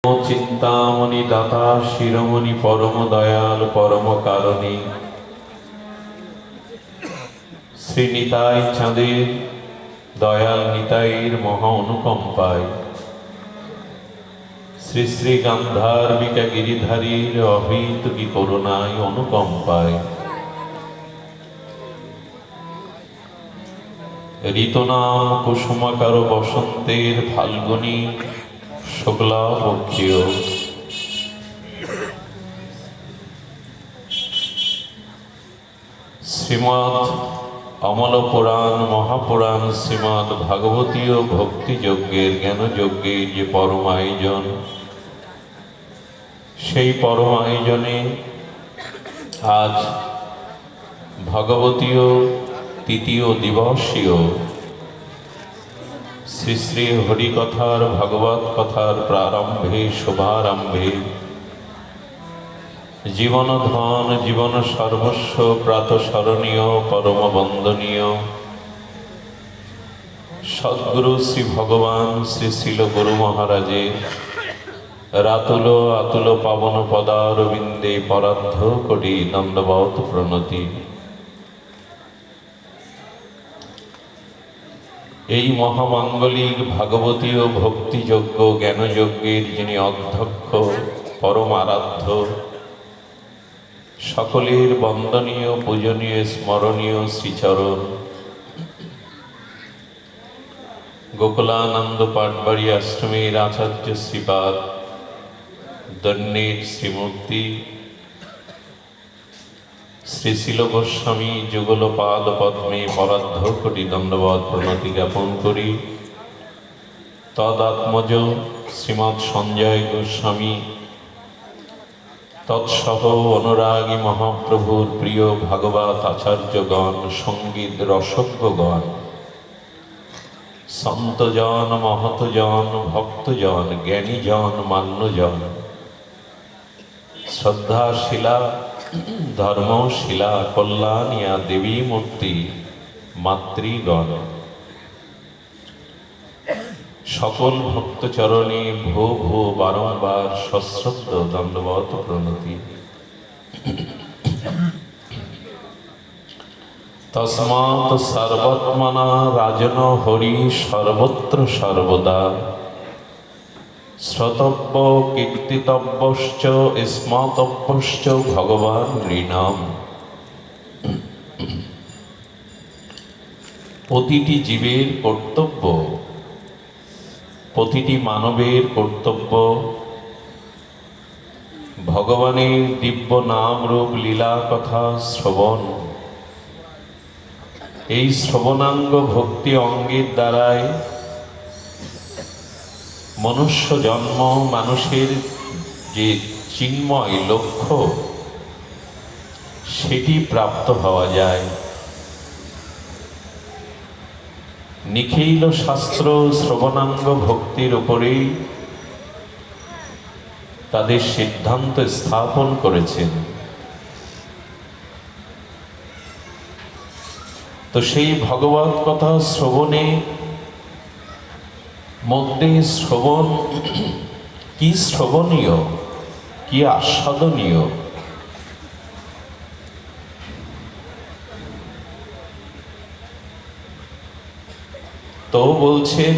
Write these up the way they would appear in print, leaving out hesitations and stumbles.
চিন্তামণি দাতা শিরোমণি পরম দয়াল পরম কারণী শ্রী নিতাই চাঁদের দয়াল নিতাইয়ের মহা অনুকম্পায় শ্রী শ্রী গান্ধার্বিকা গিরিধারীর অহৈতুকী করুণায় অনুকম্পায় ঋতুনাম কুসুমাকার বসন্তের ফাল্গুনী শুক্লা পক্ষীয় শ্রীমৎ অমল পুরাণ মহাপুরাণ শ্রীমৎ ভাগবতীয় ভক্তিযজ্ঞের জ্ঞানযজ্ঞের যে পরম আয়োজন, সেই পরম আয়োজনে আজ ভগবতীয় তৃতীয় দিবসীয় শ্রী শ্রী হরিকথার ভাগবত কথার প্রারম্ভে শুভারম্ভে জীবন ধন জীবন সর্বস্ব প্রাতঃস্মরণীয় পরম বন্দনীয় সদ্গুরু শ্রী ভগবান শ্রী শ্রীল গুরু মহারাজের রাতুল আতুল পাবন পদারবিন্দে পরার্ধ কোটি দণ্ডবত প্রণতি। এই মহামাঙ্গলিক ভাগবতীয় ভক্তিযজ্ঞ জ্ঞানযজ্ঞের যিনি অধ্যক্ষ পরম আরাধ্য, সকলের বন্দনীয় পূজনীয় স্মরণীয় শ্রীচরণ গোকুলানন্দ পাটবাড়ি আশ্রমের আচার্য শ্রীপাদ দন্ডের শ্রীমূর্তি শ্রী শিল গোস্বামী যুগল পাদ পদ্মে পরার্ধ কোটি দণ্ডবত প্রণতি জ্ঞাপন করি। তদাত্মজ শ্রীমৎ সঞ্জয় গোস্বামী তৎসহ অনুরাগী মহাপ্রভুর প্রিয় ভাগবত আচার্যগণ, সঙ্গীত রসজ্ঞগণ, সন্তজন মহতজন ভক্তজন জ্ঞানীজন মান্যজন, শ্রদ্ধাশীলা ধর্মশীলা কল্যাণিয়া দেবী মূর্তি মাতৃগণ, সকল ভক্তচরণে ভো ভো বারংবার সশ্রদ্ধ দণ্ডবত প্রণতি। তস্মাৎ সর্বত্মনা রাজন হরি সর্বত্র সর্বদা শ্রোতব্য কীর্তিতব্যশ্চ স্মৃতব্যশ্চ ভগবান নৃণাম। প্রতিটি জীবের কর্তব্য, প্রতিটি মানবের কর্তব্য ভগবানের দিব্য নাম রূপ লীলা কথা শ্রবণ। এই শ্রবণাঙ্গ ভক্তি অঙ্গের দ্বারাই মনুষ্য জন্ম, মানুষের যে চিন্ময় লক্ষ্য সেটি প্রাপ্ত হওয়া যায়। নিখিল শাস্ত্র শ্রবণাঙ্গ ভক্তির উপরেই তাদের সিদ্ধান্ত স্থাপন করেছেন। তো সেই ভগবত কথা শ্রবণে মধ্যে শ্রবণ কি শ্রবণীয়, কি আস্বাদনীয়, তো বলছেন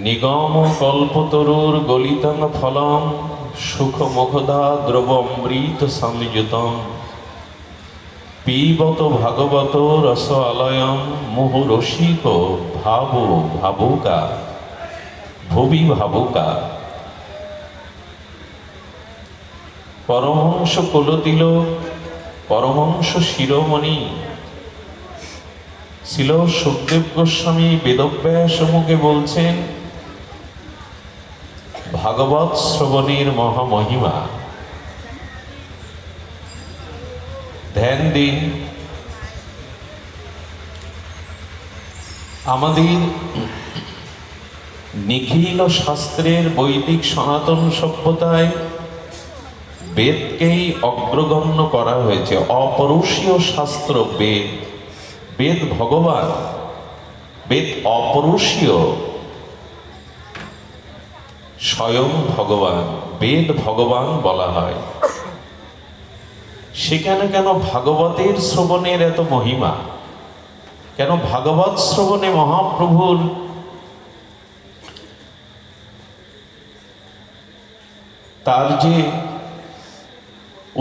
নিগম কল্পতরুর গলিতং ফলম সুখ মুখদা দ্রব অমৃত সংযুতম পিবত ভাগবত রস আলয়ম মুহু রসিক ভাবো ভাবুকা ভুবি ভাবুকা। পরমহংস কুলতিল পরমহংস শিরোমণি ছিল সুখদেব গোস্বামী বেদব্যাস মুখে বলছেন ভাগবত শ্রবণের মহামহিমা। ধ্যান দিন, আমাদের নিখিল শাস্ত্রের বৈদিক সনাতন সভ্যতায় বেদকেই অগ্রগণ্য করা হয়েছে। অপরুষীয় শাস্ত্র বেদ, বেদ ভগবান, বেদ অপরুষীয়। স্বয়ং ভগবান, বেদ ভগবান বলা হয়, সেখানে কেন ভাগবতের শ্রবণের এত মহিমা? কেন ভাগবত শ্রবণে মহাপ্রভুর তার যে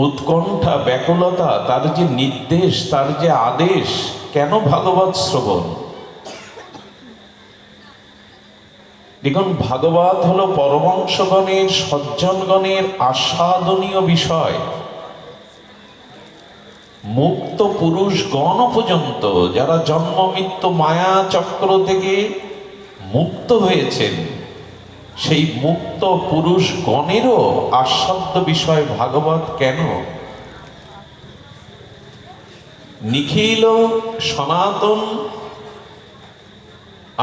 উৎকণ্ঠা, ব্যাকুলতা, তার যে নির্দেশ, তার যে আদেশ, কেন ভাগবত শ্রবণ? দেখুন, ভাগবত হলো পরমহংসগণের, সজ্জনগণের আস্বাদনীয় বিষয়। মুক্ত পুরুষগণ পর্যন্ত, যারা জন্ম মৃত্যু মায়া চক্র থেকে মুক্ত হয়েছেন, সেই মুক্ত পুরুষগণেরও আস্বাদ্য বিষয় ভাগবত। কেন? নিখিল সনাতন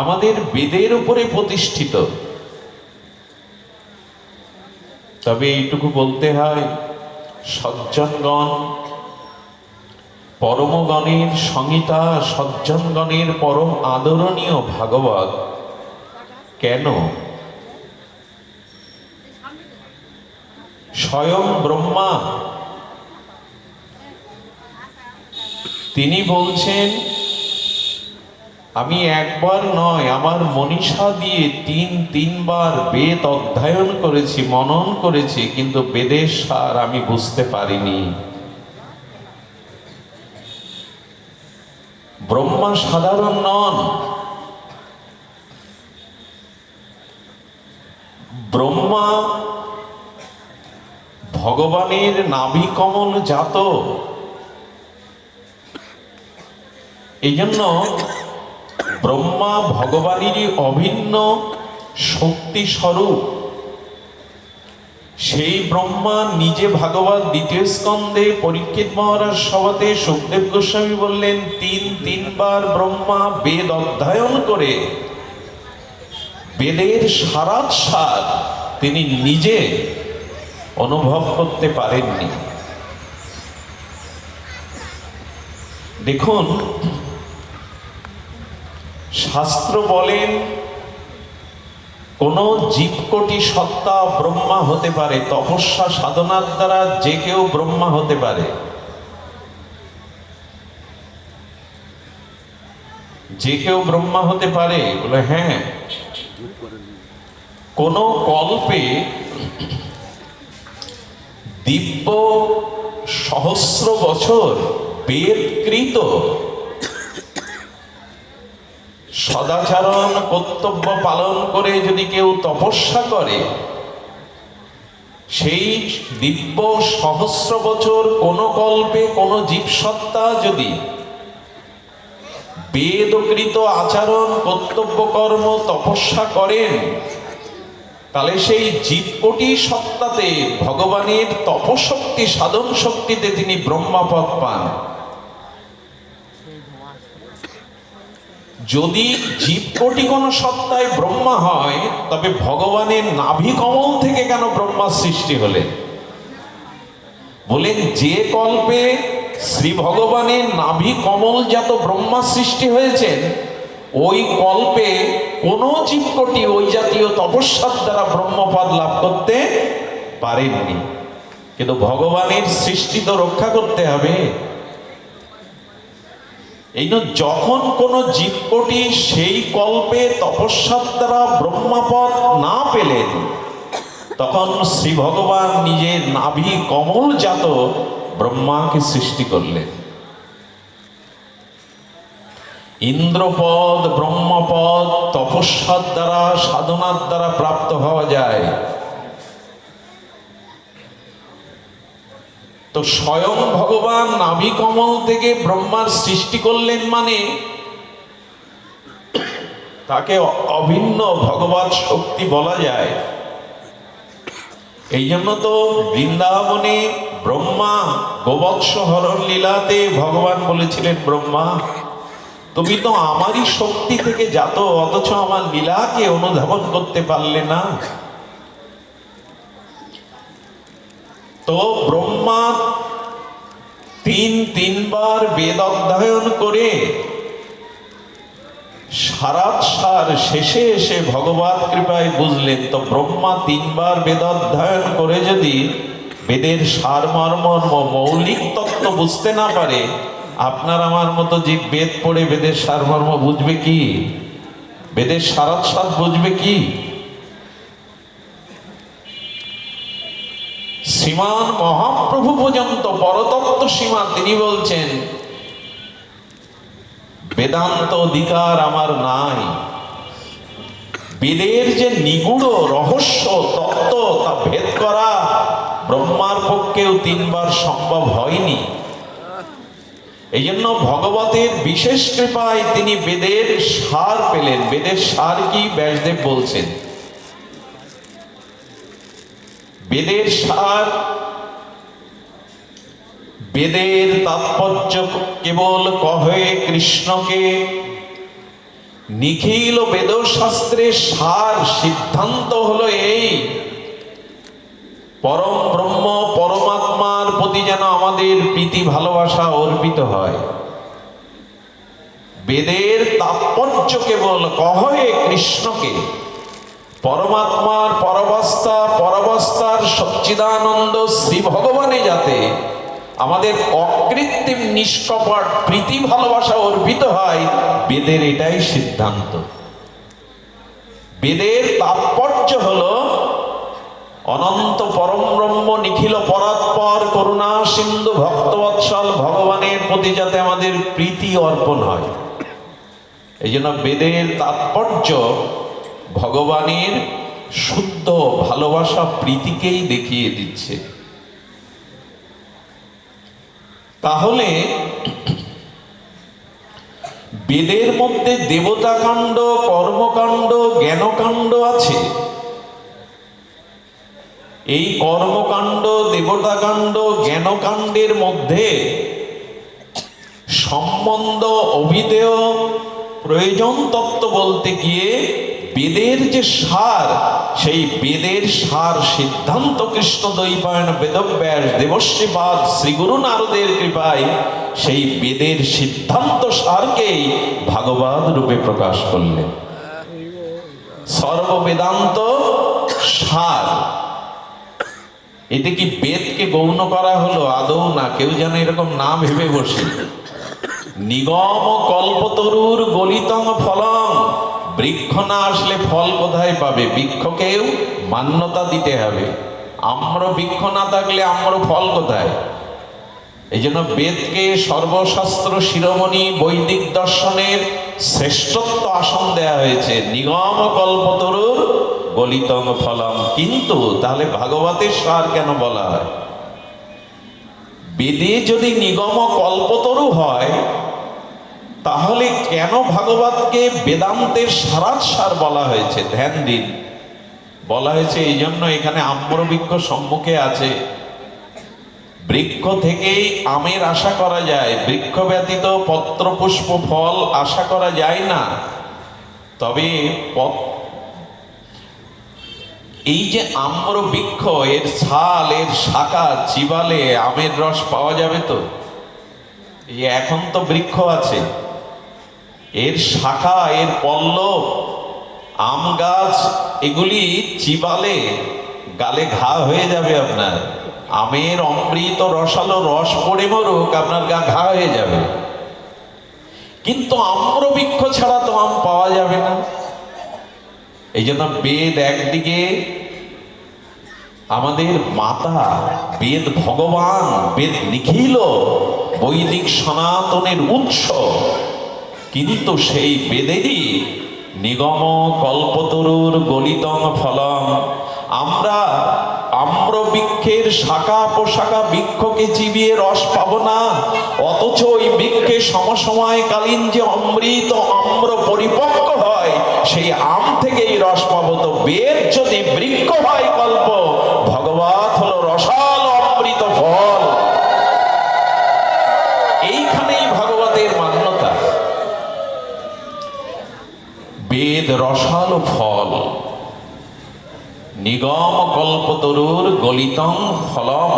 আমাদের বেদের উপরে প্রতিষ্ঠিত। তবে এইটুকু বলতে হয়, সজ্জনগণ, পরমগণের সংহিতা, সজ্জনগণের পরম আদরণীয় ভাগবত। কেন? স্বয়ং ব্রহ্মা তিনি বলছেন, আমি একবার নয়, আমার মনীষা দিয়ে তিনবার বেদ অধ্যয়ন করেছি, মনন করেছি, কিন্তু বেদের সার আমি বুঝতে পারিনি। ব্রহ্মা সাধারণ নন। ব্রহ্মা ভগবানের নাভি কমল জাত। এই জন্য ব্রহ্মা ভগবানেরই অভিন্ন শক্তি স্বরূপ। সেই ব্রহ্মা নিজে ভাগবত দ্বিতীয় স্কন্ধে পরীক্ষিত মহারাজ সভাতে সুখদেব গোস্বামী বললেন, তিনবার ব্রহ্মা বেদ অধ্যয়ন করে বেদের সারাৎসার তিনি নিজে অনুভব করতে পারেননি। দেখুন, শাস্ত্র বলেন কোন জীবকোটি সত্তা ব্রহ্মা হতে পারে, তপস্যা সাধনার দ্বারা যে কেউ ব্রহ্মা হতে পারে। যে কেউ ব্রহ্মা হতে পারে? বলে হ্যাঁ। কোন কল্পে দিব্য সহস্র বছর বেদকৃত সদাচরণ কর্তব্য পালন করে যদি কেউ তপস্যা করে, সেই দিব্য সহস্র বছর কোন কল্পে কোন জীবসত্তা যদি বেদকৃত আচরণ, কর্তব্য কর্ম, তপস্যা করেন, তাহলে সেই জীবকোটি সত্তাতে ভগবানের তপশক্তি, সাধন শক্তিতে তিনি ব্রহ্মপদ পান। যদি জীবকোটি কোন সত্তায় ব্রহ্মা হয়, তবে ভগবানের নাভি কমল থেকে কেন ব্রহ্মার সৃষ্টি হলেন? বলেন, যে কল্পে শ্রী ভগবানের নাভি কমল জাত ব্রহ্মা সৃষ্টি হয়েছেন, ওই কল্পে কোন জীবকোটি ওই জাতীয় তপস্যার দ্বারা ব্রহ্মপদ লাভ করতে পারেননি। কিন্তু ভগবানের সৃষ্টি তো রক্ষা করতে হবে। এই জন্য যখন কোন জীবকোটি সেই কল্পে তপস্যার দ্বারা ব্রহ্মপদ না পেলেন, তখন শ্রী ভগবান নিজের নাভি কমল জাত ব্রহ্মাকে সৃষ্টি করলেন। ইন্দ্রপদ, ব্রহ্মপদ তপস্যার দ্বারা, সাধনার দ্বারা প্রাপ্ত হওয়া যায়। তো স্বয়ং ভগবান নাভি কমল থেকে ব্রহ্মার সৃষ্টি করলেন, মানে তাকে অভিন্ন ভগবৎ শক্তি বলা যায়। এই জন্য তো বৃন্দাবনে ব্রহ্মা গোবৎস হরণ লীলাতে ভগবান বলেছিলেন, ব্রহ্মা তুমি তো আমারই শক্তি থেকে জাত, অথচ আমার লীলাকে অনুধাবন করতে পারলে না। তো ব্রহ্মা তিনবার বেদ অধ্যয়ন করে সারাৎসার শেষে এসে ভগবত কৃপায় বুঝলেন, তো ব্রহ্মা 3 বার বেদ অধ্যয়ন করে যদি বেদের সারমর্ম মৌলিক তত্ত্ব বুঝতে না পারে, আপনার আমার মতো যে বেদ পড়ে বেদের সারমর্ম বুঝবে কি? বেদের সারাৎসার বুঝবে কি? শ্রীমান মহাপ্রভু পর্যন্ত পরতত্ত্ব সীমা তিনি বলছেন, বেদান্ত অধিকার আমার নাই। বেদের যে নিগূঢ় রহস্য তত্ত্ব তা ভেদ করা ব্রহ্মার পক্ষেও 3 বার সম্ভব হয়নি। এই জন্য ভগবতের বিশেষ কৃপায় তিনি বেদের সার পেলেন। বেদের সার কি? ব্যাসদেব বলছেন বেদের সার, বেদের তাৎপর্য কেবল কহে কৃষ্ণকে, নিখিল বেদশাস্ত্রের সার সিদ্ধান্ত হলো এই, পরম ব্রহ্ম পরমাত্মার প্রতি যেন আমাদের প্রীতি ভালোবাসা অর্পিত হয়। বেদের তাৎপর্য কেবল কহে কৃষ্ণকে, পরমাত্মার পরবস্তার সচ্চিদানন্দ শ্রী ভগবানে যাতে আমাদের অকৃত্রিম নিষ্কপট প্রীতি ভালোবাসা অর্পিত হয়, বেদের এটাই সিদ্ধান্ত। বেদের তাৎপর্য হলো অনন্ত পরম ব্রহ্ম নিখিল পরাৎপর করুণা সিন্ধু ভক্তবৎসল ভগবানের প্রতি যাতে আমাদের প্রীতি অর্পণ হয়। এই জন্য বেদের তাৎপর্য ভগবানের শুদ্ধ ভালোবাসা প্রীতিকেই দেখিয়ে দিচ্ছে। তাহলে বেদের মধ্যে দেবতাকাণ্ড, কর্মকাণ্ড, জ্ঞানকাণ্ড আছে। এই কর্মকাণ্ড, দেবতাকাণ্ড, জ্ঞানকাণ্ডের মধ্যে সম্বন্ধ, অভিধেয়, প্রয়োজন তত্ত্ব বলতে গিয়ে বেদের যে সার, সেই বেদের সার সিদ্ধান্ত কৃষ্ণ দ্বৈপায়ন বেদব্যাস দেবশ্রীপাদ শ্রী গুরু নারদের কৃপায় সেই বেদের সিদ্ধান্ত সারকেই ভাগবত রূপে প্রকাশ করলেন। সর্ববেদান্ত সার। এতে কি বেদকে গৌণ করা হলো? আদৌ না। কেউ যেন এরকম না ভেবে বসে। নিগম কল্পতরুর গলিতং ফলং, বৃক্ষ না আসলে ফল কোথায় পাবে? বৃক্ষকেও মান্যতা দিতে হবে। আম্র বৃক্ষ না থাকলে আম্র ফল কোথায়? এই জন্য বেদকে সর্বশাস্ত্র শিরোমণি বৈদিক দর্শনের শ্রেষ্ঠত্ব আসন দেয়া হয়েছে। নিগম কল্পতরুর গলিতং ফলম। কিন্তু তাহলে ভাগবতের সার কেন বলা হয়? বেদে যদি নিগম কল্পতরু হয়, তাহলে কেন ভাগবতকে বেদান্তের সারাৎসার বলা হয়েছে? ধ্যান দিন। বলা হয়েছে এই জন্য, এখানে আম্র বৃক্ষ সম্মুখে আছে। বৃক্ষ থেকেই আমের আশা করা যায়, বৃক্ষ ব্যতীত পত্র পুষ্প ফল আশা করা যায় না। তবে এই যে আম্র বৃক্ষ, এর ছাল, এর শাখা চিবালে আমের রস পাওয়া যাবে তো? এই এখন তো বৃক্ষ আছে, এর শাখা, এর পল্লব, আম গাছ, এগুলি চিবালে গালে ঘা হয়ে যাবে আপনার। আমের অমৃত রসালো রস পড়ে মরুক, আপনার গা ঘা হয়ে যাবে। কিন্তু আম্র বৃক্ষ ছাড়া তো আম পাওয়া যাবে না। এই জন্য বেদ একদিকে আমাদের মাতা, বেদ ভগবান, বেদ নিখিল বৈদিক সনাতনের উৎস, কিন্তু সেই বেদেরই নিগম কল্পতরুর গলিতং ফলম। আমরা আম্র বৃক্ষের শাখা পোশাখা বৃক্ষকে চিবিয়ে রস পাবো না, অথচ ওই বৃক্ষে সমসময়কালীন যে অমৃত আম্র পরিপক্ক হয়, সেই আম থেকেই রস পাবো। তো বেদ যদি বৃক্ষ হয় কল্প, ভগবত হলো রসাল অমৃত ফল। এইখানেই ভাগবতের মান্যতা। বেদ রসাল ফল, নিগম কল্পতরুর গলিতং ফলম।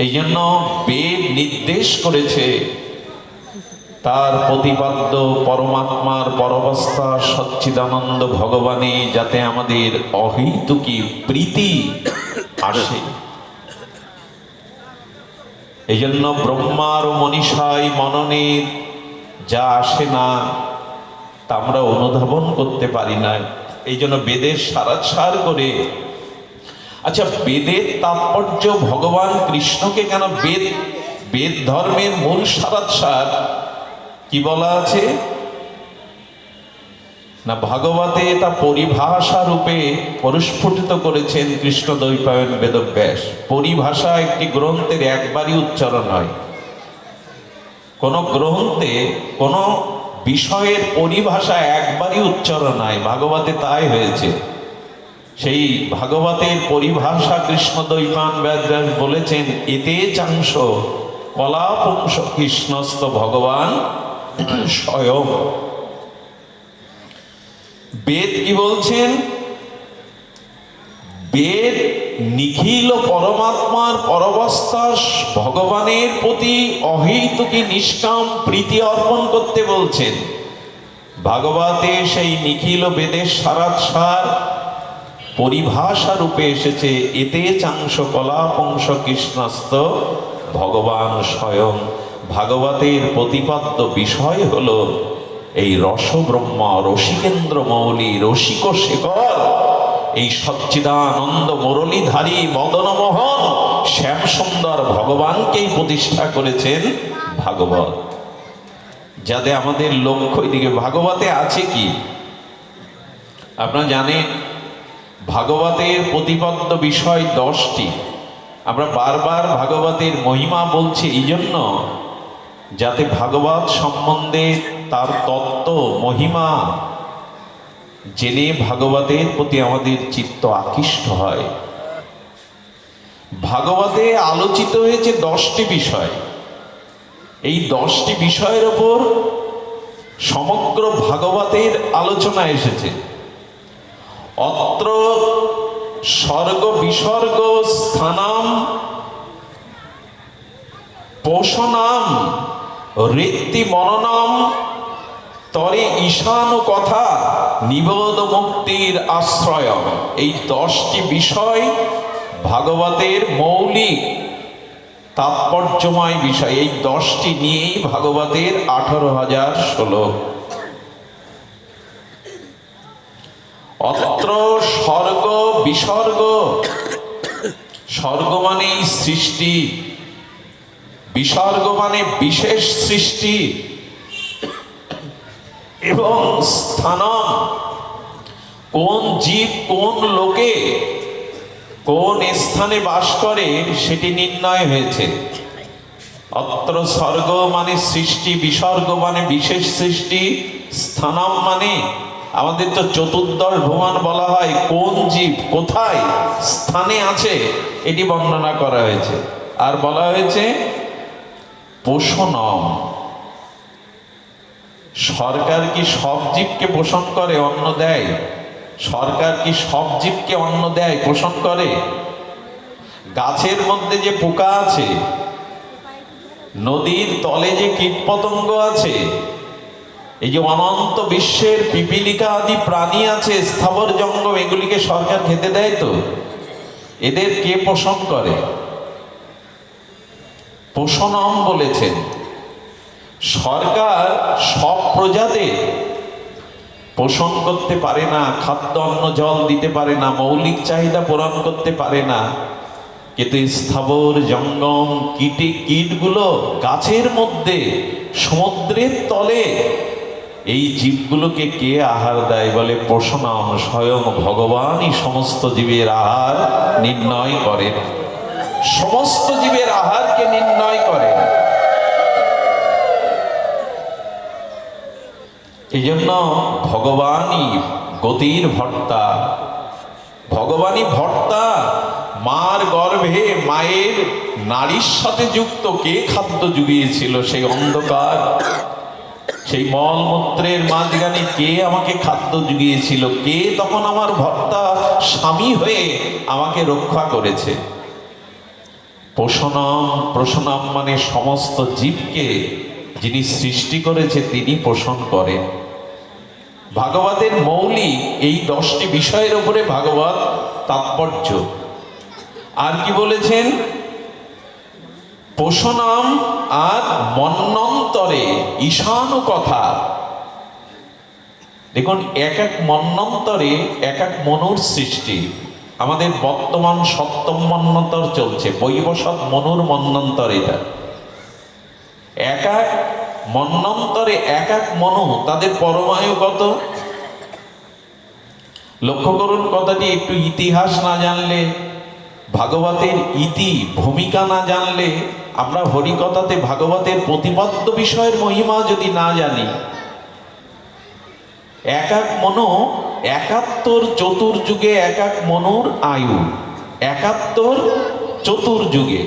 এই জন্য বেদ নির্দেশ করেছে তার প্রতিপাদ্য পরমাত্মার পরবস্থা সচ্চিদানন্দ ভগবানে যাতে আমাদের অহৈতুকী প্রীতি আসে, এই জন্য ব্রহ্মার ও মনীষায় মননে যা আসে না তা আমরা অনুধাবন করতে পারি না। এই জন্য বেদের সারাৎসার করে, আচ্ছা বেদের তাৎপর্য ভগবান কৃষ্ণকে কেন বেদ ধর্মের মূল সারাৎসার কি বলা আছে না, ভাগবতে তা পরিভাষা রূপে পরিস্ফুটিত করেছেন কৃষ্ণ দ্বৈপায়ন বেদব্যাস। পরিভাষা একটি গ্রন্থের একবারই উচ্চারণ হয়। কোন গ্রন্থে কোন বিষয়ের পরিভাষা একবারই উচ্চারণ হয়, ভাগবতে তাই হয়েছে। সেই ভাগবতের পরিভাষা কৃষ্ণ দ্বৈপায়ন বেদব্যাস বলেছেন, এতে চাংশ কলাপুংস কৃষ্ণস্ত ভগবান স্বয়ং। বেদ কি বলছেন? বেদ নিখিল পরমাত্মার পরবস্থা ভগবানের প্রতি অহৈতুকী নিষ্কাম প্রীতি অর্পণ করতে বলছেন। ভাগবতে সেই নিখিল বেদের সারাৎসার পরিভাষা রূপে এসেছে, এতে চাংশ কলাপংশ কৃষ্ণস্ত ভগবান স্বয়ং। ভাগবতের প্রতিপাদ্য বিষয় হলো এই রসব্রহ্ম, রসিকেন্দ্র মৌলি, রসিক শেখর, এই সচ্চিদানন্দ মুরলীধারী মদনমোহন শ্যাম সুন্দর ভগবানকেই প্রতিষ্ঠা করেছেন ভাগবত। যাতে আমাদের লক্ষ্য এদিকে। ভাগবতে আছে কি আপনারা জানেন? ভাগবতের প্রতিপাদ্য বিষয় 10টি। আমরা বারবার ভাগবতের মহিমা বলছি এই জন্য, যাতে ভাগবত সম্বন্ধে তার তত্ত্ব মহিমা জেনে ভাগবতের প্রতি আমাদের চিত্ত আকৃষ্ট হয়। ভাগবতে আলোচিত হয়েছে 10টি বিষয়। এই 10টি বিষয়ের ওপর সমগ্র ভাগবতের আলোচনা এসেছে। অত্র স্বর্গ বিসর্গ স্থানাম পোষণাম ঋত্তি মননাম তরে ঈশানু কথা নিবোধ মুক্তির আশ্রয়। এই 10টি বিষয় ভাগবতের মৌলিক তাৎপর্যময় বিষয়। এই 10টি নিয়েই ভাগবতের 18,000 শ্লোক। অত্র স্বর্গ বিসর্গ, স্বর্গ মানে সৃষ্টি, বিসর্গ মানে বিশেষ সৃষ্টি, এবং স্থানম কোন জীব কোন লোকে কোন স্থানে বাস করে সেটি নির্ণয় হয়েছে। অত্র স্বর্গ মানে সৃষ্টি, বিসর্গ মানে বিশেষ সৃষ্টি, স্থানম মানে আমাদের তো চতুর্দশ ভুবন বলা হয়, কোন জীব কোথায় স্থানে আছে এটি বর্ণনা করা হয়েছে। আর বলা হয়েছে পোষণম, সরকার কি সব জীবকে পোষণ করে, অন্ন দেয়? সরকার কি সব জীবকে অন্ন দেয়, পোষণ করে? গাছের মধ্যে যে পোকা আছে, নদীর তলে যে কীটপতঙ্গ আছে, এই যে অনন্ত বিশ্বের পিপিলিকা আদি প্রাণী আছে, স্থাবর জঙ্গম, এগুলিকে সরকার খেতে দেয় তো? এদের কে পোষণ করে? পোষণম বলেছেন। সরকার সব প্রজাদের পোষণ করতে পারে না, খাদ্য অন্ন জল দিতে পারে না, মৌলিক চাহিদা পূরণ করতে পারে না, কিন্তু স্থাবর জঙ্গম কীটগুলো গাছের মধ্যে, সমুদ্রের তলে, এই জীবগুলোকে কে আহার দেয়? বলে পোষণম। স্বয়ং ভগবানই সমস্ত জীবের আহার নির্ণয় করেন, সমস্ত জীবের আহারকে নির্ণয় করেন। এই জন্য ভগবানই গতির ভর্তা, ভগবানই ভর্তা। মার গর্ভে মায়ের নারীর সাথে যুক্ত কে খাদ্য জুগিয়েছিল? সেই অন্ধকার, সেই মলমূত্রের মাঝখানে কে আমাকে খাদ্য জুগিয়েছিল? কে তখন আমার ভর্তা স্বামী হয়ে আমাকে রক্ষা করেছে? পোষণম, প্রসনম মানে সমস্ত জীবকে যিনি সৃষ্টি করেছে তিনি পোষণ করেন। ভাগবতের মৌলিক এই 10টি বিষয়ের উপরে ভাগবত তাৎপর্য। আর কি বলেছেন? পোষণাম আর মন্বন্তরে ঈশানু কথা। দেখুন, এক এক মন্বন্তরে এক এক মনুর সৃষ্টি। আমাদের বর্তমান 7ম মন্বন্তর চলছে, বৈবস্বত মনুর মন্বন্তর। এটা এক এক মন্বন্তরে এক এক মনু, তাদের পরমায়ু কত? লক্ষ্য করুন কথাটি। একটু ইতিহাস না জানলে, ভাগবতের ইতি ভূমিকা না জানলে, আমরা হরিকথাতে ভাগবতের প্রতিপাদ্য বিষয়ের মহিমা যদি না জানি, এক এক মনু 71 চতুর্যুগে এক এক মনুর আয়ু, 71 চতুর্যুগে।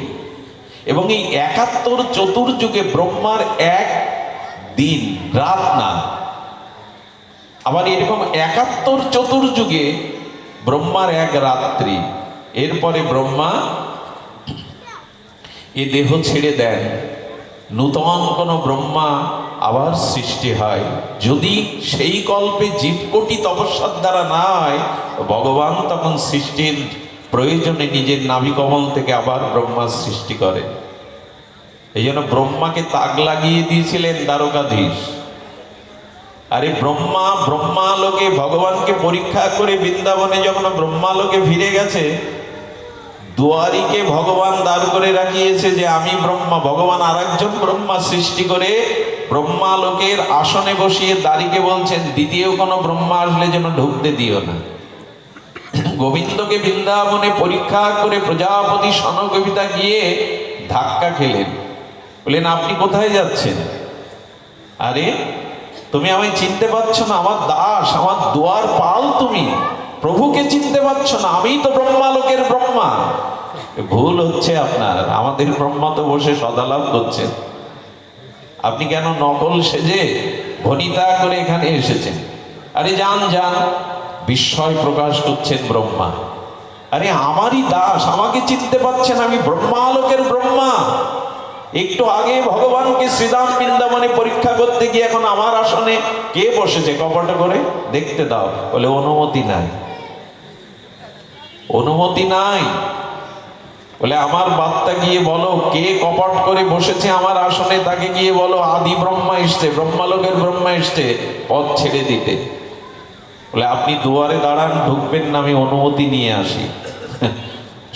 এবং এই 71 চতুর্যুগে ব্রহ্মার এক দিন রাত না। আবার এরকম 71 চতুর্যুগে ব্রহ্মার এক রাত্রি। এরপরে ব্রহ্মা এ দেহ ছেড়ে দেন, নূতন কোন ব্রহ্মা আবার সৃষ্টি হয়। যদি সেই কল্পে জীবকোটি তপস্যার দ্বারা না হয়, ভগবান তখন সৃষ্টির প্রয়োজনে নিজের নাভিকমল থেকে আবার ব্রহ্মা সৃষ্টি করে। এই জন্য ব্রহ্মাকে তাক লাগিয়ে দিয়েছিলেন দ্বারকাধীশ। আরে ব্রহ্মালোকে ভগবানকে পরীক্ষা করে বৃন্দাবনে যখন ব্রহ্মালোকে ফিরে গেছে, দুয়ারিকে ভগবান দাঁড় করে রাখিয়েছে যে আমি ব্রহ্মা। ভগবান আর একজন ব্রহ্মা সৃষ্টি করে ব্রহ্মালোকের আসনে বসিয়ে দ্বারিকে বলছেন, দ্বিতীয় কোনো ব্রহ্মা আসলে যেন ঢুকতে দিও না। গোবিন্দকে বৃন্দাবনে পরীক্ষা করে প্রজাপতি সনকবিতা গিয়ে ধাক্কা খেলেন, বললেন আপনি কোথায় যাচ্ছেন? আরে তুমি আমায় চিনতে পারছো না? আমার দাস, আমার দুয়ার পাল তুমি। প্রভুকে চিনতে পারছো না? আমি তো ব্রহ্মালোকের ব্রহ্মা। ভুল হচ্ছে আপনার। আমাদের ব্রহ্মা তো বসে সদালাপ করছেন। আপনি কেন নকল সেজে ভনিতা করে এখানে এসেছেন? আরে যান যান, বিস্ময় প্রকাশ করছেন ব্রহ্মা। আরে আমারই দাস, আমাকে চিনতে পারছেন? আমি ব্রহ্মালোকের ব্রহ্মা। একটু আগে ভগবানকে শ্রীধাম বৃন্দাবনে পরীক্ষা করতে গিয়ে এখন আমার আসনে কে বসেছে কপট করে? দেখতে দাও। বলে অনুমতি নাই, অনুমতি নাই। বলে আমার বার্তা গিয়ে বলো কে কপট করে বসেছে আমার আসনে, তাকে গিয়ে বলো আদি ব্রহ্মা এসছে, ব্রহ্মালোকের ব্রহ্মা এসছে পথ ছেড়ে দিতে। বলে আপনি দুয়ারে দাঁড়ান, ঢুকবেন না, আমি অনুমতি নিয়ে আসি।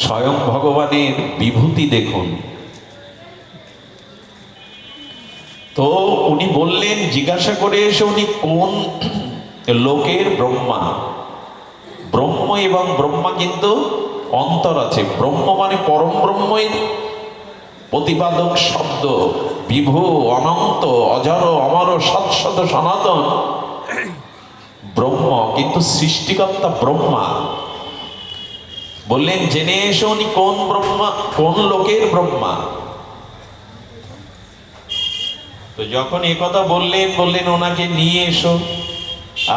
স্বয়ং ভগবানের বিভূতি দেখুন। তো উনি বললেন, জিজ্ঞাসা করে এসে উনি কোন লোকের ব্রহ্মা। ব্রহ্ম এবং ব্রহ্মা কিন্তু অন্তর আছে। ব্রহ্ম মানে পরম ব্রহ্মের প্রতিপাদক শব্দ, বিভু, অনন্ত, অজর, অমর, শাশ্বত, সনাতন ব্রহ্ম, কিন্তু সৃষ্টিকর্তা ব্রহ্মা। বললেন জেনে এসে উনি কোন ব্রহ্মা, কোন লোকের ব্রহ্মা। তো যখন একথা বললেন ওনাকে নিয়ে এসো,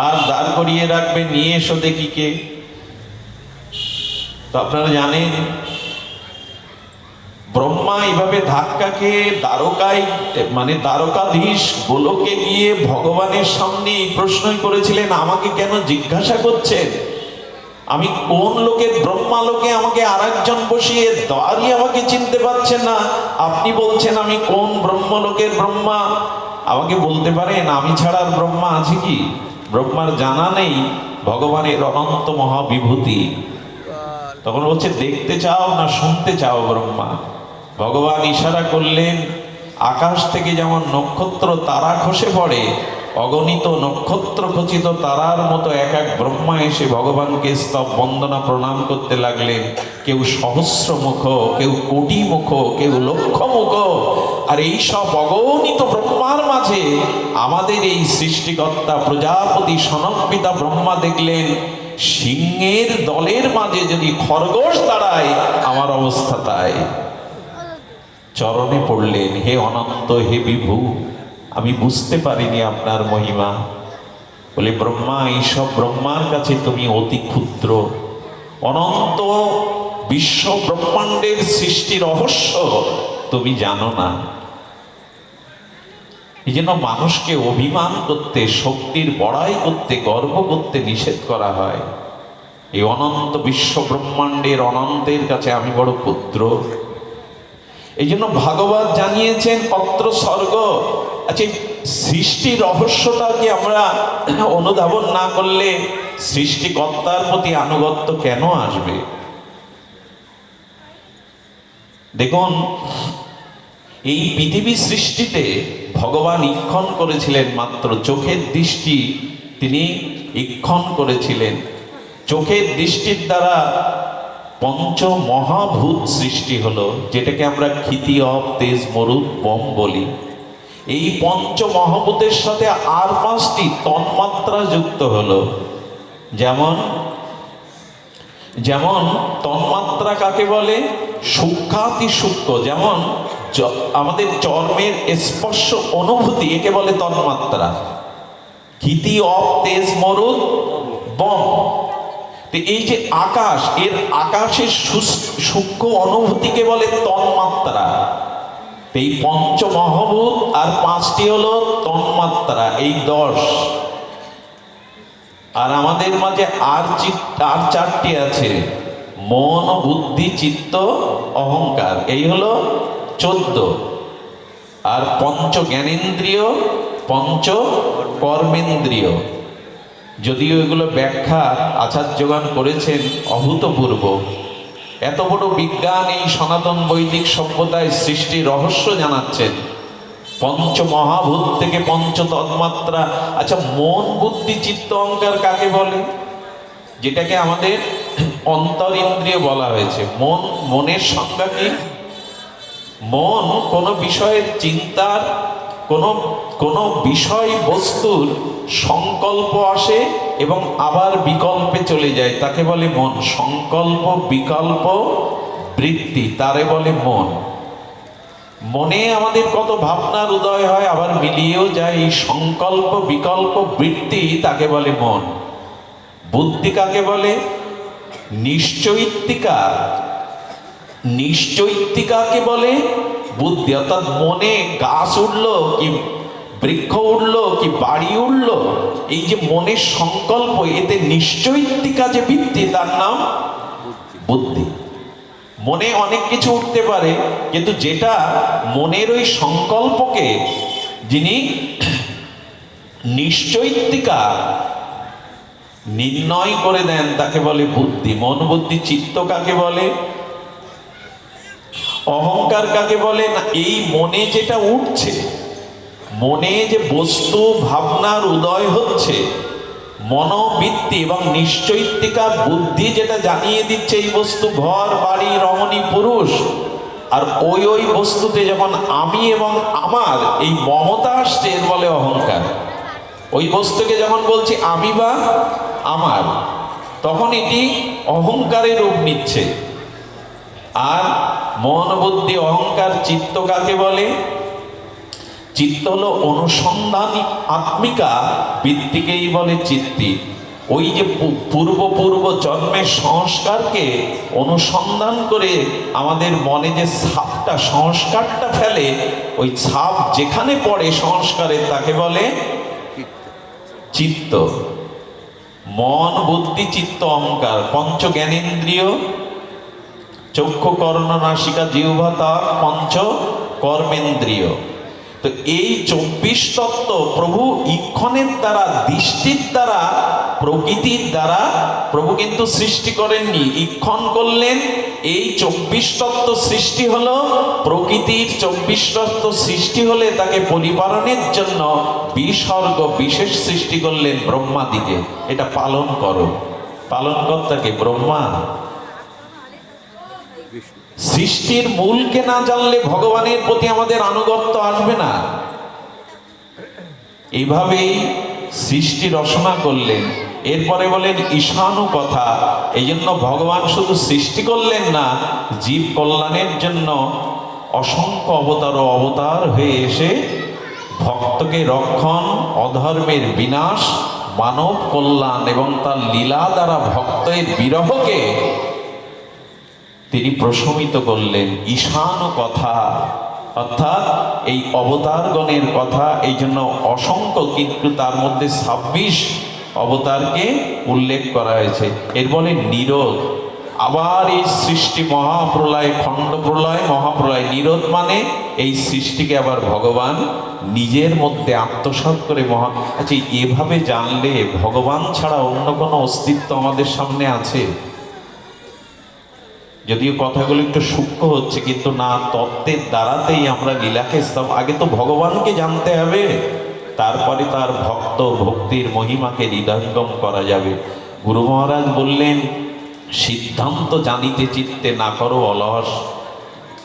আর দাঁড় করিয়ে রাখবে, নিয়ে এসো দেখি কে। তো আপনারা জানেন ব্রহ্মা এইভাবে ধাক্কা খেয়ে দ্বারকায়, মানে দ্বারকাধীশ গোলকে গিয়ে ভগবানের সামনে এই প্রশ্নই করেছিলেন, আমাকে কেন জিজ্ঞাসা করছেন? আমি কোন লোকের ব্রহ্মালোকে আমাকে আর একজন বসিয়ে দ্বারই আমাকে চিনতে পারছেন না। আপনি বলছেন আমি কোন ব্রহ্মলোকের ব্রহ্মা। আমাকে বলতে পারেন আমি ছাড়া আর ব্রহ্মা আছে কি? ব্রহ্মার জানা নেই ভগবানের অনন্ত মহাবিভূতি। তখন বলছে দেখতে চাও না শুনতে চাও ব্রহ্মা? ভগবান ইশারা করলেন, আকাশ থেকে যেমন নক্ষত্র তারা খসে পড়ে, অগণিত নক্ষত্র খচিত তারার মতো এক এক ব্রহ্মা এসে ভগবানকে স্তব বন্দনা প্রণাম করতে লাগলেন। কেউ সহস্র মুখ, কেউ কোটি মুখ, কেউ লক্ষ মুখ। আর এই সব অগণিত ব্রহ্মার মাঝে আমাদের এই সৃষ্টিকর্তা প্রজাপতি সনকপিতা ব্রহ্মা দেখলেন, সিংহের দলের মাঝে যদি খরগোশ দাঁড়ায় আমার অবস্থা তাই। চরণে পড়লেন, হে অনন্ত, হে বিভু, আমি বুঝতে পারিনি আপনার মহিমা। বলে ব্রহ্মা, এইসব ব্রহ্মার কাছে তুমি অতি ক্ষুদ্র। অনন্ত বিশ্ব ব্রহ্মাণ্ডের সৃষ্টি রহস্য তুমি জানো না। এই জন্য মানুষকে অভিমান করতে, শক্তির বড়াই করতে, গর্ব করতে নিষেধ করা হয়। এই অনন্ত বিশ্ব ব্রহ্মাণ্ডের অনন্তের কাছে আমি বড় ক্ষুদ্র। এই জন্য ভাগবত জানিয়েছেন অত্র স্বর্গ। আচ্ছা, সৃষ্টির রহস্যটাকে আমরা অনুধাবন না করলে সৃষ্টিকর্তার প্রতি আনুগত্য কেন আসবে? দেখুন, এই পৃথিবী সৃষ্টিতে ভগবান ঈক্ষণ করেছিলেন, মাত্র চোখের দৃষ্টি তিনি ঈক্ষণ করেছিলেন। চোখের দৃষ্টির দ্বারা পঞ্চ মহাভূত সৃষ্টি হলো, যেটাকে আমরা ক্ষিতি, অপ, তেজ, মরুত, বম বলি। এই পঞ্চ মহাভূতের সাথে আর 5টি তন্মাত্রা যুক্ত হলো। যেমন যেমন তন্মাত্রা কাকে বলে? সূক্ষ্মাতি সূক্ষ্ম। যেমন আমাদের চর্মের স্পর্শ অনুভূতি, একে বলে তন্মাত্রা। ক্ষিতি, অপ, তেজ, মরুত, বম। এই যে আকাশ, এর আকাশের সূক্ষ্ম অনুভূতিকে বলে তন্মাত্রা। এই পঞ্চ মহাভূত আর 5টি হলো তন্মাত্রা, এই 10। আর আমাদের মাঝে আর 4টি আছে, মন, বুদ্ধি, চিত্ত, অহংকার, এই হলো 14। আর পঞ্চ জ্ঞানেন্দ্রিয়, পঞ্চ কর্মেন্দ্রিয়। যদিও এগুলো ব্যাখ্যা আচার্যগণ করেছেন অভূতপূর্ব। এত বড় বিজ্ঞান এই সনাতন বৈদিক সভ্যতায় সৃষ্টির রহস্য জানাচ্ছেন। পঞ্চ মহাভূত থেকে পঞ্চ তন্মাত্রা। আচ্ছা, মন, বুদ্ধি, চিত্ত, অহংকার কাকে বলে? যেটাকে আমাদের অন্তর ইন্দ্রিয় বলা হয়েছে। মনের সংজ্ঞা কি? মন কোনো বিষয়ের চিন্তার, কোনো বিষয় বস্তুর সংকল্প আসে এবং আবার বিকল্পে চলে যায়, তাকে বলে মন। সংকল্প, বিকল্প, বৃত্তি, তারে বলে মন। মনে আমাদের কত ভাবনার উদয় হয়, আবার মিলিয়েও যায়। এই সংকল্প, বিকল্প, বৃত্তি, তাকে বলে মন। বুদ্ধি কাকে বলে? নিশ্চয়িত্তিকা। নিশ্চয়িত্তিকাকে বলে বুদ্ধি। অর্থাৎ মনে গাছ উঠলো কি বৃক্ষ উঠলো কি বাড়ি উঠলো, এই যে মনের সংকল্প, এতে নিশ্চয়িত্তিকা যে বৃত্তি, তার নাম বুদ্ধি। মনে অনেক কিছু উঠতে পারে, কিন্তু যেটা মনের ওই সংকল্পকে যিনি নিশ্চয়িত্তিকা নির্ণয় করে দেন, তাকে বলে বুদ্ধি। মন, বুদ্ধি, চিত্ত কাকে বলে? অহংকার কাকে বলে? না, এই মনে যেটা উঠছে, মনে যে বস্তু ভাবনার উদয় হচ্ছে, মনোবৃত্তি এবং নিশ্চয়িত্তিকা বুদ্ধি যেটা জানিয়ে দিচ্ছে এই বস্তু ঘর, বাড়ি, রমণী, পুরুষ। আর ওই বস্তুতে যখন আমি এবং আমার এই মমতা আসছে, এর বলে অহংকার। ওই বস্তুকে যখন বলছি আমি বা আমার, তখন এটি অহংকারের রূপ নিচ্ছে। আর মন, বুদ্ধি, অহংকার, চিত্ত কাকে বলে? চিত্ত হলো অনুসন্ধানী আত্মিকা বৃত্তিকেই বলে চিত্তি। ওই যে পূর্ব জন্মের সংস্কারকে অনুসন্ধান করে আমাদের মনে যে ছাপটা, সংস্কারটা ফেলে, ওই ছাপ যেখানে পড়ে সংস্কারে, তাকে বলে চিত্ত। মন, বুদ্ধি, চিত্ত, অহংকার, পঞ্চ জ্ঞানেন্দ্রিয়, চক্ষু, কর্ণ, নাসিকা, জিহ্বা, ত্বক, পঞ্চ কর্মেন্দ্রিয়। তো এই 24 তত্ত্ব প্রভু ঈক্ষণের দ্বারা, দৃষ্টির দ্বারা, প্রকৃতির দ্বারা প্রভু কিন্তু সৃষ্টি করেননি, ঈক্ষণ করলেন। এই 24 তত্ত্ব সৃষ্টি হলো। প্রকৃতির 24 তত্ত্ব সৃষ্টি হলে তাকে পরিপালনের জন্য বিসর্গ, বিশেষ সৃষ্টি করলেন ব্রহ্মাদিকে। এটা পালন করো। পালনকর্তাকে ব্রহ্মা। সৃষ্টির মূলকে না জানলে ভগবানের প্রতি আমাদের আনুগত্য আসবে না। এইভাবেই সৃষ্টি রচনা করলেন। এরপরে বলেন ঈশানু কথা। এই জন্য ভগবান শুধু সৃষ্টি করলেন না, জীব কল্যাণের জন্য অসংখ্য অবতার হয়ে এসে ভক্তকে রক্ষণ, অধর্মের বিনাশ, মানব কল্যাণ এবং তার লীলা দ্বারা ভক্তের বিরহকে তিনি প্রশমিত করলেন। ঈশান কথা, অর্থাৎ এই অবতারগণের কথা এই জন্য অসংখ্য, কিন্তু তার মধ্যে 26 অবতারকে উল্লেখ করা হয়েছে। এর বলে নিরোধ। আবার এই সৃষ্টি মহাপ্রলয়, খণ্ড প্রলয়, মহাপ্রলয়। নিরোধ মানে এই সৃষ্টিকে আবার ভগবান নিজের মধ্যে আত্মসাৎ করে আচ্ছা, এভাবে জানলে ভগবান ছাড়া অন্য কোনো অস্তিত্ব আমাদের সামনে আছে? যদিও কথাগুলো একটু সূক্ষ্ম হচ্ছে, কিন্তু না, তত্ত্বের দ্বারাতেই আমরা লীলাকে আগে তো ভগবানকে জানতে হবে, তারপরে তার ভক্ত ভক্তির মহিমাকে হৃদয়ঙ্গম করা যাবে। গুরু মহারাজ বললেন, সিদ্ধান্ত জানিতে চিত্তে না করো অলস।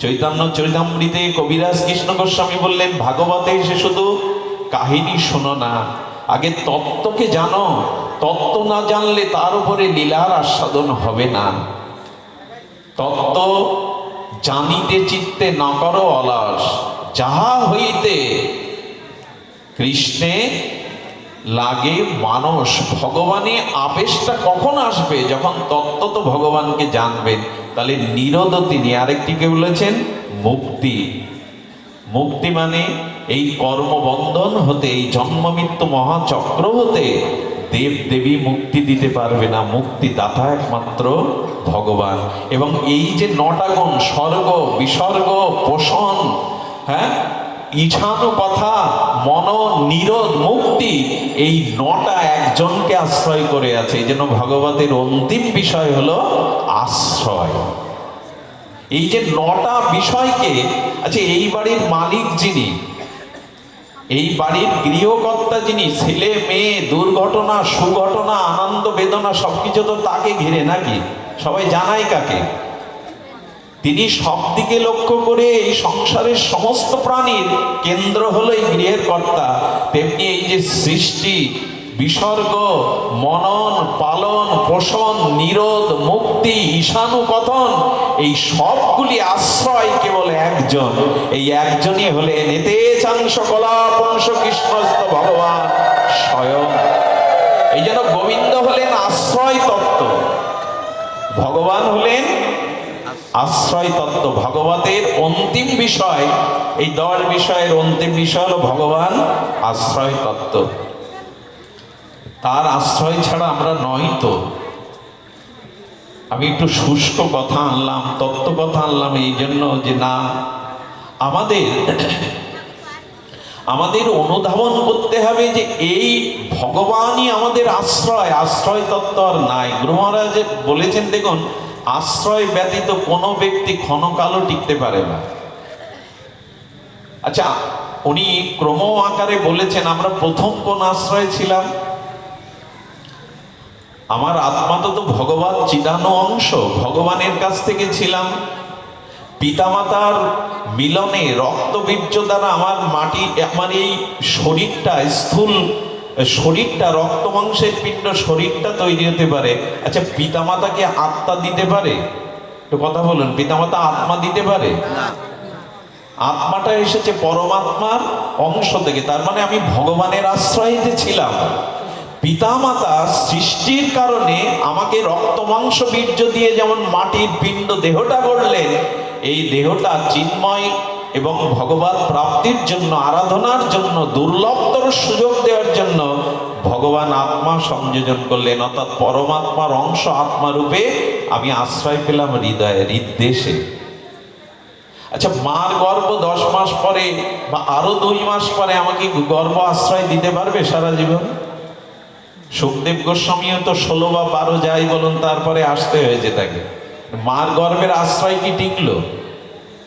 চৈতন্য চরিতামৃতে কবিরাজ কৃষ্ণ গোস্বামী বললেন, ভাগবতে এসে শুধু কাহিনী শোনো না, আগে তত্ত্বকে জানো। তত্ত্ব না জানলে তার উপরে লীলার আস্বাদন হবে না। তত্ত্ব জানিতে চিত্তে না করো অলস, যাহা হইতে কৃষ্ণে লাগে মানস। ভগবানে আবেশটা কখন আসবে? যখন তত্ত্ব তো ভগবানকে জানবেন। তাহলে নিরোধ তিনি আরেকটিকে বলেছেন মুক্তি। মুক্তি মানে এই কর্মবন্ধন হতে, এই জন্ম মৃত্যু মহাচক্র হতে দেব দেবী মুক্তি দিতে পারবে না। মুক্তি দাতা একমাত্র ভগবান। এবং এই যে 9টা গুণ, স্বর্গ, বিসর্গ, পোষণ, হ্যাঁ, ইছানু কথা, মন, নিরোধ, মুক্তি, এই 9টা একজনকে আশ্রয় করে আছে। এই জন্য ভগবতের অন্তিম বিষয় হলো আশ্রয়। এই যে 9টা বিষয়কে, আচ্ছা, এই বাড়ির মালিক যিনি, এই বাড়ির গৃহকর্তা যিনি, ছেলে মেয়ে, দুর্ঘটনা, সুঘটনা, আনন্দ বেদনা সবকিছু তো তাকে ঘিরে, নাকি? সবাই জানায় কাকে? তিনি সব দিকে লক্ষ্য করে এই সংসারের সমস্ত প্রাণীর কেন্দ্র হলো এই গৃহের কর্তা। তেমনি এই যে সৃষ্টি, বিসর্গ, মনন, পালন, পোষণ, নিরোধ, মুক্তি, ঈশানু কথন, এই সবগুলি আশ্রয় কেবল একজন। এই একজনই হলেন এতে চাংশ কলাপংশ কৃষ্ণস্ত ভগবান স্বয়ং। এই জন্য গোবিন্দ হলেন আশ্রয় তত্ত্ব, ভগবান হলেন আশ্রয় তত্ত্ব। ভগবতের অন্তিম বিষয়, এই 10 বিষয়ের অন্তিম বিষয় হলো ভগবান আশ্রয় তত্ত্ব। তার আশ্রয় ছাড়া আমরা নই। তো আমি একটু শুষ্ক কথা আনলাম, তত্ত্ব কথা আনলাম এই জন্য যে না, আমাদের অনুধাবন করতে হবে যে এই ভগবানই আমাদের আশ্রয়। আশ্রয় তত্ত্ব আর নাই। গুরু মহারাজ বলেছেন, দেখুন, আশ্রয় ব্যতীত কোনো ব্যক্তি ক্ষণকালও টিকতে পারে না। আচ্ছা, উনি ক্রম আকারে বলেছেন, আমরা প্রথম কোন আশ্রয় ছিলাম? আমার আত্মা তো ভগবান চিদানো অংশ, ভগবানের কাছ থেকে ছিলাম। পিতামাতার মিলনে রক্তবীর্য দ্বারা আমার এই শরীরটা, স্থূল শরীরটা, রক্ত মাংসের পিণ্ড শরীরটা তৈরি হতে পারে। আচ্ছা, পিতামাতাকে আত্মা দিতে পারে? একটু কথা বলুন, পিতামাতা আত্মা দিতে পারে? আত্মাটা এসেছে পরমাত্মার অংশ থেকে। তার মানে আমি ভগবানের আশ্রয়ে ছিলাম। পিতামাতা সৃষ্টির কারণে আমাকে রক্ত মাংস বীর্য দিয়ে যেমন মাটির পিণ্ড দেহটা গড়লেন, এই দেহটা চিন্ময় এবং ভগবান প্রাপ্তির জন্য, আরাধনার জন্য, দুর্লভতর সুযোগ দেওয়ার জন্য ভগবান আত্মা সংযোজন করলেন। অর্থাৎ পরমাত্মার অংশ আত্মারূপে আমি আশ্রয় পেলাম হৃদয়ে, হৃদ্দেশে। আচ্ছা, মার গর্ভ 10 মাস পরে বা আরো 2 মাস পরে আমাকে গর্ভ আশ্রয় দিতে পারবে সারা জীবন? সুখদেব গোস্বামীও তো 16 বা 12 যাই বলুন, তারপরে আসতে হয়েছে তাকে। মার গর্ভের আশ্রয় কি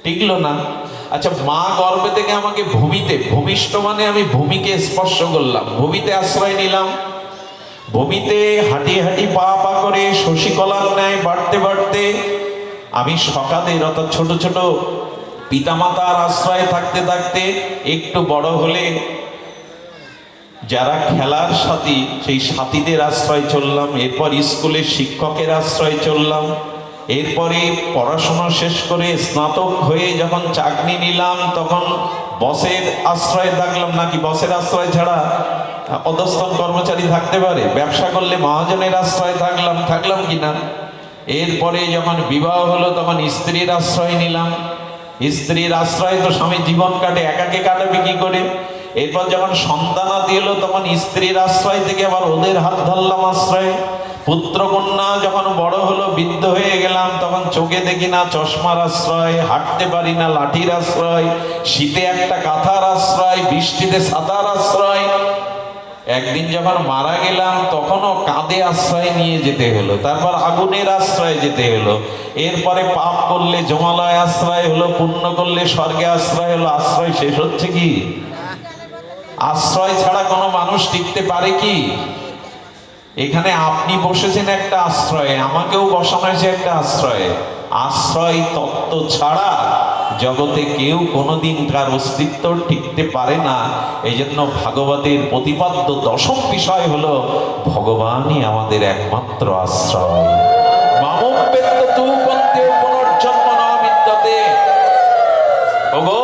টিকলো না? আচ্ছা, মা গর্ভে থেকে আমাকে ভূমিষ্ঠ মানে আমি ভূমিকে স্পর্শ করলাম, ভূমিতে আশ্রয় নিলাম। ভূমিতে হাঁটি হাঁটি পা পা করে শশীকলার ন্যায় বাড়তে বাড়তে আমি সকালের, অর্থাৎ ছোট ছোট পিতামাতার আশ্রয়ে থাকতে থাকতে একটু বড় হলে যারা খেলার সাথী, সেই সাথীদের আশ্রয় চললাম। এরপর স্কুলের শিক্ষকের আশ্রয় চললাম। এরপরে পড়াশোনা শেষ করে স্নাতক হয়ে যখন চাকরি নিলাম, তখন বসের আশ্রয় থাকলাম। নাকি বসের আশ্রয় ছাড়া অধস্তন কর্মচারী থাকতে পারে? ব্যবসা করলে মহাজনের আশ্রয় থাকলাম কিনা? এরপরে যখন বিবাহ হলো তখন স্ত্রীর আশ্রয় নিলাম। স্ত্রীর আশ্রয় তো স্বামী জীবন কাটে, একাকে কাটাবে কি করে? এরপর যখন সন্তানাদি এলো তখন স্ত্রীর আশ্রয় থেকে আবার ওদের হাত ধরলাম আশ্রয়। পুত্র কন্যা যখন বড় হলো, বৃদ্ধ হয়ে গেলাম, তখন চোখে দেখি না চশমার আশ্রয়, হাঁটতে পারি না লাঠির আশ্রয়, শীতে একটা কাঁথার আশ্রয়, বৃষ্টিতে ছাতার আশ্রয়। একদিন যখন মারা গেলাম তখনও কাঁধে আশ্রয় নিয়ে যেতে হলো, তারপর আগুনের আশ্রয় যেতে হলো, এরপরে পাপ করলে জমালয় আশ্রয় হলো, পুণ্য করলে স্বর্গে আশ্রয় হলো। আশ্রয় শেষ হচ্ছে কি? আশ্রয় ছাড়া কোনো মানুষ টিকতে পারে কি? এখানে আপনি বসেছেন একটা আশ্রয়ে, আমাকেও বসানো হয়েছে একটা আশ্রয়ে। আশ্রয় তত্ত্ব ছাড়া জগতে কেউ কোনোদিন তার অস্তিত্ব টিকতে পারে না। এই জন্য ভাগবতের প্রতিপাদ্য দশম বিষয় হলো ভগবানই আমাদের একমাত্র আশ্রয়। মামোপেত্য তু পন্থেও পুনর্জন্ম ন বিদ্যতে। ওগো,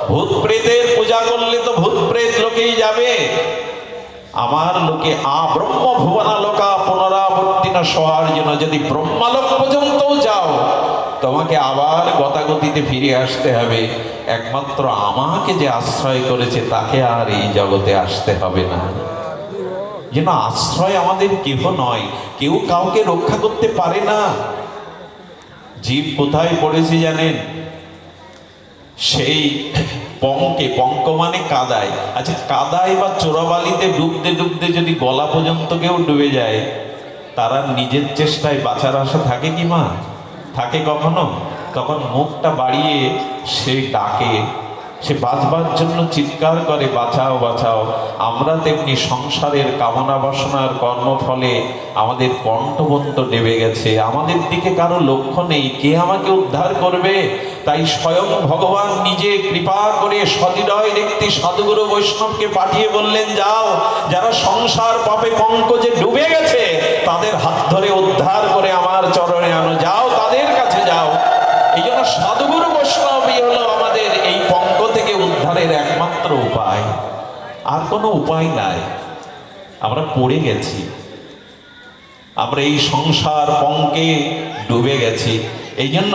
ভূত প্রেতের পূজা করলে তো ভূত প্রেত লোকেই যাবে, আমার লোকে ব্রহ্ম ভুবনা লোকা পুনরাবর্তিন সহার্জুন। যদি ব্রহ্মালোক পর্যন্তও যাও তোমাকে আবার গতাগতিতে ফিরে আসতে হবে। একমাত্র আমাকে যে আশ্রয় করেছে তাকে আর এই জগতে আসতে হবে না। যেন আশ্রয় আমাদের কেহ নয়, কেউ কাউকে রক্ষা করতে পারে না। জীব কোথায় পড়েছে জানেন? সেই পঙ্কে, পঙ্ক মানে কাদায়। আচ্ছা, কাদায় বা চোরাবালিতে ডুবতে ডুবতে যদি গলা পর্যন্ত কেউ ডুবে যায়, তারা নিজের চেষ্টায় বাঁচার আশা থাকে কি মা? থাকে কখনো? তখন মুখটা বাড়িয়ে সে ডাকে, সে বাঁচবার জন্য চিৎকার করে, বাঁচাও বাঁচাও। আমরা তেমনি সংসারের কামনা বাসনার কর্মফলে আমাদের কণ্ঠবন্ত ডেবে গেছে, আমাদের দিকে কারো লক্ষ্য নেই, কে আমাকে উদ্ধার করবে? তাই স্বয়ং ভগবান নিজে কৃপা করে সহৃদয় ব্যক্তি সাধুগুরু বৈষ্ণবকে পাঠিয়ে বললেন, যাও, যারা সংসার পাপে পঙ্কজে ডুবে গেছে তাদের হাত ধরে উদ্ধার করে আমার চরণে আনো, যাও তাদের কাছে যাও। এই জন্য সাধুগুরু বৈষ্ণবই হলো আমাদের এই পঙ্ক থেকে উদ্ধারের একমাত্র উপায়, আর কোনো উপায় নাই। আমরা পড়ে গেছি, আমরা এই সংসার পঙ্কে ডুবে গেছি। এই জন্য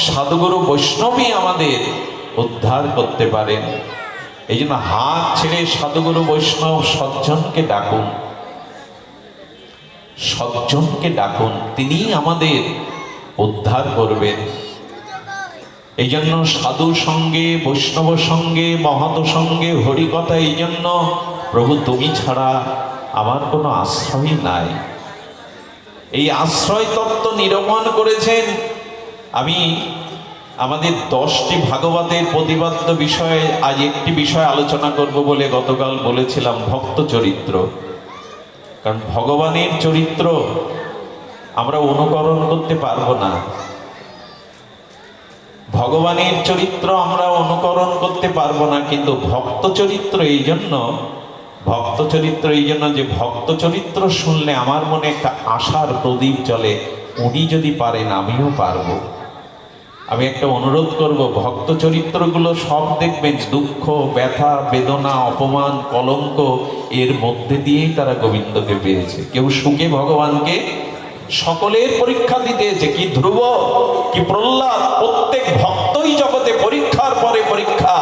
সাধুগুরু বৈষ্ণবই আমাদের উদ্ধার করতে পারেন। এই জন্য হাত ছেড়ে সাধুগুরু বৈষ্ণব সজ্জনকে ডাকুন, সজ্জনকে ডাকুন, তিনি আমাদের উদ্ধার করবেন। এই জন্য সাধু সঙ্গে, বৈষ্ণব সঙ্গে, মহৎ সঙ্গে হরিকথা। এই জন্য প্রভু তুমি ছাড়া আমার কোনো আশ্রয় নাই। এই আশ্রয় তত্ত্ব নিরূপণ করেছেন। আমি আমাদের 10টি ভাগবতের প্রতিপাদ্য বিষয়ে আজ একটি বিষয় আলোচনা করব বলে গতকাল বলেছিলাম, ভক্ত চরিত্র। কারণ ভগবানের চরিত্র আমরা অনুকরণ করতে পারবো না, ভগবানের চরিত্র আমরা অনুকরণ করতে পারবো না, কিন্তু ভক্ত চরিত্র এই জন্য, ভক্ত চরিত্র এই জন্য যে ভক্ত চরিত্র শুনলে আমার মনে একটা আশার প্রদীপ জ্বলে, উনি যদি পারেন আমিও পারবো। আমি একটা অনুরোধ করব, ভক্ত চরিত্রগুলো সব দেখবেন দুঃখ, ব্যথা, বেদনা, অপমান, কলঙ্ক এর মধ্যে দিয়েই তারা গোবিন্দকে পেয়েছে। কেউ সুখে ভগবানকে, সকলের পরীক্ষা দিতেছে, কি ধ্রুব, কি প্রহ্লাদ, প্রত্যেক ভক্তই জগতে পরীক্ষার পরে পরীক্ষা,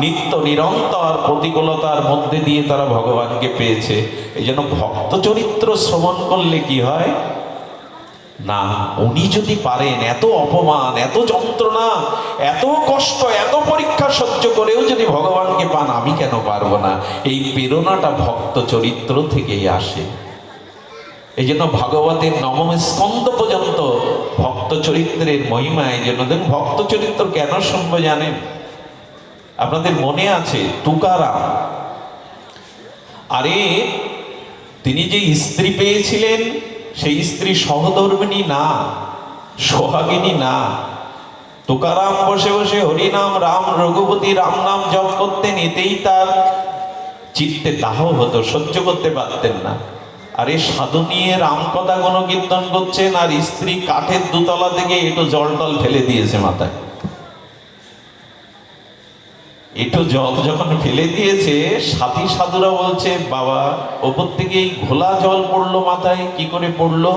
নিত্য নিরন্তর প্রতিকূলতার মধ্যে দিয়ে তারা ভগবানকে পেয়েছে। এই জন্য ভক্ত চরিত্র শ্রবণ করলে কি হয় না, উনি যদি পারেন এত অপমান, এত যন্ত্রণা, এত কষ্ট, এত পরীক্ষা সহ্য করেও যদি ভগবানকে পান, আমি কেন পারবো না? এই প্রেরণাটা ভক্ত চরিত্র থেকেই আসে। এই জন্য ভাগবতের নবম স্কন্ধ পর্যন্ত ভক্ত চরিত্রের মহিমা। এই জন্য দেখুন, ভক্ত চরিত্র কেন শুনবো জানেন? আপনাদের মনে আছে তুকারাম, আরে তিনি যে স্ত্রী পেয়েছিলেন সেই স্ত্রী সহধর্মিণী না, সোহাগিনী না। তুকারাম বসে বসে হরিনাম রাম রঘুপতি রাম নাম জপ করতেন, এতেই তার চিত্তে দাহ হতো, সহ্য করতে পারতেন না। আরে সাধু নিয়ে রাম কথা গুণ কীর্তন করছেন, আর স্ত্রী কাঠের দুতলা থেকে একটু জল টল ফেলে দিয়েছে মাথায়। একটু জল যখন ফেলে দিয়েছে, সাথী সাধুরা বলছে, বাবা ওপর থেকে এই ঘোলা জল পড়লো মাথায়, কি করে পড়লো?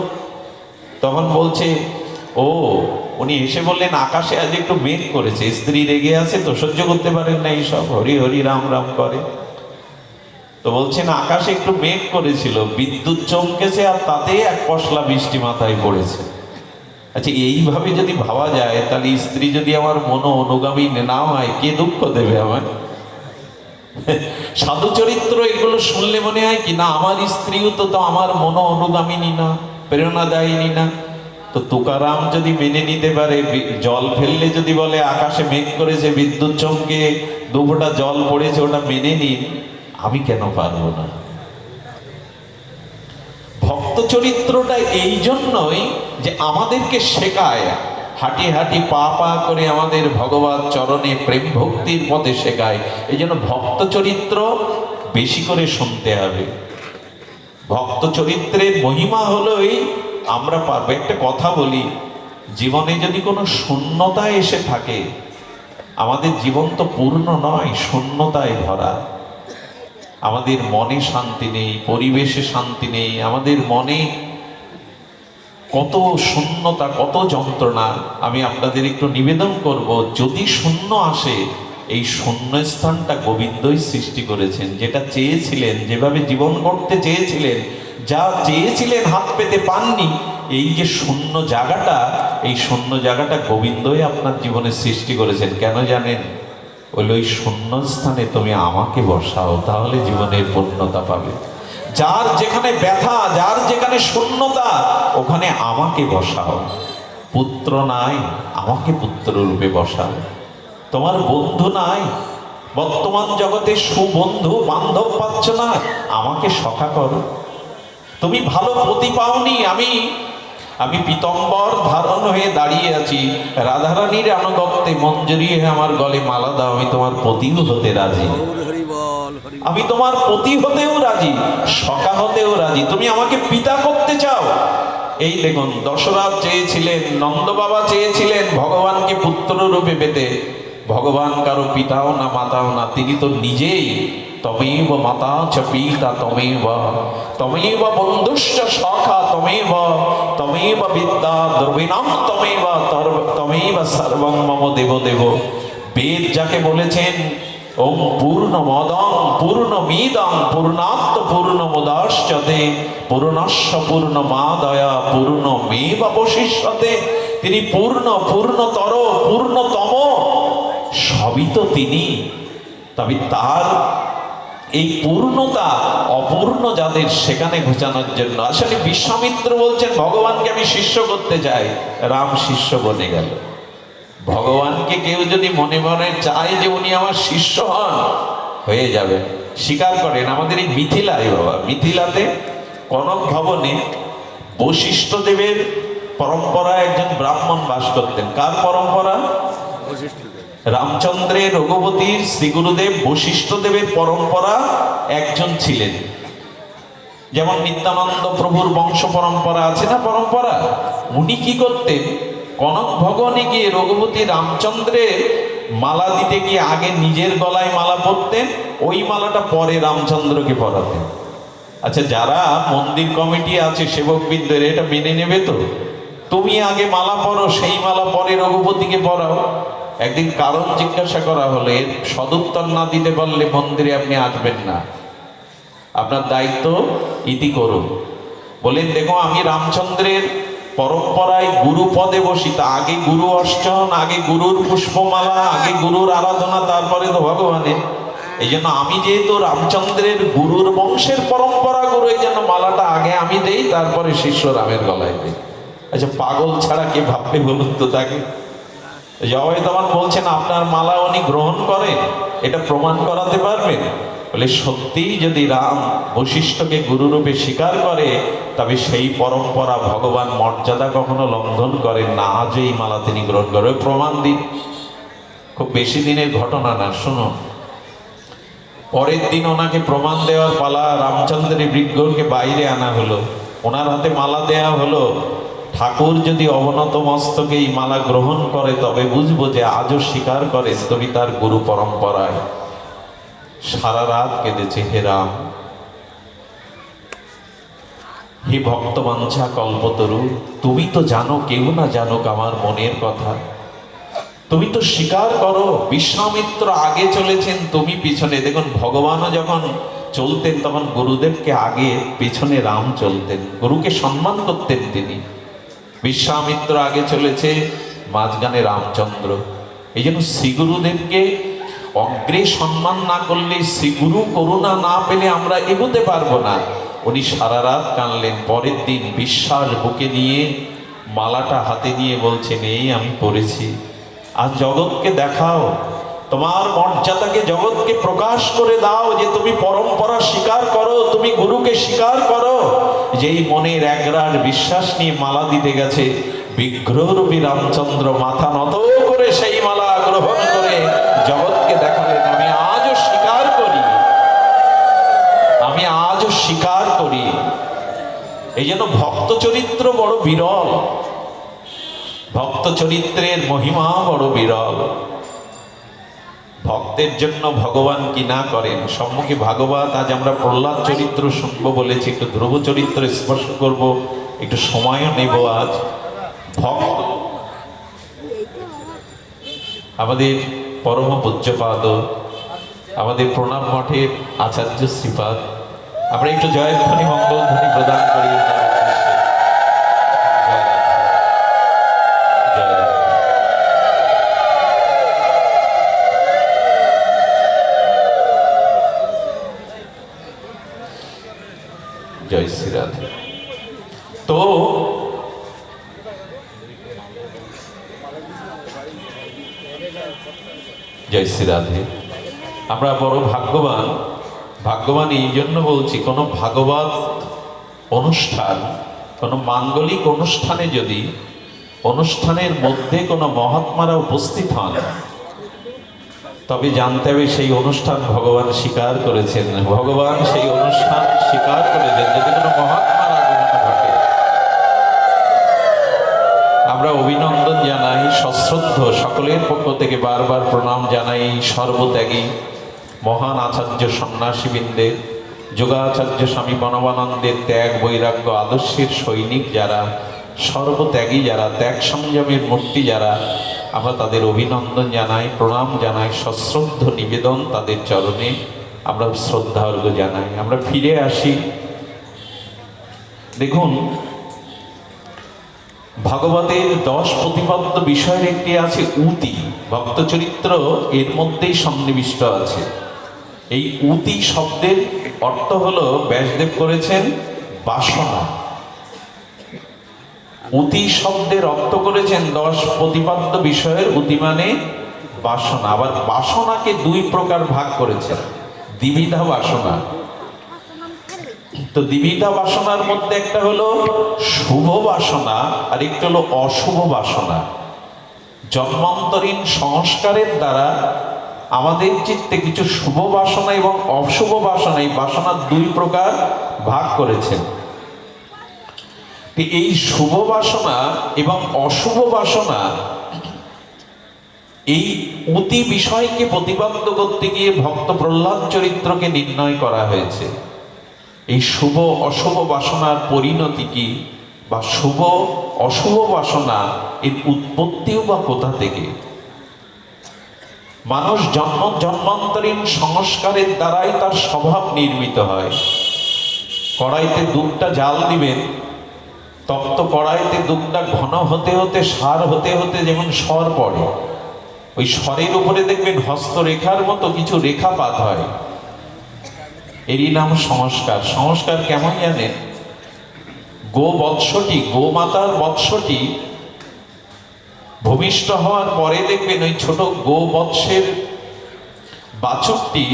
তখন বলছে, ও, উনি এসে বললেন আকাশে আজ একটু মেঘ করেছে, স্ত্রী রেগে আছে তো, সহ্য করতে পারেন না এইসব হরি হরি রাম রাম করে। তো বলছেন আকাশে একটু মেঘ করেছিল, বিদ্যুৎ চমকেছে, আর তাতে এক পশলা বৃষ্টি মাথায় পড়েছে। আচ্ছা, এইভাবে যদি ভাবা যায়, তাহলে স্ত্রী যদি আমার মনো অনুগামী না হয়, কে দুঃখ দেবে আমার? সাধু চরিত্র এগুলো শুনলে মনে হয় কি না, আমার স্ত্রীও তো আমার মনো অনুগামিনী না, প্রেরণা দেয়নি না। তো তুকারাম যদি মেনে নিতে পারে, জল ফেললে যদি বলে আকাশে মেঘ করেছে, বিদ্যুৎ চমকে দুফোঁটা জল পড়েছে, ওটা মেনে নিন, আমি কেন পারবো না? ভক্ত চরিত্রটা এই জন্যই যে আমাদেরকে শেখায়, হাঁটি হাঁটি পা পা করে আমাদের ভগবান চরণে প্রেম ভক্তির পথে শেখায়। এই জন্য ভক্ত চরিত্র বেশি করে শুনতে হবে। ভক্ত চরিত্রের মহিমা হলো এই, আমরা পারবো। একটা কথা বলি, জীবনে যদি কোনো শূন্যতা এসে থাকে, আমাদের জীবন তো পূর্ণ নয়, শূন্যতায় ভরা। আমাদের মনে শান্তি নেই, পরিবেশে শান্তি নেই, আমাদের মনে কত শূন্যতা, কত যন্ত্রণা। আমি আপনাদের একটু নিবেদন করব, যদি শূন্য আসে, এই শূন্যস্থানটা গোবিন্দই সৃষ্টি করেছেন। যেটা চেয়েছিলেন, যেভাবে জীবন গড়তে চেয়েছিলেন, যা চেয়েছিলেন হাত পেতে পাননি, এই যে শূন্য জায়গাটা, এই শূন্য জায়গাটা গোবিন্দই আপনার জীবনে সৃষ্টি করেছেন। কেন জানেন? ওই শূন্যস্থানে তুমি আমাকে বসাও, তাহলে জীবনের পূর্ণতা পাবে। যার যেখানে ব্যথা, যার যেখানে শূন্যতা, ওখানে আমাকে বসাও। পুত্র নাই, আমাকে পুত্র রূপে বসাও। তোমার বন্ধু নাই, বর্তমান জগতে সুবন্ধু বান্ধব পাচ্ছ না, আমাকে সখা করো। তুমি ভালো পতি পাওনি, আমি পীতম্বর ধারণ হয়ে দাঁড়িয়ে আছি, রাধারানীর আনুগত্যে মঞ্জুরি হয়ে আমার গলে মালা দাও, আমি তোমার পতিও হতে রাজি, আমি তোমার পতি হতেও রাজি, সখা হতেও রাজি। তুমি আমাকে পিতা করতে চাও? এই দেখুন, দশরথ চেয়েছিলেন, নন্দ বাবা চেয়েছিলেন ভগবানকে পুত্র রূপে পেতে। ভগবান কারো পিতাও না, মাতাও না, তিনি তো নিজেই তমেব মাতা চ পিতা তমেব বন্ধুশ্চ সখা তমেব বিদ্যা দ্রবিণাম তমেব সর্বং মম দেব দেব। বেদ যাকে বলেছেন ওম পূর্ণমদং পূর্ণমিদং পূর্ণাৎ পূর্ণমুদাশ্চতে পূর্ণস্য পূর্ণমাদায় পূর্ণমেবাবশিষ্যতে। তিনি পূর্ণ, পূর্ণতর, পূর্ণতম, সবই তো তিনি। তবে তার এই পূর্ণতা অপূর্ণ যাদের, সেখানে ঘোচানোর জন্য আসলে বিশ্বামিত্র বলছেন ভগবানকে আমি শিষ্য করতে চাই। রাম শিষ্য বনে গেল। ভগবানকে কেউ যদি মনে মনে চায় যে উনি আমার শিষ্য হন, হয়ে যাবে। স্বীকার করেন, আমাদের এই মিথিলায়, বাবা মিথিলাতে কনক ভবনে বশিষ্ঠ দেবের পরম্পরায় একজন ব্রাহ্মণ বাস করতেন। কার পরম্পরা? রামচন্দ্রের, রঘুপতির, শ্রী গুরুদেব বশিষ্ঠ দেবের পরম্পরা একজন ছিলেন। যেমন নিত্যানন্দ প্রভুর বংশ পরম্পরা আছে না, পরম্পরা। উনি কি করতেন? কনক ভবনে গিয়ে রঘুপতি রামচন্দ্রের মালা দিতে গিয়ে আগে নিজের গলায় মালা পরতেন, ওই মালাটা পরে রামচন্দ্রকে পরাতেন। আচ্ছা, যারা মন্দির কমিটি আছে, সেবকবৃন্দের, এটা মেনে নেবে তো? তুমি আগে মালা পরো, সেই মালা পরে রঘুপতিকে পরাও। একদিন কারণ জিজ্ঞাসা করা হলে সদুত্তর না দিতে পারলে মন্দিরে আপনি আসবেন না, আপনার দায়িত্ব ইতি করুন। বলেন, দেখো আমি রামচন্দ্রের পরম্পরায় গুরু পদে বসিত, আগে গুরু অর্চন, আগে গুরুর পুষ্পমালা, আগে গুরুর আরাধনা, তারপরে তো ভগবানের। এই জন্য আমি যেহেতু রামচন্দ্রের গুরুর বংশের পরম্পরা গুরু, এই জন্য মালাটা আগে আমি দেই, তারপরে শিষ্য রামের গলায় দেই। আচ্ছা, পাগল ছাড়া কে ভাববে বলুন তো তাকে? জবাই তোমার বলছেন আপনার মালা উনি গ্রহণ করেন, এটা প্রমাণ করাতে পারবেন? বলে সত্যিই যদি রাম বশিষ্ঠকে গুরুরূপে স্বীকার করে, তবে সেই পরম্পরা, ভগবান মর্যাদা কখনো লঙ্ঘন করেন না। আজ এই মালা তিনি গ্রহণ করে, প্রমাণ দিন। খুব বেশি দিনের ঘটনা না, শুনুন। পরের দিন ওনাকে প্রমাণ দেওয়ার পালা। রামচন্দ্রের বিগ্রহকে বাইরে আনা হলো, ওনার হাতে মালা দেয়া হলো। ঠাকুর যদি অবনত মস্তকে এই মালা গ্রহণ করে, তবে বুঝবো যে আজও স্বীকার করে তুমি তার গুরু পরম্পরায়। সারা রাত কেঁদেছে, হে রাম, হে ভক্তবাঞ্ছা কল্পতরু, তুমি তো জানো, কেউ না জানুক আমার মনের কথা। তুমি তো স্বীকার করো, বিশ্বামিত্র আগে চলেছেন, তুমি পিছনে। দেখুন, ভগবানও যখন চলতেন তখন গুরুদেবকে আগে, পেছনে রাম চলতেন, গুরুকে সম্মান করতেন তিনি। বিশ্বামিত্র আগে চলেছে, মাঝখানে রামচন্দ্র। এই জন্য শ্রী গুরুদেবকে অগ্রে সম্মান না করলে, শ্রী গুরু করুণা না পেলে আমরা এগোতে পারবো না। উনি সারা রাত কাঁদলেন। পরের দিন বিশ্বাস বুকে নিয়ে, মালাটা হাতে নিয়ে বলছেন, এই আমি পড়েছি, আজ জগৎকে দেখাও, তোমার মর্যাদাকে জগৎকে প্রকাশ করে দাও, যে তুমি পরম্পরা স্বীকার করো, তুমি গুরুকে স্বীকার করো। যেই মনের একরার বিশ্বাস নিয়ে মালা দিতে গেছে, বিগ্রহরূপী রামচন্দ্র মাথা নত করে সেই মালা গ্রহণ করে জগৎকে দেখালেন, আমি আজও স্বীকার করি, আমি আজও স্বীকার করি। এই জন্য ভক্ত চরিত্র বড় বিরল, ভক্ত চরিত্রের মহিমা বড় বিরল। ভক্তের জন্য ভগবান কি না করেন। সম্মুখে ভাগবত, আজ আমরা প্রহ্লাদ চরিত্র শুনবো বলেছি, একটু ধ্রুব চরিত্র স্পর্শ করব, একটু সময়ও নেব। আজ ভক্ত আমাদের পরম পূজ্যপাদ, আমাদের প্রণাম মঠের আচার্য শ্রীপাদ, আমরা একটু জয়ধ্বনি মঙ্গলধ্বনি প্রদান করি। জয় শ্রী রাধে। তো জয় শ্রী রাধে। আমরা বড় ভাগ্যবান। ভাগ্যবান এই জন্য বলছি, কোনো ভাগবত অনুষ্ঠান, কোনো মাঙ্গলিক অনুষ্ঠানে যদি অনুষ্ঠানের মধ্যে কোনো মহাত্মারা উপস্থিত হন, তবে জানতে হবে সেই অনুষ্ঠান ভগবান স্বীকার করেছেন। ভগবান সেই অনুষ্ঠান স্বীকার করেছেন যদি কোনো মহাত্মার আগমন ঘটে। আমরা অভিনন্দন জানাই, সশ্রদ্ধ সকলের পক্ষ থেকে বারবার প্রণাম জানাই সর্বত্যাগী মহান আচার্য সন্ন্যাসীবৃন্দের, যোগাচার্য স্বামী বনবানন্দের ত্যাগ বৈরাগ্য আদর্শের সৈনিক যারা, সর্বত্যাগী যারা, ত্যাগ সংযমের মূর্তি যারা, আমরা তাদের অভিনন্দন জানাই, প্রণাম জানাই, সশ্রদ্ধ নিবেদন তাদের চরণে আমরা শ্রদ্ধার্ঘ জানাই। আমরা ফিরে আসি। দেখুন, ভাগবতের 10 প্রতিপাদ্য বিষয়ের একটি আছে উতি। ভক্ত চরিত্র এর মধ্যেই সন্নিবিষ্ট আছে। এই উতি শব্দের অর্থ হলো, ব্যাসদেব করেছেন বাসনা। উতি শব্দের অর্থ করেছেন 10 প্রতিপাদ্য বিষয়ের উতি মানে বাসনা। আবার বাসনাকে 2 প্রকার ভাগ করেছেন, দ্বিবিধা বাসনা। তো দ্বিবিধা বাসনার মধ্যে একটা হলো শুভ বাসনা, আর একটা হলো অশুভ বাসনা। জন্মান্তরীণ সংস্কারের দ্বারা আমাদের চিত্তে কিছু শুভ বাসনা এবং অশুভ বাসনা, এই বাসনার 2 প্রকার ভাগ করেছেন। এই শুভ বাসনা এবং অশুভ বাসনা, এই উতি বিষয়কে প্রতিপাদ্য করতে গিয়ে ভক্ত প্রহ্লাদ চরিত্রকে নির্ণয় করা হয়েছে। এই শুভ অশুভ বাসনার পরিণতি কি, বা শুভ অশুভ বাসনা এর উৎপত্তিও বা কোথা থেকে। মানুষ জন্মান্তরীণ সংস্কারের দ্বারাই তার স্বভাব নির্মিত হয়। কড়াইতে দুধটা জাল দিবেন, তপ্ত কড়াইতে দুধটা ঘন হতে হতে, সার হতে হতে যেমন স্বর পড়ে, ওই স্বরের উপরে দেখবেন হস্তরেখার মতো কিছু রেখাপাত হয়। এরই নাম সংস্কার। সংস্কার কেমন জানেন? গোবৎসটি, গোমাতার বৎসটি ভূমিষ্ঠ হওয়ার পরে দেখবেন ওই ছোট গোবৎসের বাছুরটি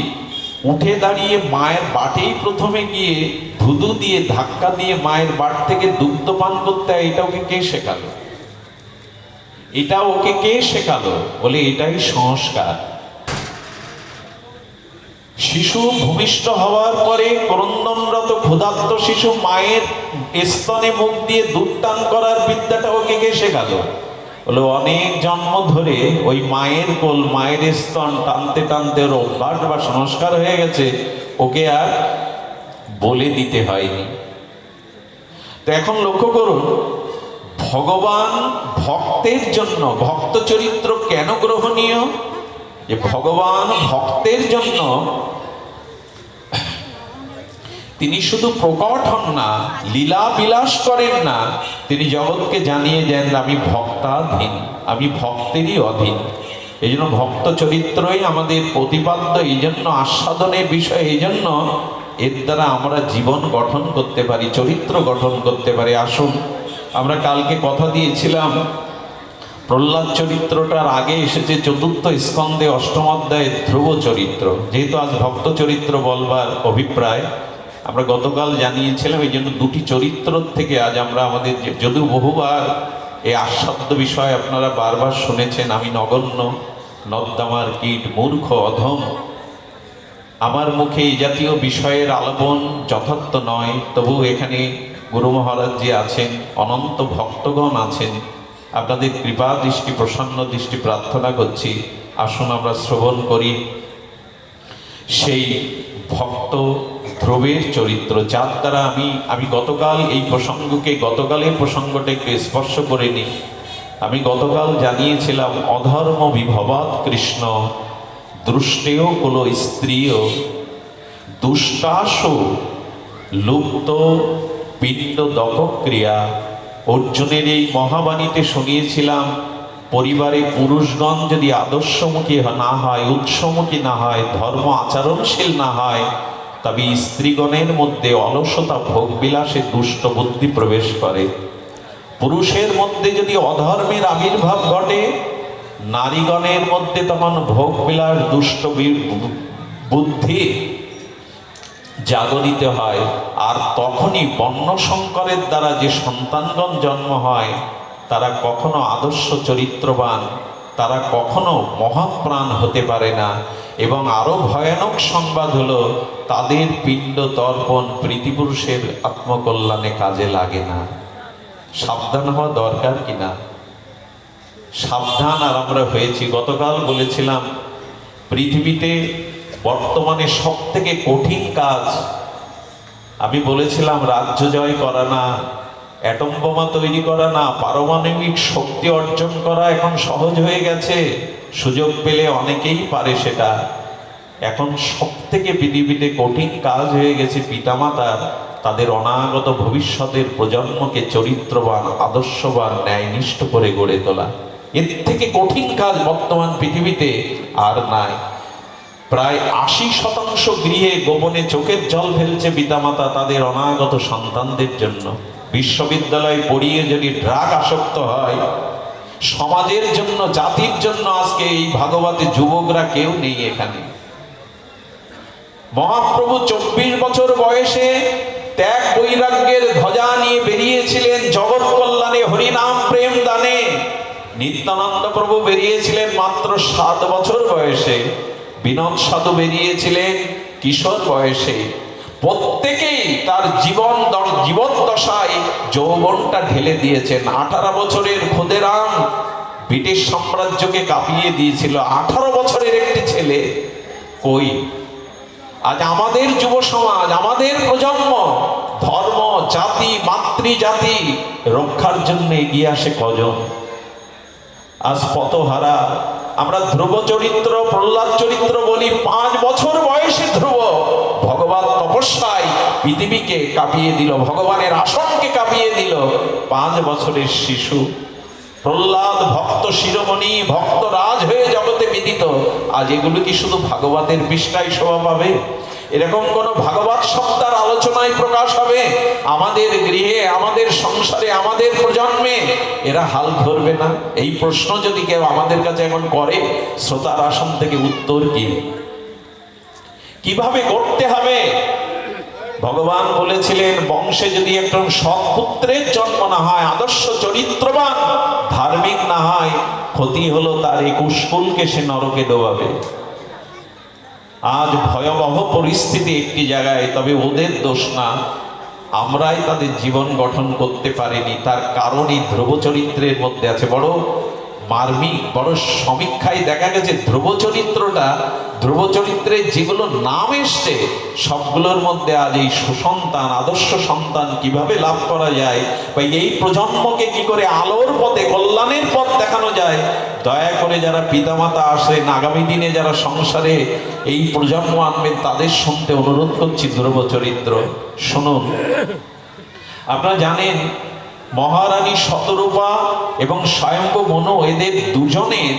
উঠে দাঁড়িয়ে মায়ের বাটেই প্রথমে গিয়ে ধুধু দিয়ে ধাক্কা দিয়ে মায়ের বাট থেকে দুগ্ধ পান করতে হয়। এটা ওকে কে শেখালো? এটা ওকে কে শেখালো? বলে এটাই সংস্কার। শিশু ভূমিষ্ঠ হওয়ার পরে ক্রন্দনরত ক্ষুধার্ত শিশু মায়ের স্তনে মুখ দিয়ে দুধ টান করার বিদ্যাটা ওকে কে শেখালো? বলে অনেক জন্ম ধরে ওই মায়ের কোল, মায়ের স্তন টানতে টানতে ওর অভ্যাস বা সংস্কার হয়ে গেছে, ওকে আর বলে দিতে হয়নি। তো এখন লক্ষ্য করুন, ভগবান ভক্তের জন্য, ভক্ত চরিত্র কেন গ্রহণীয়? যে ভগবান ভক্তের জন্য তিনি শুধু প্রকট হন না, লীলা বিলাস করেন না, তিনি জগৎকে জানিয়ে দেন আমি ভক্তাধীন, আমি ভক্তেরই অধীন। এই জন্য ভক্ত চরিত্রই আমাদের প্রতিপাদ্য, এই জন্য আস্বাদনের বিষয়, এই জন্য এর দ্বারা আমরা জীবন গঠন করতে পারি, চরিত্র গঠন করতে পারি। আসুন, আমরা কালকে কথা দিয়েছিলাম প্রহ্লাদ চরিত্রটার আগে এসেছে চতুর্থ স্কন্ধে অষ্টম অধ্যায়ে ধ্রুব চরিত্র। যেহেতু আজ ভক্ত চরিত্র বলবার অভিপ্রায়, আমরা গতকাল জানিয়েছিলাম, এই জন্য দুটি চরিত্র থেকে আজ আমরা আমাদের, যদিও বহুবার এই আস্বাদ্য বিষয় আপনারা বারবার শুনেছেন, আমি নগণ্য, নর্দমার কীট, মূর্খ, অধম, আমার মুখে এই জাতীয় বিষয়ের আলাপন যথার্থ নয়। তবু এখানে গুরু মহারাজ জি আছেন, অনন্ত ভক্তগণ আছেন, আপনাদের কৃপা দৃষ্টি, প্রসন্ন দৃষ্টি প্রার্থনা করছি। আসুন আমরা শ্রবণ করি সেই ভক্ত ধ্রুবের চরিত্র, যার দ্বারা আমি গতকাল এই প্রসঙ্গকে, গতকালের প্রসঙ্গটা একটু স্পর্শ করিনি। আমি গতকাল জানিয়েছিলাম অধর্ম বিভবাৎ কৃষ্ণ দৃষ্টেয় কুল স্ত্রীয় দুষ্টাসু লুপ্ত পিণ্ড দপক্রিয়া। অর্জুনের এই মহাবাণীতে শুনিয়েছিলাম, পরিবারে পুরুষগণ যদি আদর্শমুখী না হয়, উৎসমুখী না হয়, ধর্ম আচরণশীল না হয়, তবে স্ত্রীগণের মধ্যে অলসতা, ভোগবিলাসে দুষ্ট বুদ্ধি প্রবেশ করে। পুরুষের মধ্যে যদি অধর্মের আবির্ভাব ঘটে, নারীগণের মধ্যে তখন ভোগবিলাস, দুষ্ট বুদ্ধি জাগরিত হয়। আর তখনই বর্ণ সংকরের দ্বারা যে সন্তানগণ জন্ম হয়, তারা কখনো আদর্শ চরিত্রবান, তারা কখনো মহাপ্রাণ হতে পারে না। এবং আরো ভয়ানক সংবাদ হলো, তাদের পিণ্ড তর্পণ প্রীতিপুরুষের আত্মকল্যাণে কাজে লাগে না। সাবধান হওয়া দরকার কিনা? সাবধান আর আমরা হয়েছি। গতকাল বলেছিলাম, পৃথিবীতে বর্তমানে সব থেকে কঠিন কাজ, আমি বলেছিলাম রাজ্য জয় করা না, অ্যাটম বোমা তৈরি করা না, পারমাণবিক শক্তি অর্জন করা এখন সহজ হয়ে গেছে, সুযোগ পেলে অনেকেই পারে সেটা। এখন সব থেকে পৃথিবীতে কঠিন কাজ হয়ে গেছে পিতামাতার তাদের অনাগত ভবিষ্যতের প্রজন্মকে চরিত্রবান, আদর্শবান, ন্যায়নিষ্ঠ করে গড়ে তোলা। এর থেকে কঠিন কাজ বর্তমান পৃথিবীতে আর নাই। প্রায় 80% গৃহে গোপনে চোখের জল ফেলছে পিতামাতা তাদের অনাগত সন্তানদের জন্য। বিশ্ববিদ্যালয়ে পড়িয়ে যদি ড্রাগ আসক্ত হয়, সমাজের জন্য, জাতির জন্য আজকে এই ভাগবতে যুবকরা কেউ নেই এখানে। মহাপ্রভু 24 বছর বয়সে ত্যাগ বৈরাগ্যের ধ্বজা নিয়ে বেরিয়েছিলেন জগৎ কল্যাণে, হরিনাম প্রেম দানে। নিত্যানন্দ প্রভু বেরিয়েছিলেন মাত্র 7 বছর বয়সে, বিনোদ সাধু বেরিয়েছিলেন কিশোর বয়সে। প্রত্যেকেই তার জীবদ্দশায় যৌবনটা ঢেলে দিয়েছেন। 18 বছরের ক্ষুদেরাম ব্রিটিশ সাম্রাজ্যকে কাঁপিয়ে দিয়েছিল। 18 বছরের একটি ছেলে কই? আজ আমাদের যুব সমাজ, আমাদের প্রজন্ম ধর্ম, জাতি, মাতৃজাতি রক্ষার জন্য এগিয়ে আসে কজন? আজ পথহারা। আমরা ধ্রুব চরিত্র, প্রহ্লাদ চরিত্র বলি। 5 বছর বয়সে ধ্রুব ভগবান তপস্যায় পৃথিবীকে কাঁপিয়ে দিল, ভগবানের আসনকে কাঁপিয়ে দিল। 5 বছরের শিশু প্রহ্লাদ ভক্ত শিরোমণি, ভক্ত রাজ হয়ে জগতে বিদিত। আজ এগুলো কি শুধু ভাগবতের পৃষ্ঠায় শোভা পাবে? এরকম কোন ভাগবত সপ্তাহের আলোচনায় প্রকাশ হবে? আমাদের গৃহে, আমাদের সংসারে, আমাদের প্রজন্মে এরা হাল ধরবে না? এই প্রশ্ন যদি কেউ আমাদের কাছে এখন করে, শ্রোতার আসন থেকে উত্তর কি? কিভাবে করতে হবে? ভগবান বলেছিলেন, বংশে যদি একজন সৎ পুত্রের জন্ম না হয়, আদর্শ চরিত্রবান, ধার্মিক না হয়, ক্ষতি হলো তার 21 কুলকে সে নরকে ডোবাবে। আজ ভয়াবহ পরিস্থিতি একটি জায়গায়, তবে ওদের দোষ না, আমরাই তাদের জীবন গঠন করতে পারিনি। তার কারণই ধ্রুব চরিত্রের মধ্যে আছে। বড় মার্মিক বড় সমীক্ষায় দেখা গেছে ধ্রুব চরিত্রে যেগুলো নাম এসছে সবগুলোর মধ্যে আজ এই সুসন্তান আদর্শ সন্তান কিভাবে লাভ করা যায় বা এই প্রজন্মকে কি করে আলোর পথে কল্যাণের পথ দেখানো যায়, দয়া করে যারা পিতামাতা আসেন আগামী দিনে যারা সংসারে এই প্রজন্ম আনবেন তাদের শুনতে অনুরোধ করছি ধ্রুব চরিত্র শুনুন। আপনারা জানেন মহারানী শতরূপা এবং স্বয়ম্ভু মনু এদের দুজনের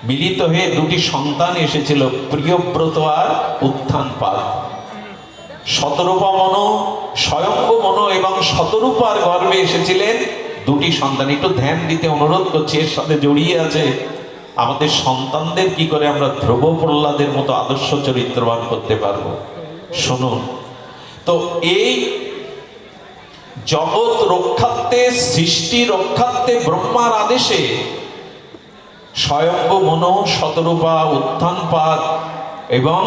মিলিত হয়ে দুটি সন্তান এসেছিল, প্রিয়ব্রত আর উত্থানপাদ। শতরূপা মনু, স্বয়ম্ভু মনু এবং শতরূপার গর্ভে এসেছিলেন দুটি সন্তান। একটু ধ্যান দিতে অনুরোধ করছি, এর সাথে জড়িয়ে আছে আমাদের সন্তানদের কি করে আমরা ধ্রুব প্রহ্লাদের মতো আদর্শ চরিত্রবান করতে পারবো। শুনুন তো, এই জগৎ রক্ষার্থে সৃষ্টি রক্ষার্থে ব্রহ্মার আদেশে স্বয়ম্ভু মনু, শতরূপা, উত্থানপাদ এবং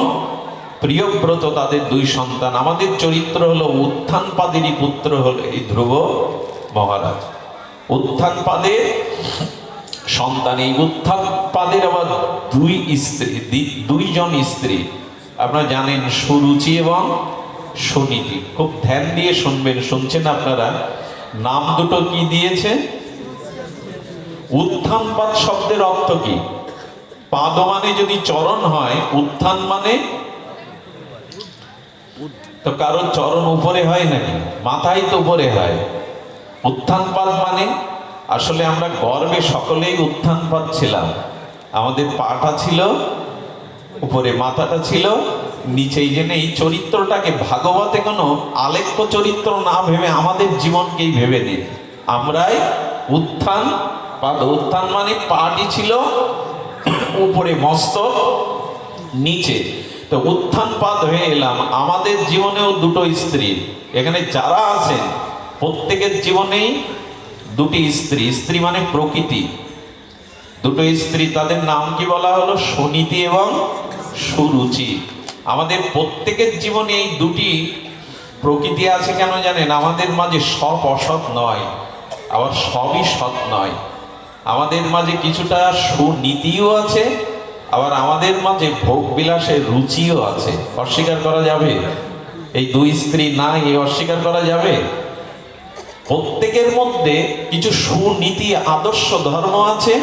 প্রিয়ব্রত তাদের দুই সন্তান। আমাদের চরিত্র হলো উত্থানপাদেরই পুত্র হলো এই ধ্রুব মহারাজ। উত্থানপাদের সন্তান, এই উত্থানপাদের আবার দুইজন স্ত্রী। আপনারা জানেন সুরুচি এবং সুনীতি। খুব ধ্যান দিয়ে শুনবেন, শুনছেন আপনারা? নাম দুটো কি দিয়েছে? উত্থানপাদ শব্দের অর্থ কি? পাদ মানে যদি চরণ হয়, উত্থান মানে তো কারো চরণ উপরে হয় নাকি? মাথায় তো উপরে হয়। উত্থানপাদ মানে আসলে আমরা গর্বে সকলেই উত্থানপাদ ছিলাম। আমাদের পাটা ছিল উপরে, মাথাটা ছিল নিচে। এই জন্য এই চরিত্রটাকে ভাগবতে কোনো আলেখ্য চরিত্র না ভেবে আমাদের জীবনকেই ভেবে দিন। আমরাই উত্থান পাদ। উত্থান মানে পাটি ছিল উপরে, মস্তক নিচে। তো উত্থান পাদ হয়ে এলাম। আমাদের জীবনেও দুটো স্ত্রী, এখানে যারা আছেন প্রত্যেকের জীবনেই দুটি স্ত্রী। স্ত্রী মানে প্রকৃতি। দুটো স্ত্রী, তাদের নাম কি বলা হলো? সুনীতি এবং সুরুচি। আমাদের প্রত্যেকের জীবনে এই দুটি প্রকৃতি আছে। কেন জানেন? আমাদের মাঝে সব অসৎ নয়, আবার সবই সৎ নয়। আমাদের মাঝে কিছুটা সুনীতিও আছে, আবার আমাদের মাঝে ভোগ বিলাসের রুচিও আছে। অস্বীকার করা যাবে? এই দুই স্ত্রী নাই, এই অস্বীকার করা যাবে? প্রত্যেকের মধ্যে কিছু সুনীতি আদর্শ ধর্ম আছে,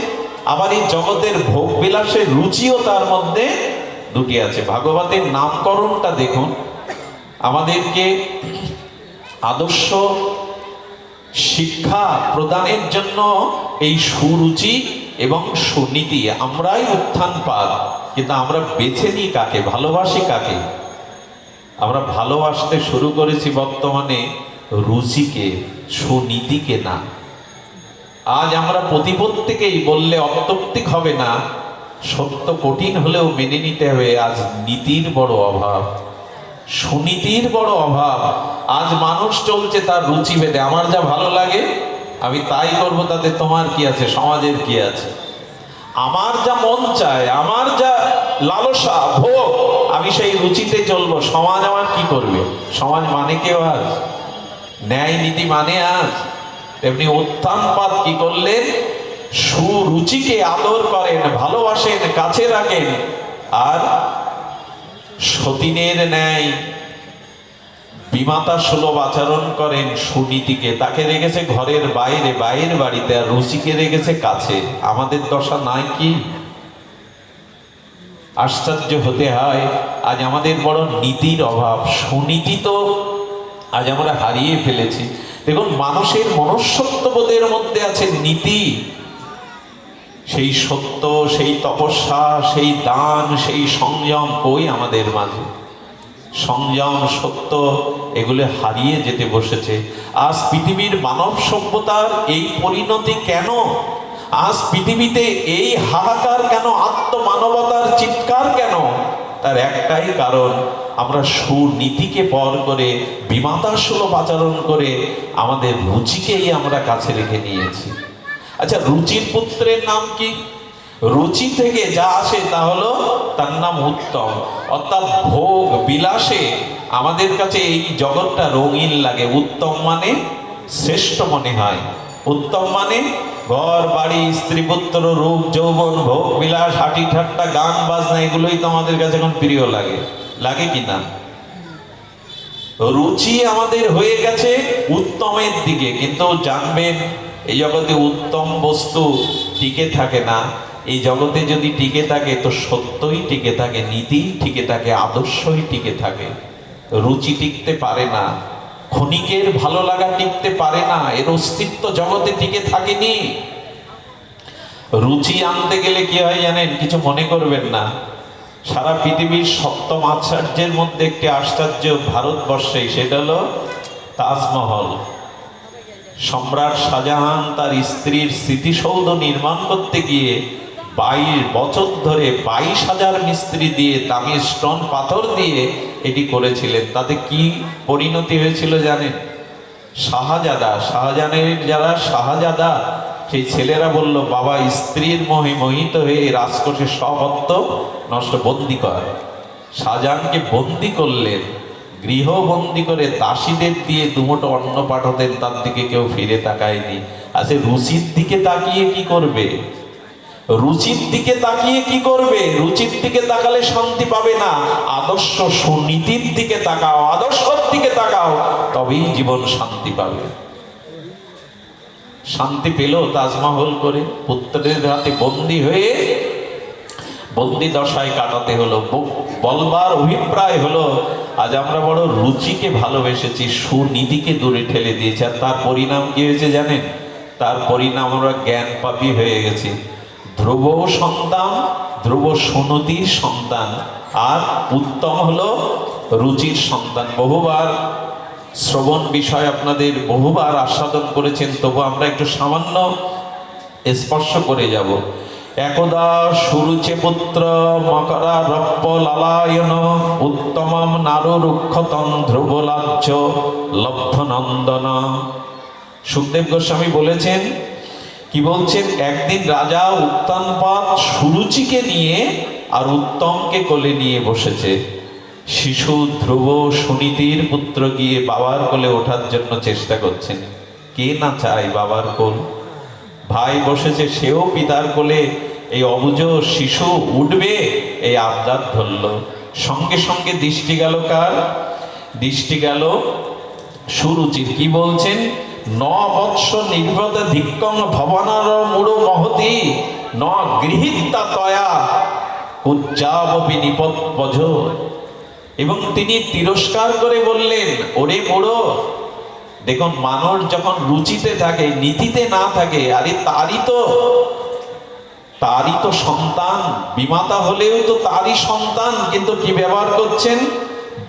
আবার এই জগতের ভোগ বিলাসের রুচিও তার মধ্যে দুটি আছে। ভাগবতের নামকরণটা দেখুন, আমাদেরকে আদর্শ শিক্ষা প্রদানের জন্য এই সুরুচি এবং সুনীতি। আমরাই উত্থানপাদ, কিন্তু আমরা বেছে নিই কাকে, ভালোবাসি কাকে? আমরা ভালোবাসতে শুরু করেছি বর্তমানে রুচিকে, সুনীতিকে না। আজ আমরা প্রতিপত্তিকেই বললে অত্যৌক্তিক হবে না, সত্য কঠিন হলেও মেনে নিতে হবে। আজ নীতির বড় অভাব, সুনীতির বড় অভাব। আজ মানুষ চলছে তার রুচি ভেদে। আমার যা ভালো লাগে আমি তাই করব, তাতে তোমার কি আছে, সমাজের কি আছে? আমার যা মন চায়, আমার যা লালসা ভোগ, আমি সেই রুচিতে চলবো। সমাজ আমার কি করবে? সমাজ মানে কেউ আজ ন্যায় নীতি মানে আজ? তেমনি উত্থানপাদ কি করলেন? সুরুচিকে আদর করেন, ভালোবাসেন, কাছে রাখেন, আর সতীনের ন্যায় বিমাতা সুলভ আচরণ করেন। সুনীতিকে তাকে রেখেছে ঘরের বাইরে, বাইরের বাড়িতে, আর রুচিকে রেখেছে কাছে। আমাদের দশা নাই কি? আশ্চর্য হতে হয়, আজ আমাদের বড় নীতির অভাব। সুনীতি তো আজ আমরা হারিয়ে ফেলেছি। দেখুন, মানুষের মনুষ্যত্ববোধের মধ্যে আছে নীতি, সেই সত্য, সেই তপস্যা, সেই দান, সেই সংযম। কই আমাদের মাঝে সংযম, সত্য এগুলো হারিয়ে যেতে বসেছে। আজ পৃথিবীর মানব সভ্যতার এই পরিণতি কেন? আজ পৃথিবীতে এই হাহাকার কেন? আত্মমানবতার চিৎকার কেন? তার একটাই কারণ, আমরা সুনীতিকে পর করে, বিমাতা সুলভ আচরণ করে আমাদের রুচিকেই আমরা কাছে রেখে নিয়েছি। আচ্ছা, রুচির পুত্রের নাম কি? রুচি থেকে যা আসে তা হলো তার নাম উত্তম। অর্থাৎ ভোগ বিলাসে আমাদের কাছে এই জগৎটা রঙিন লাগে। উত্তম মানে শ্রেষ্ঠ মনে হয়। উত্তম মানে ঘর বাড়ি স্ত্রী পুত্র রূপ যৌবন ভোগ বিলাস হাঁটি ঠাট্টা গান বাজনা, এগুলোই তো আমাদের কাছে এখন প্রিয় লাগে, লাগে কি না? রুচি আমাদের হয়ে গেছে উত্তমের দিকে, কিন্তু জানবেন এই জগতে উত্তম বস্তু টিকে থাকে না। এই জগতে যদি টিকে থাকে তো সত্যই টিকে থাকে, নীতি টিকে থাকে, আদর্শই টিকে থাকে। রুচি টিকতে পারে না, ক্ষণিকের ভালো লাগা টিকতে পারে না, এর অস্তিত্ব জগতে টিকে থাকেনি। রুচি আনতে গেলে কি হয় জানেন? কিছু মনে করবেন না, সারা পৃথিবীর সপ্তম আশ্চর্যের মধ্যে একটি আশ্চর্য ভারতবর্ষে, সেটা হলো তাজমহল। সম্রাট শাহজাহান তার স্ত্রীর স্মৃতিসৌধ নির্মাণ করতে গিয়ে 22 বছর ধরে 22,000 মিস্ত্রি দিয়ে দামি স্টোন পাথর দিয়ে এটি করেছিলেন। তাতে কি পরিণতি হয়েছিল জানেন? শাহজাহানের যারা শাহজাদা, সেই ছেলেরা বলল, বাবা স্ত্রীর মোহে মোহিত হয়ে রাজকোষে সব অর্থ নষ্ট, বন্দি কর। শাহজাহানকে বন্দি করলেন, গৃহবন্দি করে দাসীদের দিয়ে দুমুঠো অন্ন পাঠাতেন, তার দিকে কেউ ফিরে তাকায়নি। আচ্ছা, রুচির দিকে তাকিয়ে কি করবে? রুচির দিকে তাকিয়ে কি করবে? রুচির দিকে তাকালে শান্তি পাবে না। আদর্শ সুনীতির দিকে তাকাও, আদর্শের দিকে তাকাও, তবেই জীবন শান্তি পাবে। শান্তি পেল তাজমহল করে, পুত্রের হাতে বন্দী হয়ে বন্দি দশায় কাটাতে হলো। বলবার অভিপ্রায় হলো, আজ আমরা বড় রুচিকে ভালোবেসেছি, সুনীতিকে দূরে ঠেলে দিয়েছি। আর তার পরিণাম কি হয়েছে জানেন? তার পরিণাম আমরা জ্ঞান পাপী হয়ে গেছি। ধ্রুব সন্তান, ধ্রুব সুনীতির সন্তান, আর উত্তম হলো রুচির সন্তান। বহুবার শ্রবণ বিষয় আপনাদের বহুবার আস্বাদন করেছেন, তবু আমরা একটু সামান্য স্পর্শ করে যাব। একদা সুরুচে পুত্র মকরা রপ্প লালায়ন উত্তমম নারু রুক্ষতম ধ্রুবলাজ্য লব্ধ নন্দন। সুখদেব গোস্বামী বলেছেন, কি বলছেন? একদিন রাজা উত্তানপাদ সুরুচিকে নিয়ে আর উত্তমকে কোলে নিয়ে বসেছে। শিশু ধ্রুব সুনীতির পুত্র গিয়ে বাবার কোলে ওঠার জন্য চেষ্টা করছেন। কে না চায় বাবার কোল? ভাই বসেছে, সেও পিতার কোলে, এই অবুঝ শিশু উঠবে, এই আবদার ধরল। সঙ্গে সঙ্গে দৃষ্টি গেল কার? দৃষ্টি গেল সুরুচির। কি বলছেন? ন বৎস নির্ব্রত ধিক্কং ভবনার মূঢ় মহতি ন গৃহীতা তয়া উজ্জাবপি নিপৎপজ। এবং তিনি তিরস্কার করে বললেন, ওরে বুড়ো, দেখুন মানুষ যখন রুচিতে থাকে, নীতিতে না থাকে, আরে তারই তো সন্তান, বিমাতা হলেও তো তারই সন্তান, কিন্তু কি ব্যবহার করছেন?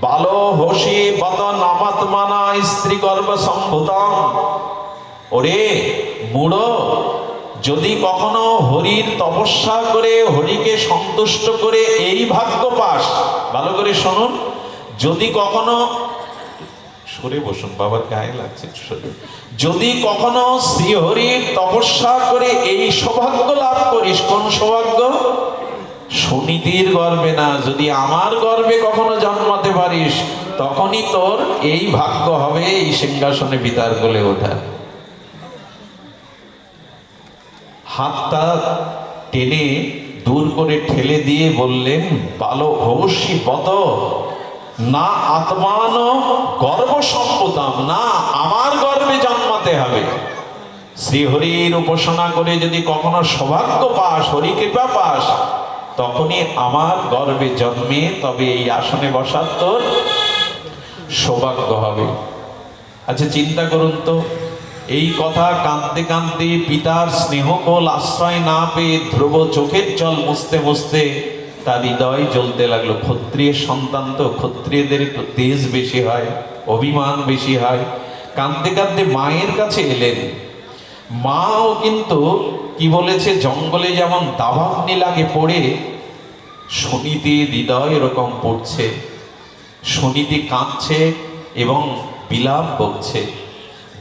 বালো হোসি বদন আমাত্মানা স্ত্রী গর্ভ সম্ভূতম। ওরে বুড়ো, যদি কখনো হরির তপস্যা করে হরিকে সন্তুষ্ট করে এই ভাগ্য পাস, ভালো করে শুনুন, যদি কখনো সরে বসুন, বাবার গায়ে লাগছে, যদি কখনো শ্রীহরির তপস্যা করে এই সৌভাগ্য লাভ করিস, কোন সৌভাগ্য? সুনীতির গর্বে না, যদি আমার গর্বে কখনো জন্মাতে পারিস, তখনই তোর এই ভাগ্য হবে এই সিংহাসনে পিতার কোলে ওঠা। হাতটা টেনে দূর করে ঠেলে দিয়ে বললেন, বালো ভবসী বত না আত্মান গর্ব সম্পদাম, না আমার গর্বে জন্মাতে হবে। শ্রীহরির উপাসনা করে যদি কখনো সৌভাগ্য পাস, হরি কৃপা পাস, তখনই আমার গর্বে জন্মে তবে এই আসনে বসার তোর সৌভাগ্য হবে। আচ্ছা চিন্তা করুন তো, এই কথা কাঁদতে কাঁদতে পিতার স্নেহকোল আশ্রয় না পেয়ে ধ্রুব চোখের জল মুছতে মুছতে তার হৃদয় জ্বলতে লাগলো। ক্ষত্রিয় সন্তান তো, ক্ষত্রিয়দের একটু তেজ বেশি হয়, অভিমান বেশি হয়। কাঁদতে কাঁদতে মায়ের কাছে এলেন। মাও কিন্তু কি বলেছে, জঙ্গলে যেমন দাবাগ্নি লাগে পড়ে, সুনীতির হৃদয় এরকম পড়ছে। সুনীতি কাঁদছে এবং বিলাপ বকছে।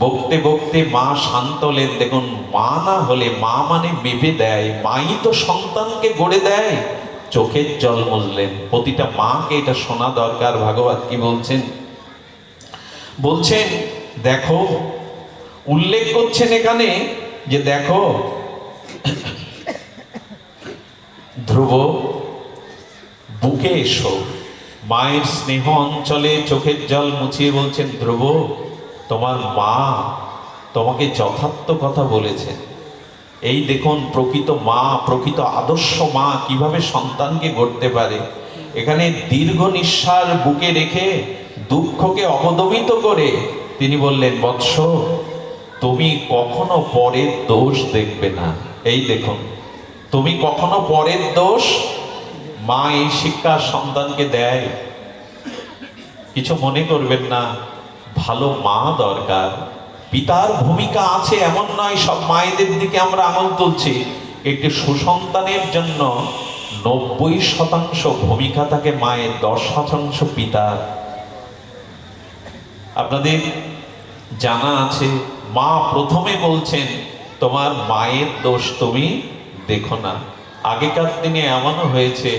বকতে বকতে মা শান্ত হলেন। দেখুন, মা না হলে, মা মানে মেপে দেয়, মাই তো সন্তানকে গড়ে দেয়। চোখের জল মুছলেন। প্রতিটা মাকে এটা শোনা দরকার। ভাগবত কি বলছেন? বলছেন, দেখো উল্লেখ করছেন এখানে যে দেখো ধ্রুব বুকে এসো। মায়ের স্নেহ অঞ্চলে চোখের জল মুছিয়ে বলছেন, ধ্রুব তোমার মা তোমাকে যথার্থ কথা বলেছেন। এই দেখুন প্রকৃত মা, প্রকৃত আদর্শ মা কিভাবে সন্তানকে গড়তে পারে। এখানে দীর্ঘ নিঃশ্বাস বুকে রেখে দুঃখকে অবদমিত করে তিনি বললেন, বৎস তুমি কখনো পরের দোষ দেখবে না। এই দেখুন, তুমি কখনো পরের দোষ, মা এই শিক্ষা সন্তানকে দেয়। কিছু মনে করবেন না, ভালো মা দরকার, পিতার ভূমিকা আছে এমন নয় সব মায়েদের দিকে আমরা আঙুল তুলছি। একটি সুসন্তানের জন্য 90% ভূমিকা থাকে মায়ের, 10% পিতার। আপনাদের জানা আছে মা প্রথমে বলছেন তোমার মায়ের দোষ তুমি দেখো না। আগেকার দিনে এমনও হয়েছে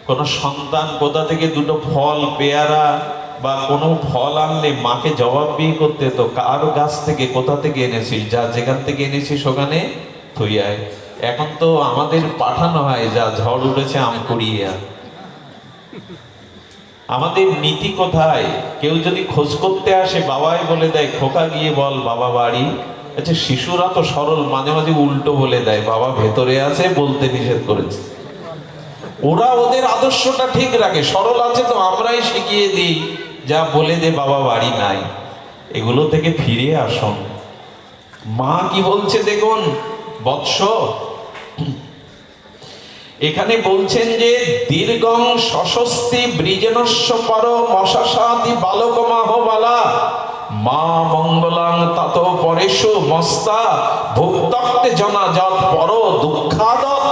কোন সন্তান কোথা থেকে দুটো ফল, পেয়ারা বা কোনো ফল আনলে মাকে জবাবদিহি করতে, তো কার গাছ থেকে কোথা থেকে এনেছিস, যা যেখান থেকে এনেছিস ওখানে থুই আয়। এখন তো আমাদের পাঠানো হয়, যা ঝড় উঠেছে আম কুড়িয়ে আন। আমাদের নীতি কোথায়? কেউ যদি খোঁজ করতে আসে বাবাই বলে দেয় খোকা গিয়ে বল বাবা বাড়ি। আচ্ছা শিশুরা তো সরল, মাঝে মাঝে উল্টো বলে দেয় বাবা ভেতরে আছে, বলতে নিষেধ করেছে। ওরা ওদের আদর্শটা ঠিক রাখে, সরল আছে তো আমরাই শিখিয়ে দিই যা বলে দে বাবা বাড়ি নাই। এগুলো থেকে ফিরে আসুন। মা কি বলছে দেখুন, বৎস এখানে বলছেন যে দীর্ঘং সশস্তি ব্রিজেনস্য পর মশাসাতি বালকমাহ বালা মা মঙ্গলাং তত পরেশু মস্তা ভুক্তক্তে জনাজত পর দুঃখাদত।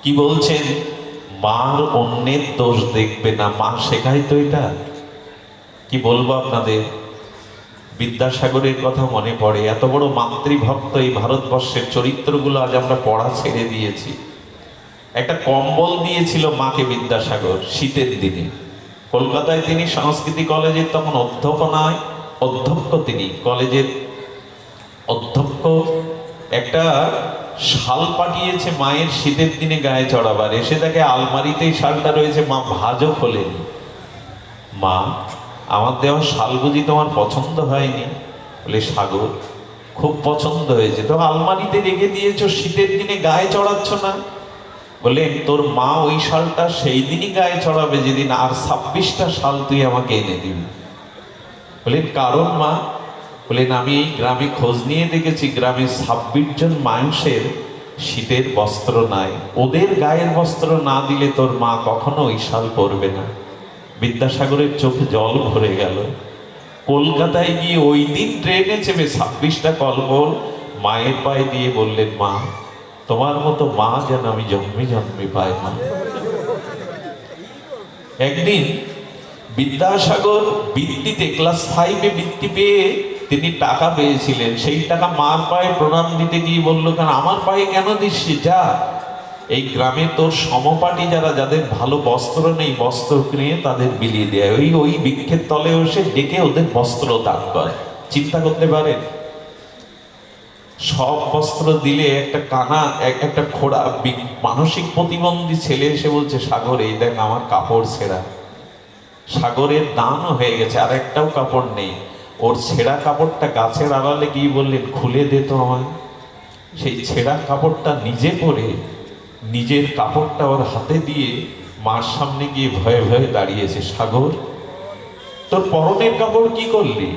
কি বলছেন? মার অন্যের দোষ দেখবে না, মা শেখায় তো এটা। কি বলবো আপনাদের, বিদ্যাসাগরের কথা মনে পড়ে। এত বড় মাতৃভক্ত এই ভারতবর্ষের চরিত্রগুলো আজ আমরা পড়া ছেড়ে দিয়েছি। একটা কম্বল দিয়েছিল মাকে বিদ্যাসাগর শীতের দিনে। কলকাতায় তিনি সংস্কৃতি কলেজের তখন অধ্যক্ষ, তিনি কলেজের অধ্যক্ষ। একটা শাল পাঠিয়েছে মায়ের শীতের দিনে গায়ে চড়াবার। এসে দেখে আলমারিতেই শালটা রয়েছে, মা ভাঁজও খোলেনি। মা আমার দেওয়া শাল বুঝি তোমার পছন্দ হয়নি? বলে সাগর খুব পছন্দ হয়েছে, তো আলমারিতে রেখে দিয়েছো, শীতের দিনে গায়ে চড়াচ্ছ না? বলেন তোর মা ওই শালটা সেই দিনই গায়ে চড়াবে যেদিন আর 26টা শাল তুই আমাকে এনে দিবি। বলেন কারণ মা? বলেন আমি এই গ্রামে খোঁজ নিয়ে দেখেছি গ্রামে 26 জন মানুষের শীতের বস্ত্র নাই, ওদের গায়ের বস্ত্র না দিলে তোর মা কখনো ওই শাল পরবে না। বিদ্যাসাগরের চোখে জল ভরে গেল। কলকাতায় গিয়ে ওই দিন ট্রেনে চেপে 26টা কলবল মায়ের পায়ে দিয়ে বললেন, মা তোমার মতো মা যেন আমি জন্মে জন্মে পাই মা। একদিন বিদ্যাসাগর বৃত্তিতে ক্লাস 5-এ বৃত্তি পেয়ে তিনি টাকা পেয়েছিলেন। সেই টাকা মার পায়ে প্রণাম দিতে গিয়ে বললো, কেন আমার পায়ে কেন দিচ্ছি, যা এই গ্রামে তোর সমপাটি যারা, যাদের ভালো বস্ত্র নেই, বস্ত্র কিনে তাদের বিলিয়ে দেয়। ওই বৃক্ষের তলে বসে ডেকে ওদের বস্ত্র দান করে। চিন্তা করতে পারেন, সব বস্ত্র দিলে একটা কানা, একটা খোড়া মানসিক প্রতিবন্ধী ছেলে এসে বলছে, সাগর এই দেখ আমার কাপড় ছেঁড়া। সাগরের দানও হয়ে গেছে, আর একটাও কাপড় নেই। ওর ছেঁড়া কাপড়টা গাছের আড়ালে গিয়ে বললেন, খুলে দে তো আমায়। সেই ছেঁড়া কাপড়টা নিজে পরে নিজের কাপড়টা ওর হাতে দিয়ে মার সামনে গিয়ে ভয়ে ভয়ে দাঁড়িয়েছে। সাগর তোর পরনের কাপড় কি করলি?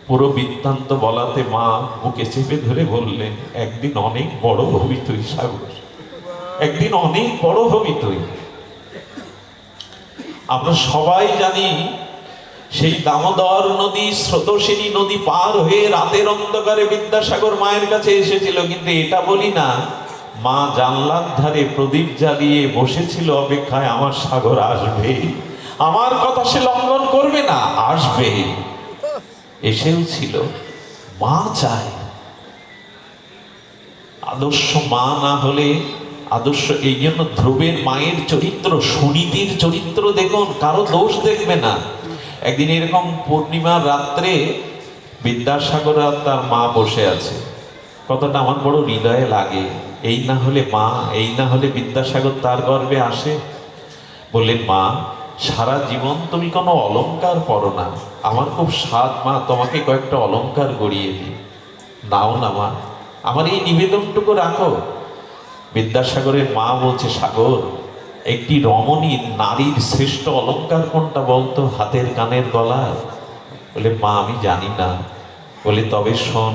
পুরো বৃত্তান্ত বলাতে মা বুকে চেপে ধরে বললেন, একদিন অনেক বড় হবি তুই সাগর, একদিন অনেক বড় হবি তুই। আমরা সবাই জানি সেই দামোদর নদী, স্রোতস্বিনী নদী পার হয়ে রাতের অন্ধকারে বিদ্যাসাগর মায়ের কাছে এসেছিল, কিন্তু এটা বলি না মা জানলার ধারে প্রদীপ জ্বালিয়ে বসেছিল অপেক্ষায়, আমার সাগর আসবে, আমার কথা সে লঙ্ঘন করবে না, আসবে। এসেও ছিল। মা চায়, আদর্শ মা না হলে আদর্শ। এই জন্য ধ্রুবের মায়ের চরিত্র, সুনীতির চরিত্র দেখুন, কারো দোষ দেখবে না। একদিন এরকম পূর্ণিমার রাত্রে বিদ্যাসাগর আর তার মা বসে আছে। কথাটা আমার বড় হৃদয়ে লাগে। এই না হলে মা, এই না হলে বিদ্যাসাগর তার গর্ভে আসে। বললেন, মা সারা জীবন তুমি কোনো অলংকার পরো না, আমার খুব স্বাদ মা তোমাকে কয়েকটা অলংকার গড়িয়ে দিই। নাও না মা, আমার এই নিবেদনটুকু রাখো। বিদ্যাসাগরের মা বলছে, সাগর, একটি রমণীর নারীর শ্রেষ্ঠ অলংকার কোনটা বলতো? হাতের কানের গলার। বলে, মা আমি জানি না। বলে, তবে শোন,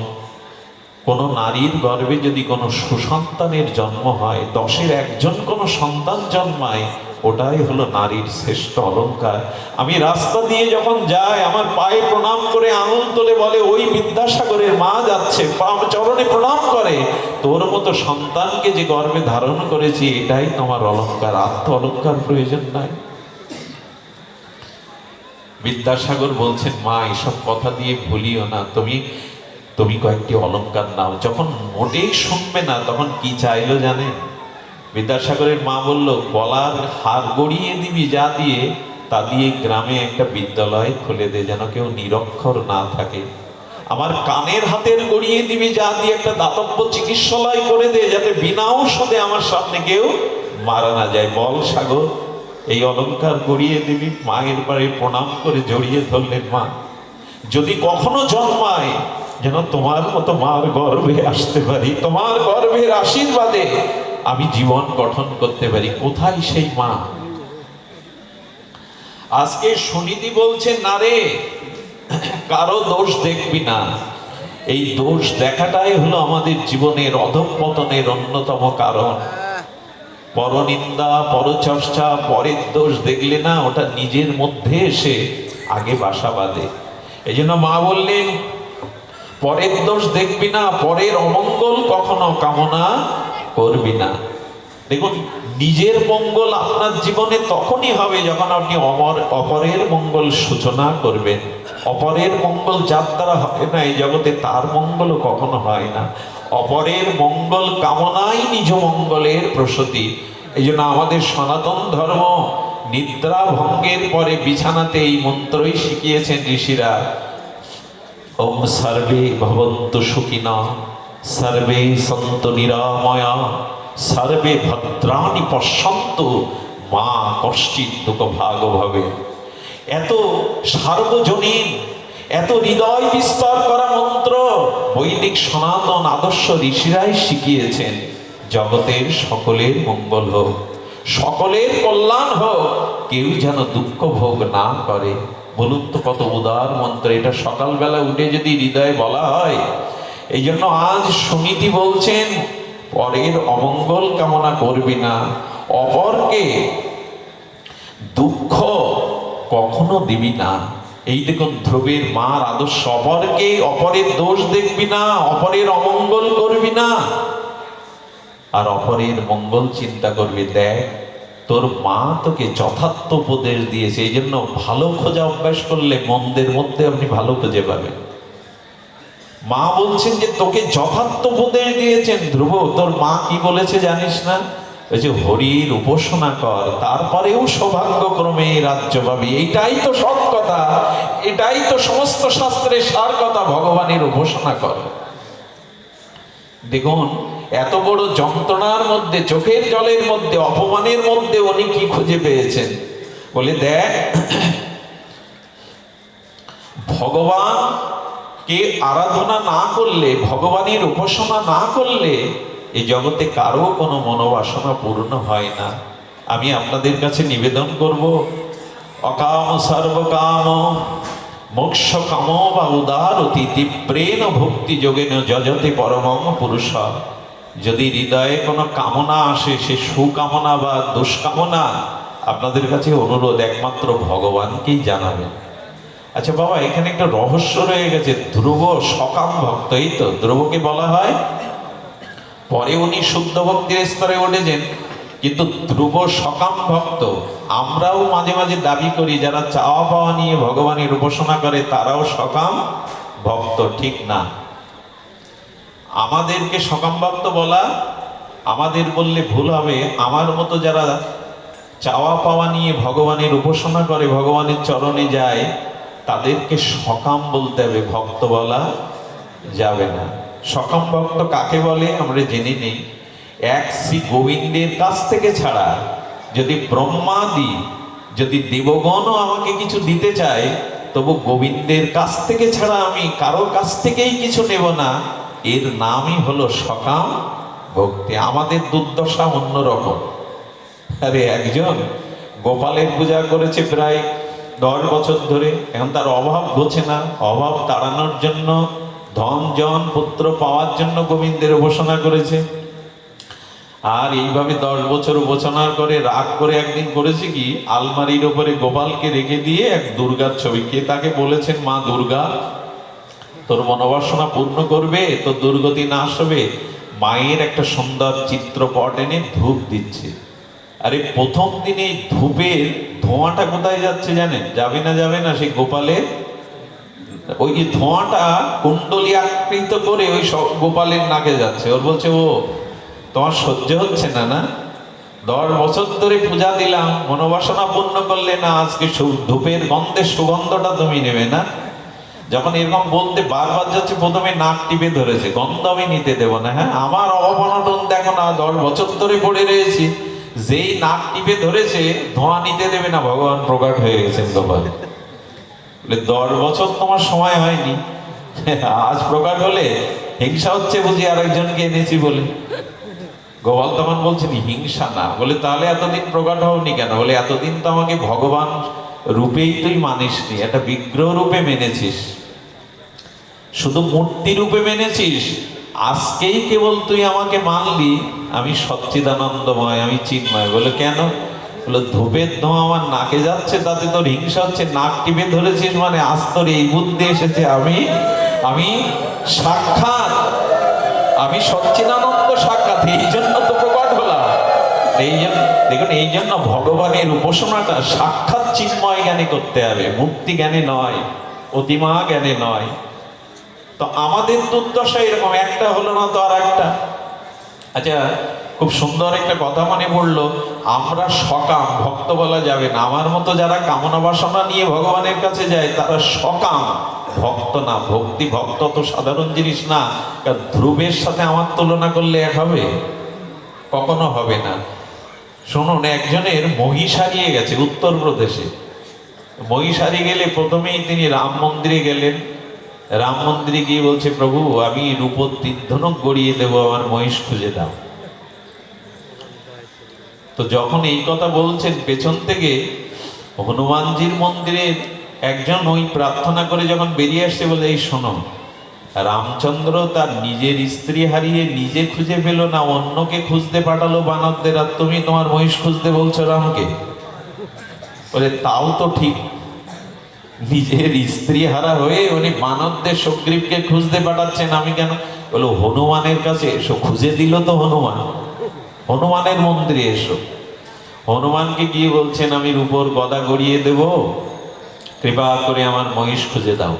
কোন নারীর গর্ভে যদি কোনো সুসন্তানের জন্ম হয়, 10-এর একজন কোনো সন্তান জন্মায়, ওটাই হলো নারীর শ্রেষ্ঠ অলংকার। আমি রাস্তা দিয়ে যখন যাই, আমার পায়ে প্রণাম করে আঙুল তোলে, বলে ওই বিদ্যাসাগরের মা যাচ্ছে, চরণে প্রণাম করে, তোর মতো সন্তানকে যে গর্ভে ধারণ করেছি, এটাই তোমার অলংকার, আত্ম অলংকার প্রয়োজন নাই। বিদ্যাসাগর বলছেন, মা এসব কথা দিয়ে ভুলিও না, তুমি কয়েকটি অলংকার নাও। যখন মোটেই শুনবে না, তখন কি চাইলো জানেন? বিদ্যাসাগরের মা বলল, গলার হার গড়িয়ে দিবি যা দিয়ে, তা দিয়ে গ্রামে একটা বিদ্যালয় খুলে দে, যেন কেউ নিরক্ষর না থাকে। আমার কানের হাতের গড়িয়ে দিবি যা দিয়ে, একটা দাতব্য চিকিৎসালয় করে দে, যাতে বিনা ঔষধে আমার সামনে কেউ মারা না যায়। বল সাগর, এই অলংকার গড়িয়ে দিবি? মায়ের পায়ে প্রণাম করে জড়িয়ে ধরলেন, মা যদি কখনো জন্মায়, যেন তোমার মতো মার গর্ভে আসতে পারি, তোমার গর্ভের আশীর্বাদে আমি জীবন গঠন করতে পারি। কোথায় সেই মা? আজকে সুনীতি বলছে, না রে, কারো দোষ দেখবি না। এই দোষ দেখাটাই হলো আমাদের জীবনের অধঃপতনের অন্যতম কারণ। পরনিন্দা, পরচর্চা, পরের দোষ দেখলে না, ওটা নিজের মধ্যে এসে আগে বাসা বাঁধে। এই জন্য মা বললেন, পরের দোষ দেখবি না, পরের অমঙ্গল কখনো কামনা করবি না। দেখুন, নিজের মঙ্গল আপনার জীবনে তখনই হবে যখন আপনি অপরের মঙ্গল সূচনা করবেন। অপরের মঙ্গল যার দ্বারা হয় না এই জগতে, তার মঙ্গলও কখনো হয় না। অপরের মঙ্গল কামনাই নিজ মঙ্গলের প্রসূতি। এই জন্য আমাদের সনাতন ধর্ম নিদ্রা ভঙ্গের পরে বিছানাতে এই মন্ত্রই শিখিয়েছেন ঋষিরা। ওম সর্বে ভবন্তু সুখিনঃ, সর্বে সন্তু নিরাময়া, সর্বে ভদ্রাণি পশ্যন্তু, মা কশ্চিৎ দুঃখভাগ ভবে। এত সার্বজনীন, এত হৃদয় বিস্তার করা মন্ত্র বৈদিক সনাতন আদর্শ ঋষিরাই শিখিয়েছেন। জগতের সকলের মঙ্গল হোক, সকলের কল্যাণ হোক, কেউ যেন দুঃখ ভোগ না করে। বলুন তো কত উদার মন্ত্র এটা! সকালবেলা উঠে যদি হৃদয়ে বলা হয়। এই জন্য আজ সুনীতি বলছেন, পরের অমঙ্গল কামনা করবি না, অপরকে দুঃখ কখনো দিবি না। এই দেখুন ধ্রুবের মার আদর্শ, অপরের দোষ দেখবি না, অপরের অমঙ্গল করবি না, আর অপরের মঙ্গল চিন্তা করবি। দেখ, তোর মা তোকে যথার্থ উপদেশ দিয়েছে। এই জন্য ভালো খোঁজা অভ্যাস করলে মন্দের মধ্যে আপনি ভালো খুঁজে পাবেন। মা বলছেন যে তোকে যথার্থ উপদেশ দিয়েছেন। ধ্রুব, তোর মা কি বলেছে জানিস না? ওই যে হরির উপাসনা কর, তারপরেও সৌভাগ্যক্রমে রাজ্য পাবি। এইটাই তো সৎ কথা, এটাই তো সমস্ত শাস্ত্রের সার কথা। ভগবানের উপাসনা কর। দেখুন, এত বড় যন্ত্রণার মধ্যে, চোখের জলের মধ্যে, অপমানের মধ্যে উনি কি খুঁজে পেয়েছেন? বলে, দেখ, ভগবানকে আরাধনা না করলে, ভগবানের উপাসনা না করলে এই জগতে কারো কোনো মনোবাসনা পূর্ণ হয় না। আমি আপনাদের কাছে নিবেদন করব, অকাম সর্বকাম মোক্ষ কাম বা উদারতি তীব্রেণ ভক্তি যোগেন যজতে পরমং পুরুষ। যদি হৃদয়ে কোনো কামনা আসে, সে সুকামনা বা দুষ্কামনা, আপনাদের কাছে অনুরোধ, একমাত্র ভগবানকেই জানাবেন। আচ্ছা বাবা, এখানে একটা রহস্য রয়ে গেছে। ধ্রুব সকাম ভক্ত, এই তো ধ্রুবকে বলা হয়। পরে উনি শুদ্ধ ভক্তির স্তরে উঠেছেন, কিন্তু ধ্রুব সকাম ভক্ত। আমরাও মাঝে মাঝে দাবি করি, যারা চাওয়া পাওয়া নিয়ে ভগবানের উপাসনা করে তারাও সকাম ভক্ত। ঠিক না। আমাদেরকে সকাম ভক্ত বলা, আমাদের বললে ভুল হবে। আমার মতো যারা চাওয়া পাওয়া নিয়ে ভগবানের উপাসনা করে, ভগবানের চরণে যায়, তাদেরকে সকাম বলতে হবে, ভক্ত বলা যাবে না। সকাম ভক্ত কাকে বলে আমরা জেনে নেই। এক শ্রী গোবিন্দের কাছ থেকে ছাড়া যদি ব্রহ্মাদি, যদি দেবগণও আমাকে কিছু দিতে চায়, তবু গোবিন্দের কাছ থেকে ছাড়া আমি কারোর কাছ থেকেই কিছু নেব না। এর নামই হলো সকাম ভক্তি। আমাদের দুর্দশা অন্যরকম। আরে একজন গোপালের পূজা করেছে প্রায় 10 বছর ধরে, এখন তার অভাব ঘোচে না। অভাব তাড়ানোর জন্য, ধন জন পুত্র পাওয়ার জন্য গোবিন্দের উপাসনা করেছে। আর এইভাবে 10 বছর উপাসনার করে রাগ করে একদিন করেছে কি, আলমারির ওপরে গোপালকে রেখে দিয়ে এক দুর্গার ছবি, কে তাকে বলেছেন মা দুর্গা তোর মনোবাসনা পূর্ণ করবে, তোর দুর্গতি নাশ হবে, মায়ের একটা সুন্দর চিত্রপট এনে ধূপ দিচ্ছে। আরে প্রথম দিনে ধূপের ধোঁয়াটা কোথায় যাচ্ছে জানেন? যাবে না, যাবে না, সেই গোপালের ওই যে ধোঁয়াটা কুণ্ডলী আকৃত করে ওই গোপালের নাকে যাচ্ছে। ওর বলছে, ও তোমার সহ্য হচ্ছে না না? 10 বছর ধরে পূজা দিলাম, মনোবাসনা পূর্ণ করলে না, আজকে ধূপের গন্ধের সুগন্ধটা তুমি নেবে না? যখন এরকম বলতে বারবার যাচ্ছে, প্রথমে নাক টিপে ধরেছে, গন্ধ আমি নিতে দেবো না। হ্যাঁ, আমার অবনটন দেখো না, 10 বছর ধরে পড়ে রয়েছি। যেই নাক টিপে ধরেছে, ধোঁয়া নিতে দেবে না, ভগবান প্রকট হয়ে গেছেন গোপাল। 10 বছর তোমার সময় হয়নি, আজ প্রকট হলে হিংসা হচ্ছে বুঝি আরেকজনকে এনেছি বলে। গোপাল তখন বলছেন হিংসা না। বলে তাহলে এতদিন প্রকট হওনি কেন? বলে এতদিন তো আমাকে ভগবান রূপেই তুই মানিসনি, একটা বিগ্রহ রূপে মেনেছিস, শুধু মূর্তি রূপে মেনেছিস। আজকেই কেবল তুই আমাকে মানলি আমি সচ্চিদানন্দময়, আমি চিন্ময়। বলে কেন? বলে ধূপের ধোঁয়া আমার নাকে যাচ্ছে, তাতে তোর হিংসা হচ্ছে? নাক টিপে ধরেছিস মানে আজ তোর এই বুদ্ধি এসেছে আমি আমি সাক্ষাৎ, আমি সচ্চিদানন্দ সাক্ষাৎ, এই জন্য তো প্রকট হলাম। এই জন্য দেখুন, এই জন্য ভগবানের উপাসনাটা সাক্ষাৎ চিন্ময় জ্ঞানে করতে হবে, মূর্তি জ্ঞানে নয়, প্রতিমা জ্ঞানে নয়। তো আমাদের দুর্দশা এরকম, একটা হলো না তো আর একটা। আচ্ছা, খুব সুন্দর একটা কথা মনে পড়লো, আমরা সকাম ভক্ত বলা যাবে না। আমার মতো যারা কামনা বাসনা নিয়ে ভগবানের কাছে যায় তারা সকাম ভক্ত না। ভক্তি ভক্ত তো সাধারণ জিনিস না। ধ্রুবের সাথে আমার তুলনা করলে এক হবে? কখনো হবে না। শুনুন, একজনের মহিষ হারিয়ে গেছে উত্তরপ্রদেশে। মহিষ হারিয়ে গেলে প্রথমেই তিনি রাম মন্দিরে গেলেন। রাম মন্দিরে গিয়ে বলছে, প্রভু আমি রূপোর 3 ধনুক গড়িয়ে দেবো, আমার মহিষ খুঁজে দাও। তো যখন এই কথা বলছেন, পেছন থেকে হনুমানজির মন্দিরের একজন ওই প্রার্থনা করে যখন বেরিয়ে আসছে, বলে এই শোনো, রামচন্দ্র তার নিজের স্ত্রী হারিয়ে নিজে খুঁজে পেল না, অন্যকে খুঁজতে পাঠালো বানরদের, আর তুমি তোমার মহিষ খুঁজতে বলছো রামকে? বলে তাও তো ঠিক, নিজের স্ত্রী হারা হয়ে উনি বানরদের সুগ্রীবকে খুঁজতে পাঠাচ্ছেন, আমি কেন? বলো হনুমানের কাছে এসো, খুঁজে দিল তো হনুমান, হনুমানের মন্দিরে এসো। হনুমানকে গিয়ে বলছেন, আমি রূপোর গদা গড়িয়ে দেব, কৃপা করে আমার মহিষ খুঁজে দাও।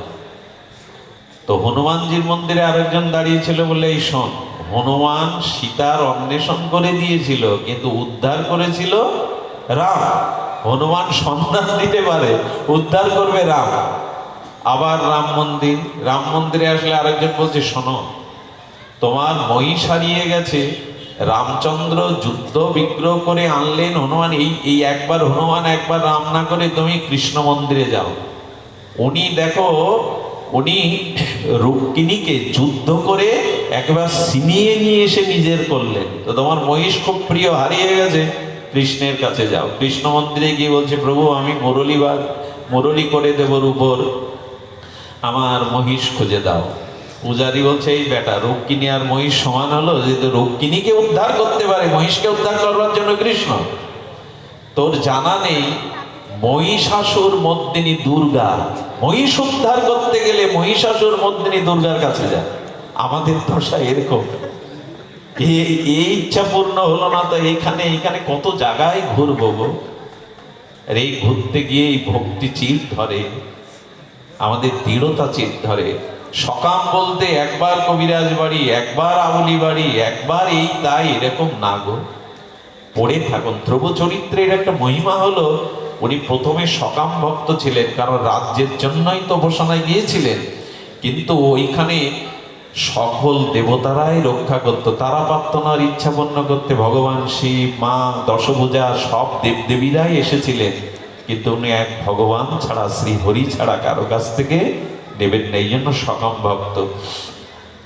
তো হনুমানজির মন্দিরে আরেকজন দাঁড়িয়ে ছিল, বলে এই শোন, হনুমান সীতার অন্বেষণ করে দিয়েছিল, কিন্তু উদ্ধার করেছিল রাম। হনুমান সন্ধান দিতে পারে, উদ্ধার করবে রাম। আবার রাম মন্দিরে আসলে আরেকজন বলছে, শোনো, তোমার মহিষ হারিয়ে গেছে, রামচন্দ্র যুদ্ধ বিগ্রহ করে আনলেন, হনুমান এই একবার হনুমান একবার রাম না করে তুমি কৃষ্ণ মন্দিরে যাও। উনি দেখো, উনি রুক্মিণীকে যুদ্ধ করে একবার ছিনিয়ে নিয়ে এসে নিজের করলেন। তো তোমার মহিষ খুব প্রিয়, হারিয়ে গেছে, কৃষ্ণের কাছে যাও। কৃষ্ণ মন্দিরে গিয়ে বলছে, প্রভু আমি মুরলী করে দেবর উপর, আমার মহিষ খুঁজে দাও। পূজারি বলছে, এই বেটা, রুক্মিণী আর মহিষ সমান হলো? যেহেতু রুক্মিণীকে উদ্ধার করতে পারে, মহিষকে উদ্ধার করবার জন্য কৃষ্ণ। তোর জানা নেই মহিষাসুর মর্দিনী দুর্গা, মহিষ উদ্ধার করতে গেলে মহিষাসুর মর্দিনী দুর্গার কাছে যায়। আমাদের দশা এরকম, এই ইচ্ছা পূর্ণ হলো না তো এইখানে কত জায়গায় ঘুরবো গো। আর এই ঘুরতে গিয়ে এই ভক্তি চির ধরে, আমাদের দৃঢ়তা চির ধরে। সকাম বলতে একবার কবিরাজ বাড়ি, একবার আউলি বাড়ি, একবার এই তাই এরকম না গো। পড়ে থাকুন। ধ্রুব চরিত্রের একটা মহিমা হলো, উনি প্রথমে সকাম ভক্ত ছিলেন, কারণ রাজ্যের জন্যই তো উপাসনায় গিয়েছিলেন, কিন্তু ওইখানে সকল দেবতারাই রক্ষা করতো, তারা পারত না ইচ্ছা পূর্ণ করতে। ভগবান শিব, মা, দশভূজা সব দেবদেবীরাই এসেছিলেন, কিন্তু উনি এক ভগবান ছাড়া, শ্রী হরি ছাড়া কারো কাছ থেকে নেবেন না, এই জন্য সকাম ভক্ত।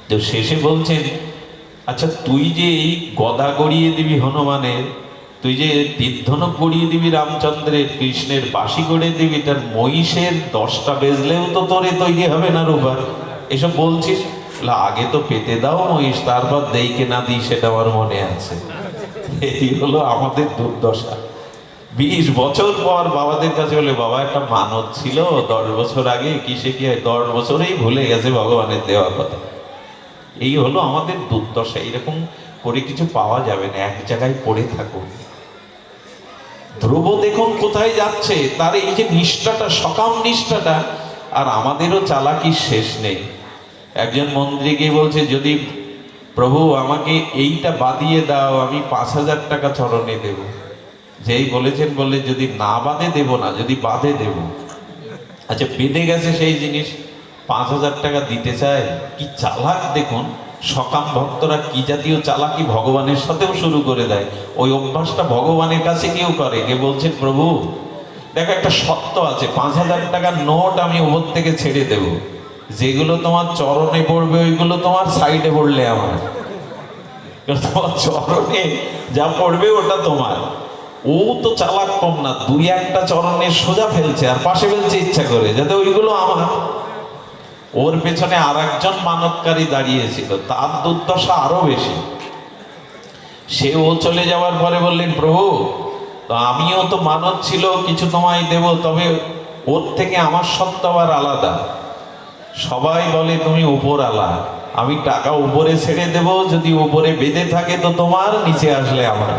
তো শেষে বলছেন, আচ্ছা তুই যে এই গদা গড়িয়ে দিবি হনুমানের, তুই যে তীর্ধনুক গড়িয়ে দিবি রামচন্দ্রের, কৃষ্ণের বাঁশি গড়িয়ে দিবি, তার মহিষের 10টা বেজলেও তো তোরে তৈরি হবে না রূপার, এসব বলছিস? আগে তো পেতে দাও মহিষ, তারপর দেইকে না দিই সেটা আমার মনে আছে। এই হলো আমাদের দুর্দশা। 20 বছর পর বাবাদের কাছে বলে, বাবা একটা মানত ছিল 10 বছর আগে, কিসে কি হয়, 10 বছরেই ভুলে গেছে ভগবানের দেওয়া কথা। এই হলো আমাদের দুর্দশা। এরকম করে কিছু পাওয়া যাবে না, এক জায়গায় পড়ে থাকুন। ধ্রুব দেখুন কোথায় যাচ্ছে, তার এই যে নিষ্ঠাটা, সকাম নিষ্ঠাটা। আর আমাদেরও চালাকির শেষ নেই। একজন মন্ত্রী গিয়ে বলছে, যদি প্রভু আমাকে এইটা বাদিয়ে দাও, আমি 5000 টাকা চরণে দেব। যেই বলেছেন, বললে যদি না বাদে দেব না, যদি বাদে দেব। আচ্ছা বেঁধে গেছে সেই জিনিস, 5000 টাকা দিতে চায়। কি চালাক দেখুন, সকাম ভক্তরা কি জাতীয় চালাকি ভগবানের সাথেও শুরু করে দেয়। ওই অভ্যাসটা ভগবানের কাছে কেউ করে, কে বলছেন, প্রভু দেখো একটা সত্য আছে, 5000 টাকার নোট আমি ওপর থেকে ছেড়ে দেব, যেগুলো তোমার চরণে পড়বে ওইগুলো তোমার সাইডে পড়লে আমার, তোমার চরণে যা পড়বে ওটা তোমার। ও তো চালাক কম না, 2-1টা চরণে সোজা ফেলছে আর পাশে ফেলছে ইচ্ছা করে, যাতে ওইগুলো আমার। ওর পেছনে আর একজন মানবকারী দাঁড়িয়েছিল, তার দুর্দশা আরো বেশি। সে ও চলে যাওয়ার পরে বললেন, প্রভু তো আমিও তো মানত ছিল কিছু তোমায় দেব, তবে ওর থেকে আমার সত্য আবার আলাদা। সবাই বলে তুমি উপর আলা, আমি টাকা উপরে ছেড়ে দেব, যদি উপরে বেঁধে থাকে তো তোমার, নিচে আসলে আমার।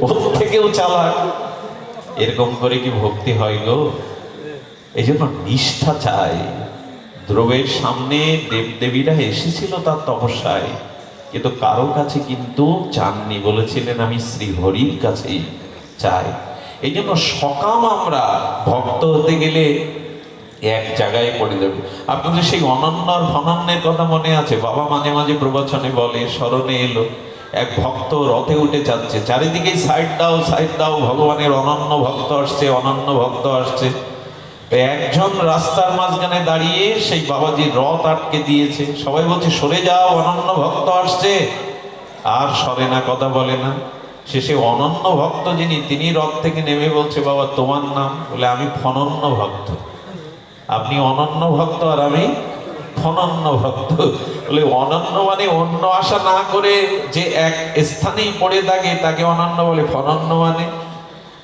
ওর থেকেও চালাক। এরকম করে কি ভক্তি হয় গো? এই জন্য নিষ্ঠা চাই। ধ্রুবের সামনে দেবদেবীরা এসেছিল তার তপস্যায়, কিন্তু কারো কাছে কিন্তু চাননি, বলেছিলেন আমি শ্রী হরির কাছেই চাই। এই জন্য সকাম আমরা ভক্ত হতে গেলে এক জায়গায় পড়ে দেবে। আপনাদের সেই অনন্যর ফনন্যের কথা মনে আছে? বাবা মাঝে মাঝে প্রবচনে বলে, স্মরণে এলো, এক ভক্ত রথে উঠে যাচ্ছে, চারিদিকে সাইড দাও সাইড দাও, ভগবানের অনন্য ভক্ত আসছে, অনন্য ভক্ত আসছে। একজন রাস্তার মাঝখানে দাঁড়িয়ে সেই বাবাজির রথ আটকে দিয়েছে, সবাই বলছে সরে যাও, অনন্য ভক্ত আসছে, আর সরে না, কথা বলে না। শেষে অনন্য ভক্ত যিনি, তিনি রথ থেকে নেমে বলছে, বাবা তোমার নাম? বলে আমি ফনন্য ভক্ত। আপনি অনন্য ভক্ত আর আমি ফনন্য ভক্ত। বলে অনন্য মানে অন্য আশা না করে যে এক স্থানেই পড়ে থাকে তাকে অনন্য বলে, ফনন্য মানে?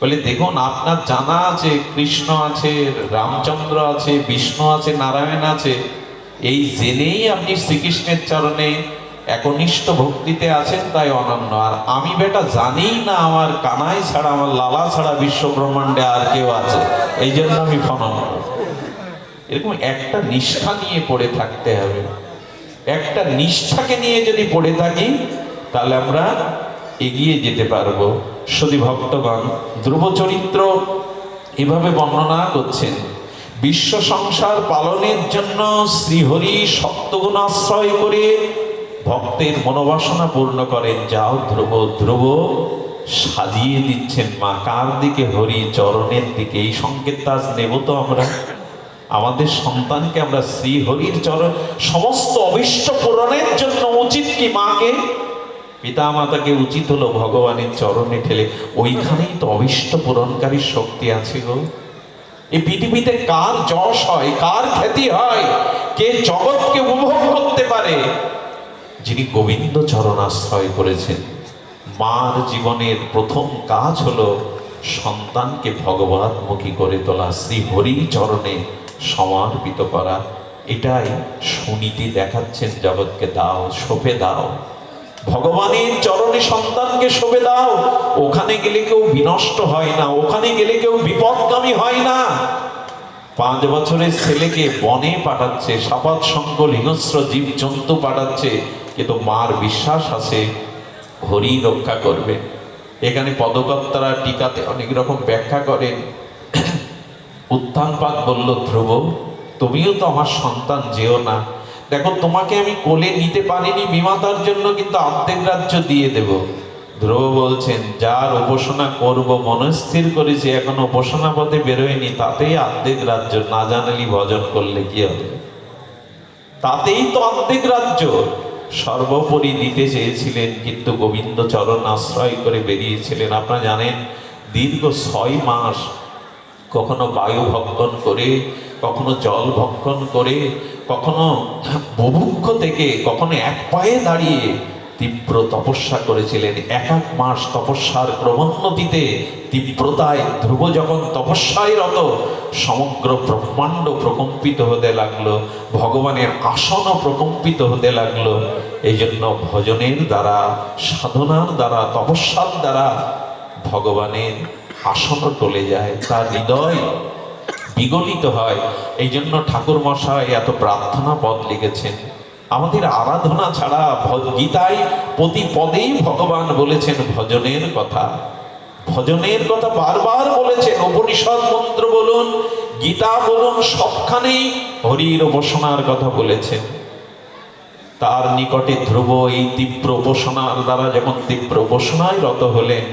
বলে দেখুন আপনার জানা আছে কৃষ্ণ আছে, রামচন্দ্র আছে, বিষ্ণু আছে, নারায়ণ আছে, এই জেনেই আপনি শ্রীকৃষ্ণের চরণে একনিষ্ঠ ভক্তিতে আছেন, তাই অনন্য। আর আমি বেটা জানি না আমার কানাই ছাড়া, আমার লালা ছাড়া বিশ্ব ব্রহ্মাণ্ডে আর কেউ আছে, এই জন্য আমি ফনন্য। এরকম একটা নিষ্ঠা নিয়ে পড়ে থাকতে হবে। একটা নিষ্ঠাকে নিয়ে যদি পড়ে থাকি তাহলে আমরা এগিয়ে যেতে পারবো। সতী ভক্তগণ, ধ্রুব চরিত্র এভাবে বর্ণনা করছেন। বিশ্ব সংসার পালনের জন্য শ্রীহরি সপ্তগুণ আশ্রয় করে ভক্তের মনোবাসনা পূর্ণ করেন। যাও ধ্রুব, ধ্রুব সাজিয়ে দিচ্ছেন মা কার দিকে? হরি চরণের দিকে। এই সংকেতটা আজ নেব তো আমরা। আমাদের সন্তানকে আমরা শ্রীহরির চরণ, সমস্ত অভীষ্ট পূরণের জন্য উচিত কি মাকে, পিতা মাতাকে উচিত হলো ভগবানের চরণে ঠেলে। ওইখানেই তো অভীষ্ট পূরণকারী শক্তি আছে গো। এই পৃথিবীতে কার যশ হয়, কার খ্যাতি হয়, কে জগৎকে উপভোগ করতে পারে? যিনি গোবিন্দ চরণ আশ্রয় করেছেন। মার জীবনের প্রথম কাজ হলো সন্তানকে ভগবতমুখী করে তোলা, শ্রী হরি চরণে সমর্পিত করা। এটাই সুনীতি দেখাচ্ছেন জগৎকে, দাও সঁপে দাও, ভগবানের চরণে সন্তানকে সঁপে দাও। ওখানে গেলে কেউ বিনষ্ট হয় না, ওখানে গেলে কেউ বিপদগামী হয় না। 5 বছরের ছেলেকে বনে পাঠাচ্ছে, সাপাত সঙ্গল হিংস্র জীব জন্তু পাঠাচ্ছে, কিন্তু মার বিশ্বাস আছে হরি রক্ষা করবে। এখানে পদকর্তারা টিকাতে অনেক রকম ব্যাখ্যা করেন। উত্থানপাত বলল, ধ্রুব তুমিও তো আমার সন্তান, যেও না। দেখো তোমাকে আমি কোলে নিতে পারিনি বিমাতার জন্য, কিন্তু অর্ধেক রাজ্য দিয়ে দেব। ধ্রুব বলছেন, যার উপাসনা করব মনস্থির করেছি, এখন উপাসনা পথে বেরোয়নি, তাতেই অর্ধেক রাজ্য। না জানালি ভজন করলে কি হবে, তাতেই তো অর্ধেক রাজ্য। সর্বোপরি দিতে চেয়েছিলেন, কিন্তু গোবিন্দ চরণ আশ্রয় করে বেরিয়েছিলেন। আপনারা জানেন দীর্ঘ 6 মাস কখনো বায়ু ভক্ষণ করে, কখনো জল ভক্ষণ করে, কখনো বুভুক্ষ থেকে, কখনো এক পায়ে দাঁড়িয়ে তীব্র তপস্যা করেছিলেন। 1 মাস তপস্যার ক্রমোন্নতিতে তীব্রতায় ধ্রুব যখন তপস্যায় রত, সমগ্র ব্রহ্মাণ্ড প্রকম্পিত হতে লাগলো, ভগবানের আসনও প্রকম্পিত হতে লাগলো। এই জন্য ভজনের দ্বারা, সাধনার দ্বারা, তপস্যার দ্বারা ভগবানের আসন টলে যায়, তার হৃদয় বিগলিত হয়। এই জন্য ঠাকুর মশাই এত প্রার্থনা পদ লিখেছেন। আমাদের আরাধনা ছাড়া, গীতায় প্রতি পদেই ভগবান বলেছেন ভজনের কথা। ভজনের কথা বারবার বলেছেন। উপনিষদ মন্ত্র বলুন, গীতা বলুন, সবখানেই হরির উপাসনার কথা বলেছেন। তার নিকটে ধ্রুব এই তীব্র উপাসনার দ্বারা যখন তীব্র উপাসনায় রত হলেন,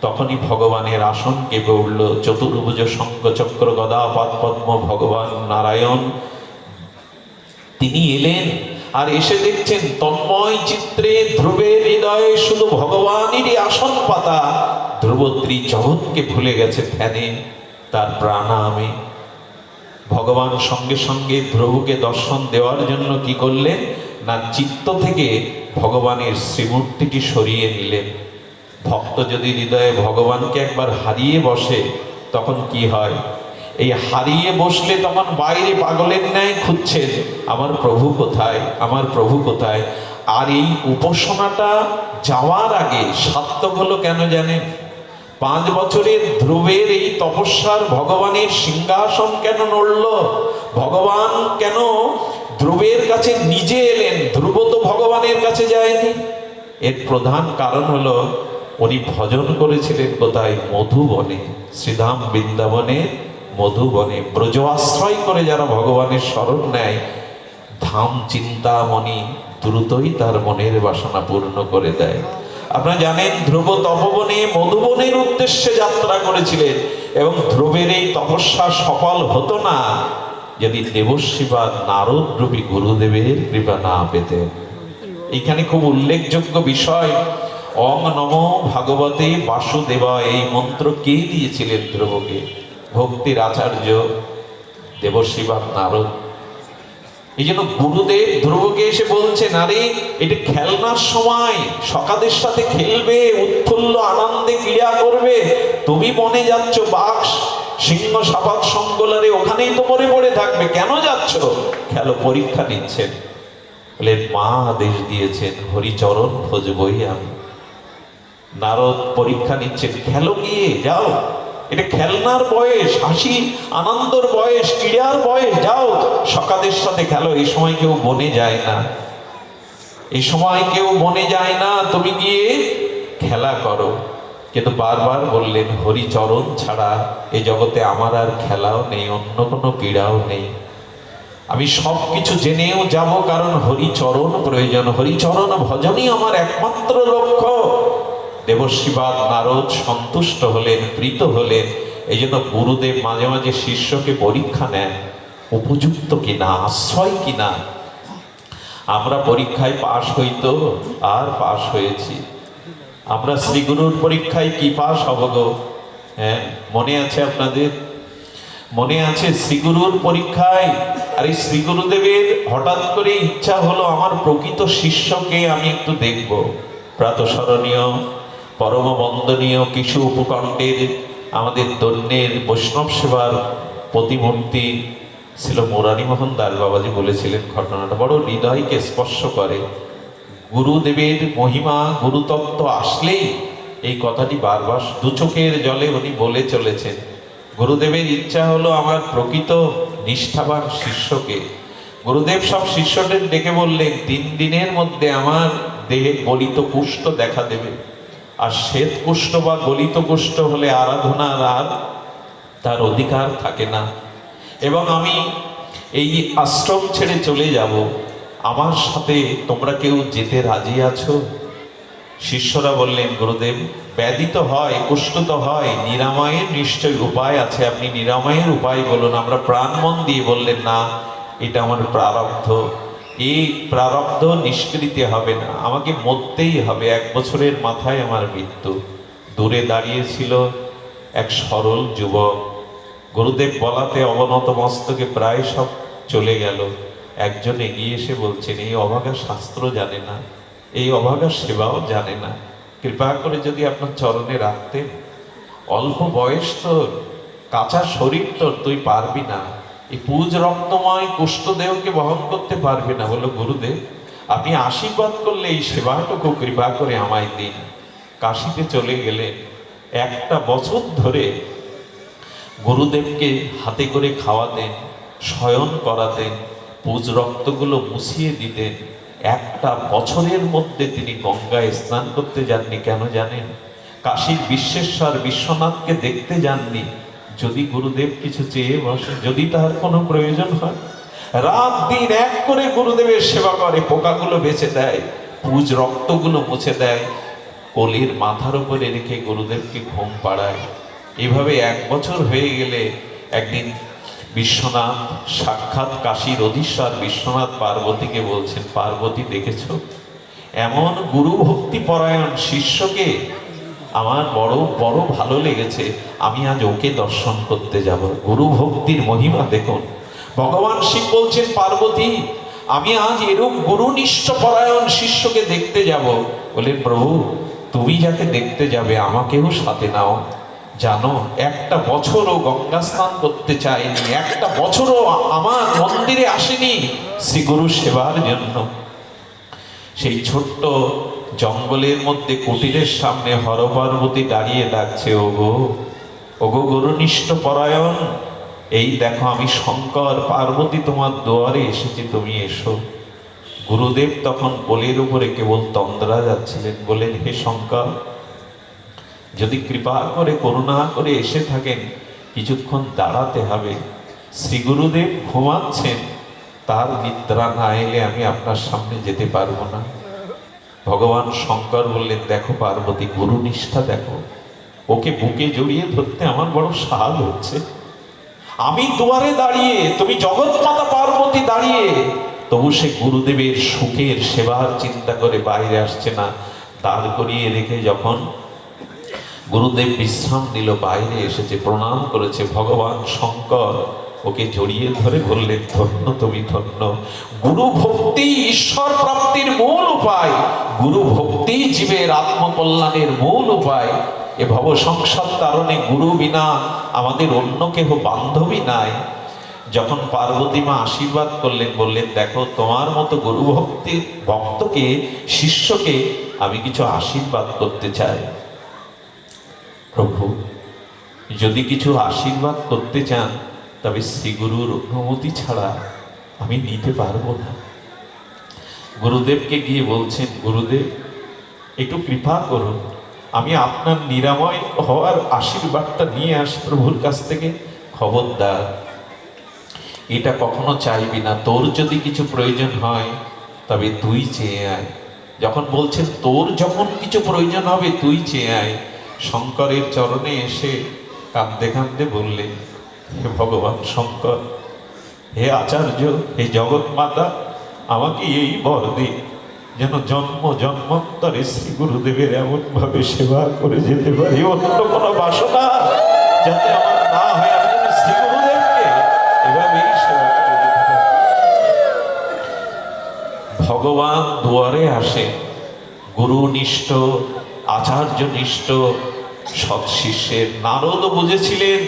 তখনই ভগবানের আসন কেঁপে উঠল। চতুর্ভুজ শঙ্খ চক্র গদা পাদ পদ্ম ভগবান নারায়ণ তিনি এলেন। আর এসে দেখছেন তন্ময় চিত্রে ধ্রুবের হৃদয়ে শুধু ভগবানেরই আসন পাতা। ধ্রুব জগৎকে ভুলে গেছে ধ্যানে, তার প্রাণায়ামে। ভগবান সঙ্গে সঙ্গে ধ্রুবকে দর্শন দেওয়ার জন্য কি করলেন না, চিত্ত থেকে ভগবানের শ্রীমূর্তিটি সরিয়ে নিলেন। ভক্ত যদি হৃদয়ে ভগবানকে একবার হারিয়ে বসে, তখন কি হয়, এই হারিয়ে বসলে তখন বাইরে পাগলের ন্যায় খুঁজছেন, আমার প্রভু কোথায়, আমার প্রভু কোথায়। আর এই উপাসনাটা যাওয়ার আগে সার্থক হলো কেন জানেন? 5 বছরের ধ্রুবের এই তপস্যার ভগবানের সিংহাসন কেন নড়ল? ভগবান কেন ধ্রুবের কাছে নিজে এলেন? ধ্রুব তো ভগবানের কাছে যায়নি। এর প্রধান কারণ হলো উনি ভজন করেছিলেন কোথায়? মধুবনে, শ্রীধাম বৃন্দাবনে মধুবনে। ব্রজ আশ্রয় করে যারা ভগবানের শরণ নেয়, ধাম চিন্তামণি দ্রুতই তার মনের বাসনা পূর্ণ করে দেয়। আপনারা জানেন ধ্রুব তপবনে মধুবনের উদ্দেশ্যে যাত্রা করেছিলেন, এবং ধ্রুবের এই তপস্যা সফল হতো না যদি দেবর্ষি বা নারদ রূপী গুরুদেবের কৃপা না পেতেন। এখানে খুব উল্লেখযোগ্য বিষয়, ওম নমো ভাগবতে বাসুদেবা, এই মন্ত্র কে দিয়েছিলেন ধ্রুবকে? ভক্তির আচার্য দেবর্ষি বা নারদ। এই জন্য গুরুদেব ধ্রুবকে এসে বলছেন, আরে এটা খেলনার সময়, সখাদের সাথে খেলবে, উৎফুল্ল আনন্দে ক্রীড়া করবে, তুমি বনে যাচ্ছ বাঘ সিংহ সাপাত সঙ্গলারে, ওখানেই তো মরে পড়ে থাকবে, কেন যাচ্ছ? খেলো, পরীক্ষা নিচ্ছেন। বলে মা আদেশ দিয়েছেন, হরিচরণ ভজবই আমি। নারদ পরীক্ষা নিচ্ছেন, খেলো গিয়ে, যাও, এটা খেলনার বয়স, হাসি আনন্দর বয়স, ক্রীড়ার বয়স, যাও সখাদের সাথে খেলো। এই সময় কেউ বনে যায় না, এই সময় কেউ বনে যায় না, তুমি গিয়ে খেলা করো। কিন্তু বারবার বললেন, হরিচরণ ছাড়া এই জগতে আমার আর খেলাও নেই, অন্য কোনো ক্রীড়াও নেই। আমি সব কিছু জেনেও যাব, কারণ হরিচরণ প্রয়োজন, হরিচরণ ভজনই আমার একমাত্র লক্ষ্য। দেবর্ষিবাদ নারদ সন্তুষ্ট হলেন, প্রীত হলেন। এই জন্য গুরুদেব মাঝে মাঝে শিষ্যকে পরীক্ষা নেন, উপযুক্ত কিনা, আশ্রয় কিনা। আমরা পরীক্ষায় পাশ হইতো, আর পাশ হয়েছি। আমরা শ্রীগুরুর পরীক্ষায় কি পাশ হব গো? হ্যাঁ, মনে আছে আপনাদের? মনে আছে শ্রীগুরুর পরীক্ষায়? আর এই শ্রীগুরুদেবের হঠাৎ করে ইচ্ছা হলো, আমার প্রকৃত শিষ্যকে আমি একটু দেখব। প্রাতঃস্মরণীয় পরম বন্দনীয় কিছু উপকণ্ঠের আমাদের দৈন্যের বৈষ্ণব সেবার প্রতিমূর্তি ছিল মুরারিমোহন দাস বাবাজি বলেছিলেন, ঘটনাটা বড় হৃদয়কে স্পর্শ করে। গুরুদেবের মহিমা গুরুতত্ত্ব আসলেই এই কথাটি বারবার দু চোখের জলে উনি বলে চলেছেন। গুরুদেবের ইচ্ছা হলো আমার প্রকৃত নিষ্ঠাবান শিষ্যকে। গুরুদেব সব শিষ্যদের ডেকে বললেন, 3 দিনের মধ্যে আমার দেহে গলিত কুষ্ঠ দেখা দেবে। আর শ্বেত কুষ্ঠ বা গলিত কুষ্ঠ হলে আরাধনার আর তার অধিকার থাকে না। এবং আমি এই আশ্রম ছেড়ে চলে যাব, আমার সাথে তোমরা কেউ যেতে রাজি আছো? শিষ্যরা বললেন, গুরুদেব, ব্যাধি তো হয়, কুষ্ঠ তো হয়, নিরাময়ের নিশ্চয়ই উপায় আছে, আপনি নিরাময়ের উপায় বলুন। আমরা প্রাণ মন দিয়ে বললেন, না, এটা আমার প্রারব্ধ, এই প্রারব্ধ নিষ্কৃতি হবে না, আমাকে মরতেই হবে, 1 বছরের মাথায় আমার মৃত্যু। দূরে দাঁড়িয়েছিল এক সরল যুবক, গুরুদেব বলাতে অবনত মস্তকে প্রায় সব চলে গেল। একজন এগিয়ে এসে বলছেন, এই অভাগা শাস্ত্র জানে না, এই অভাগা সেবাও জানে না, কৃপা করে যদি আপনার চরণে রাখতেন। অল্প বয়স তোর, কাঁচা শরীর তোর, তুই পারবি না, এই পুজ রক্তময় কুষ্ঠদেহকে বহন করতে পারবি না। বলল, গুরুদেব আপনি আশীর্বাদ করলে এই সেবাটুকু কৃপা করে আমায় দিন। কাশিতে চলে গেলেন। 1টা বছর ধরে গুরুদেবকে হাতে করে খাওয়াতেন, শয়ন করাতেন, পুজ রক্তগুলো মুছিয়ে দিতেন। 1টা বছরের মধ্যে তিনি গঙ্গায় স্নান করতে যাননি। কেন জানেন? কাশীর বিশ্বেশ্বর বিশ্বনাথকে দেখতে যাননি। যদি গুরুদেব কিছু চেয়ে বসে, যদি তার কোনো প্রয়োজন হয়, রাত দিন এক করে গুরুদেবের সেবা করে, পোকাগুলো বেঁচে দেয়, পুজ রক্তগুলো মুছে দেয়, কলির মাথার উপরে রেখে গুরুদেবকে ঘুম পাড়ায়। এভাবে 1 বছর হয়ে গেলে একদিন বিশ্বনাথ সাক্ষাৎ কাশীর অধীশ্বর বিশ্বনাথ পার্বতীকে বলছেন, পার্বতী দেখেছ, এমন গুরু ভক্তি পরায়ণ শিষ্যকে আমার বড় বড় ভালো লেগেছে, আমি আজ ওকে দর্শন করতে যাব। গুরু ভক্তির মহিমা দেখুন। ভগবান শিব বলছেন, পার্বতী আমি আজ এরূপ গুরুনিষ্ঠ পরায়ণ শিষ্যকে দেখতে যাব। বলেন, প্রভু তুমি যাকে দেখতে যাবে আমাকেও সাথে নাও। জানো, 1টা বছরও গঙ্গা স্নান করতে চায়নি, 1টা বছরও আমার মন্দিরে আসেনি শ্রী গুরু সেবার জন্য। সেই ছোট্ট জঙ্গলের মধ্যে কুটিরের সামনে হর পার্বতী দাঁড়িয়ে ডাকছে, ওগো ওগো গুরুনিষ্ঠ পরায়ণ, এই দেখো আমি শঙ্কর, পার্বতী তোমার দুয়ারে এসেছি, তুমি এসো। গুরুদেব তখন কোলের উপরে কেবল তন্দ্রা যাচ্ছিলেন। বলেন, হে শঙ্কর, যদি কৃপা করে করুণা করে এসে থাকেন, কিছুক্ষণ দাঁড়াতে হবে। শ্রী গুরুদেব ঘুমাচ্ছেন, তার নিদ্রা না এলে আমি আপনার সামনে যেতে পারবো না। ভগবান শঙ্কর বললেন, দেখো পার্বতী, গুরুনিষ্ঠা দেখো, ওকে বুকে জড়িয়ে ধরতে আমার বড় সাহাল হচ্ছে। আমি দুয়ারে দাঁড়িয়ে, তুমি জগৎমাতা পার্বতী দাঁড়িয়ে, তবু সে গুরুদেবের সুখের সেবার চিন্তা করে বাইরে আসছে না। দাঁড় করিয়ে রেখে যখন গুরুদেব বিশ্রাম নিল, বাইরে এসেছে, প্রণাম করেছে। ভগবান শঙ্কর ওকে জড়িয়ে ধরে বললেন, ধন্য তুমি ধন্য। গুরু ভক্তি ঈশ্বর প্রাপ্তির মূল উপায়, গুরু ভক্তি জীবের আত্মকল্যাণের মূল উপায়। এ ভব সংসার তারণে গুরু বিনা আমাদের অন্য কেহ বান্ধবী নাই। যখন পার্বতী মা আশীর্বাদ করলেন, বললেন, দেখো তোমার মতো গুরু ভক্তির ভক্তকে, শিষ্যকে আমি কিছু আশীর্বাদ করতে চাই। প্রভু যদি কিছু আশীর্বাদ করতে চান, তবে শ্রী গুরুর অনুমতি ছাড়া আমি নিতে পারবো না। গুরুদেবকে গিয়ে বলছেন, গুরুদেব একটু কৃপা করুন, আমি আপনার নিরাময় হওয়ার আশীর্বাদটা নিয়ে আসি প্রভুর কাছ থেকে। খবরদার এটা কখনো চাইবি না, তোর যদি কিছু প্রয়োজন হয় তবে তুই চেয়ে আয়। যখন বলছেন তোর যখন কিছু প্রয়োজন হবে তুই চেয়ে আয়, শঙ্করের চরণে এসে কাঁদতে কাঁদতে বললেন, হে ভগবান শঙ্কর, হে আচার্য, হে জগৎ মাতা, আমাকে এই বর দিন যেন জন্ম জন্মান্তরে শ্রী গুরুদেবের এমন ভাবে সেবা করে যেতে পারি, অন্য কোনো বাসনা যাতে আমার না হয়, আমি যেন শ্রী গুরুদেবকে এভাবেই সেবা করে যেতে পারি। ভগবান দুয়ারে আসে, গুরুনিষ্ঠ আচার্যনিষ্ঠ সৎ শিষ্যের। নারদ বুঝেছিলেন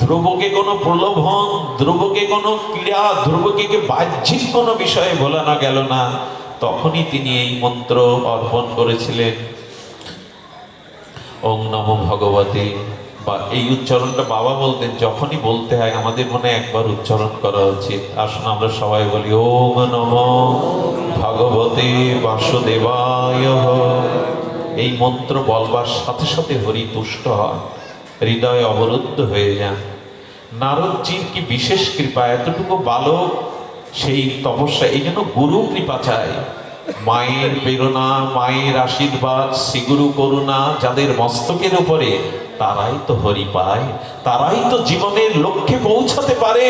ধ্রুবকে কোনো প্রলোভন, ধ্রুবকে কোনো ক্রীড়া, ধ্রুবকে বাহ্যিক কোনো বিষয়ে ভোলানো গেল না। তখনই তিনি এই মন্ত্র অর্পণ করেছিলেন, ওং নমো ভগবতে। বা এই উচ্চারণটা বাবা বলতেন, যখনই বলতে হয় আমাদের মনে একবার উচ্চারণ করা উচিত। আসুন আমরা সবাই বলি, ওং নমো ভগবতে বাসুদেবায়। এই মন্ত্র বলবার সাথে সাথে হরি তুষ্ট হন, হৃদয় অবরুদ্ধ হয়ে যান। নারদজির কি বিশেষ কৃপা, এতটুকু বালক সেই তপস্যা, এই জন্য গুরু কৃপা চাই। মায়ের প্রেরণা, মায়ের আশীর্বাদ, শ্রীগুরু করুণা যাদের মস্তকের উপরে, তারাই তো হরি পায়, তারাই তো জীবনের লক্ষ্যে পৌঁছাতে পারে।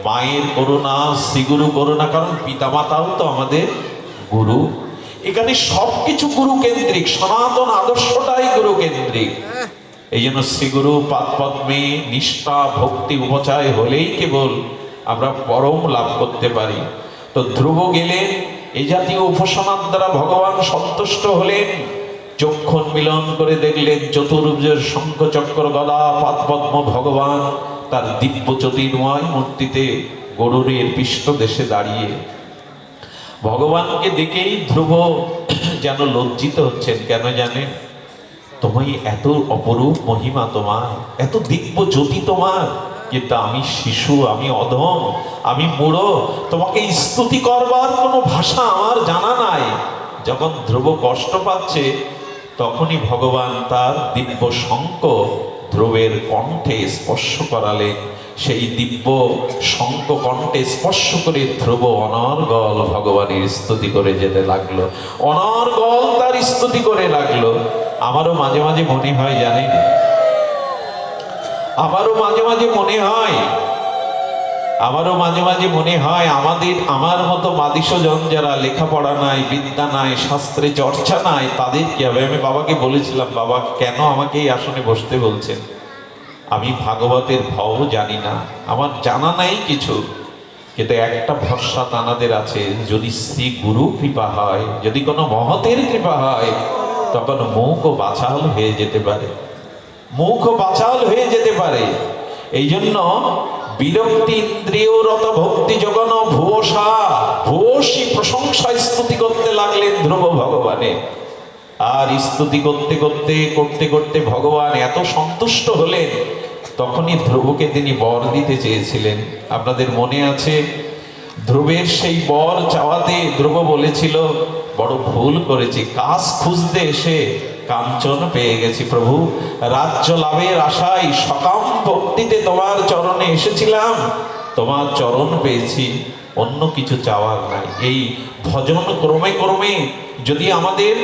মায়ের করুণা, শ্রীগুরু করুণা, কারণ পিতামাতাও তো আমাদের গুরু। এখানে সবকিছু গুরু কেন্দ্রিক, সনাতন আদর্শটাই গুরু কেন্দ্রিক। এই জন্য শ্রীগুরু পাদপদ্মে নিষ্ঠা ভক্তি উপচয় হলেই কেবল আমরা পরম লাভ করতে পারি। তো ধ্রুব গেলেন, এই জাতীয় উপাসনার দ্বারা ভগবান সন্তুষ্ট হলেন। চক্ষু মিলন করে দেখলেন চতুর্ভুজের শঙ্খ চক্র গদা পাদপদ্ম ভগবান তার দিব্য জ্যোতির্ময় মূর্তিতে গরুরের পৃষ্ঠদেশে দাঁড়িয়ে। ভগবানকে দেখেই ধ্রুব যেন লজ্জিত হচ্ছেন। কেন জানেন? তোমায় এত অপরূপ মহিমা, তোমার এত দিব্য জ্যোতি তোমার, কিন্তু আমি শিশু, আমি অধম, আমি মূঢ়, তোমাকে স্তুতি করবার কোনো ভাষা আমার জানা নাই। যখন ধ্রুব কষ্ট পাচ্ছে, তখনই ভগবান তার দিব্য শঙ্খ ধ্রুবের কণ্ঠে স্পর্শ করালেন। সেই দিব্য শঙ্খ কণ্ঠে স্পর্শ করে ধ্রুব অনর্গল ভগবানের স্তুতি করে যেতে লাগলো, অনর্গল তার স্তুতি করে লাগলো। আমারও মাঝে মাঝে মনে হয়, জানেন, আমারও মাঝে মাঝে মনে হয় আমার মতো মাদিসজন যারা লেখাপড়া নাই, বিদ্যা নাই, শাস্ত্রে চর্চা নাই, তাদের কি হবে? আমি বাবাকে বলেছিলাম, বাবা কেন আমাকে এই আসনে বসতে বলছেন? আমি ভাগবতের ভাও জানি না, আমার জানা নাই কিছু, কিন্তু একটা ভরসা তানাদের আছে, যদি শ্রী গুরু কৃপা হয়, যদি কোনো মহতের কৃপা হয়, তখন মুখও বাচাল হয়ে যেতে পারে, মুখও বাচাল হয়ে যেতে পারে। এই জন্য বিরক্তি ইন্দ্রিয়রত ভক্তি জগন ভূয়সী প্রশংসা স্তুতি করতে লাগলেন ধ্রুব ভগবানের। আর স্তুতি করতে ভগবান এত সন্তুষ্ট হলেন, তখনই ধ্রুবকে তিনি বর দিতে চেয়েছিলেন। আপনাদের মনে আছে, ধ্রুবের সেই বর চাওয়াতে ধ্রুব বলেছিল, বড় ভুল করেছি, কাজ খুঁজতে এসে কাঞ্চন পেয়ে গেছি প্রভু, রাজ্য লাভের আশায় সকাম ভক্তিতে তোমার চরণে এসেছিলাম, তোমার চরণ পেয়েছি, অন্য কিছু চাওয়ার নাই। এই ভজন ক্রমে যদি আমাদের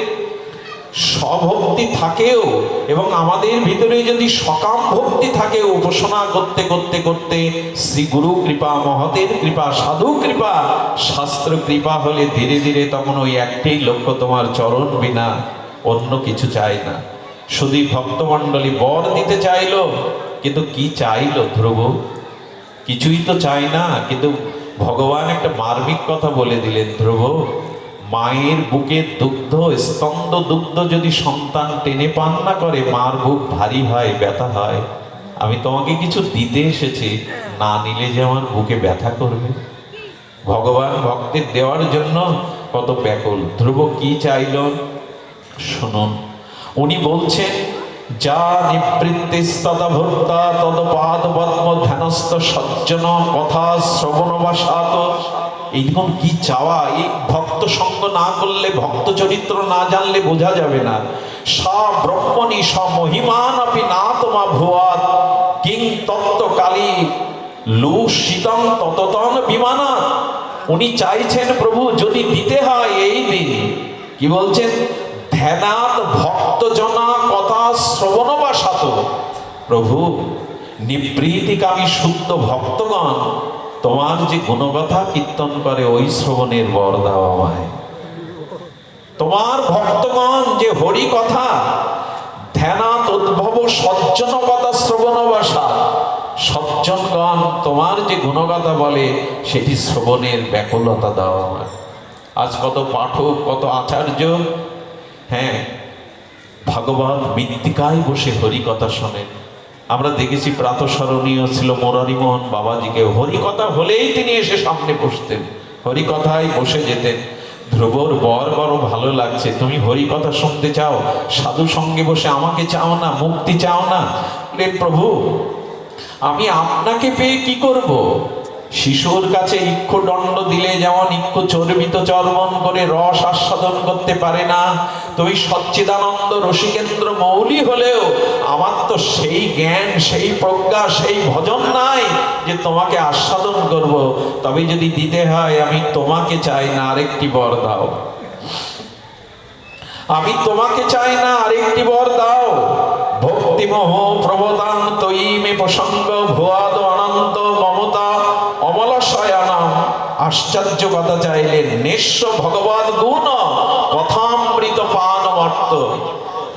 স্বভক্তি থাকেও এবং আমাদের ভিতরে যদি সকাম ভক্তি থাকে, উপাসনা করতে শ্রী গুরু কৃপা, মহতের কৃপা, সাধু কৃপা, শাস্ত্র কৃপা হলে ধীরে ধীরে তখন ওই একটাই লক্ষ্য, তোমার চরণ বিনা অন্য কিছু চাই না। শুধু ভক্তমণ্ডলী বর দিতে চাইলো, কিন্তু কি চাইলো ধ্রুব? কিছুই তো চাই না। কিন্তু ভগবান একটা মার্মিক কথা বলে দিলেন, ধ্রুব, মায়ের বুকের দুগ্ধ, স্তন্দ দুগ্ধ যদি সন্তান টেনে পান না করে, মার বুক ভারী হয়, ব্যথা হয়। আমি তোমাকে কিছু দিতে এসেছি, না নিলে যে আমার বুকে ব্যথা করবে। ভগবান ভক্তের দেওয়ার জন্য কত ব্যাকুল। ধ্রুব কি চাইল শুনুন, উনি বলছেন, যা নিবৃত্তিস্তদা ভর্তা তদপাদ পদ্ম ধ্যানস্থ সজ্জন কথা শ্রবণ বাসাত। এইরকম কি চাওয়া! এই ভক্ত সঙ্গ না করলে, ভক্ত চরিত্র না জানলে বোঝা যাবে না। সা ব্রহ্মণি স মহিমান আপি না তোমা ভুয়াত কিং তত্ত্ব কালী লু শীতং তততন বিমানা। উনি চাইছেন, প্রভু যদি দিতে হয় এই দিন, কি বলছেন, ধ্যানাত ভক্ত জনা কথা শ্রবণ বাসাত। প্রভু, নিবৃত্তিকামী শুদ্ধ ভক্তগণ তোমার যে গুণগাথা কীর্তন করে, ওই শ্রবণের বর দাও আমায়। তোমার ভক্তগণ যে হরি কথা ধ্যানাত উদ্ভব সজ্জন কথা শ্রবণ বাসা, সজ্জনগণ তোমার যে গুণগাথা বলে, সেটি শ্রবণের ব্যাকুলতা দাও আমায়। আজ কত পাঠক, কত আচার্য, হ্যাঁ, ভাগবত মৃত্তিকায় বসে হরি কথা শোনেন। আমরা দেখেছি প্রাতঃস্মরণীয় ছিল মুরারিমোহন বাবাজিকে, হরিকথা হলেই তিনি এসে সামনে বসতেন, হরিকথায় বসে যেতেন। ধ্রুবর বর বড় ভালো লাগছে, তুমি হরিকথা শুনতে চাও, সাধু সঙ্গে বসে আমাকে চাও না, মুক্তি চাও না? প্রভু, আমি আপনাকে পেয়ে কি করব? শিশুর কাছে ইক্ষুদণ্ড দিলে যেমন ইক্ষু চর্বিত চর্বণ করে রস আস্বাদন করতে পারে না, তুমি সচ্চিদানন্দ রসিকেন্দ্র মৌলি হলেও আমার তো সেই জ্ঞান, সেই প্রজ্ঞা, সেই ভজন নাই যে তোমাকে আস্বাদন করব। তবে যদি দিতে হয়, আমি তোমাকে চাই না, আরেকটি বর দাও। আমি তোমাকে চাই না, আরেকটি বর দাও। ভক্তিমোহ প্রবদান তয়ি মে প্রসঙ্গ ভুয়াদ অনন্ত মমতা অমলশয়ানাম। আশ্চর্য কথা চাইলেন, নেশ্য ভগবদ গুণ কথামৃত পান মর্ত।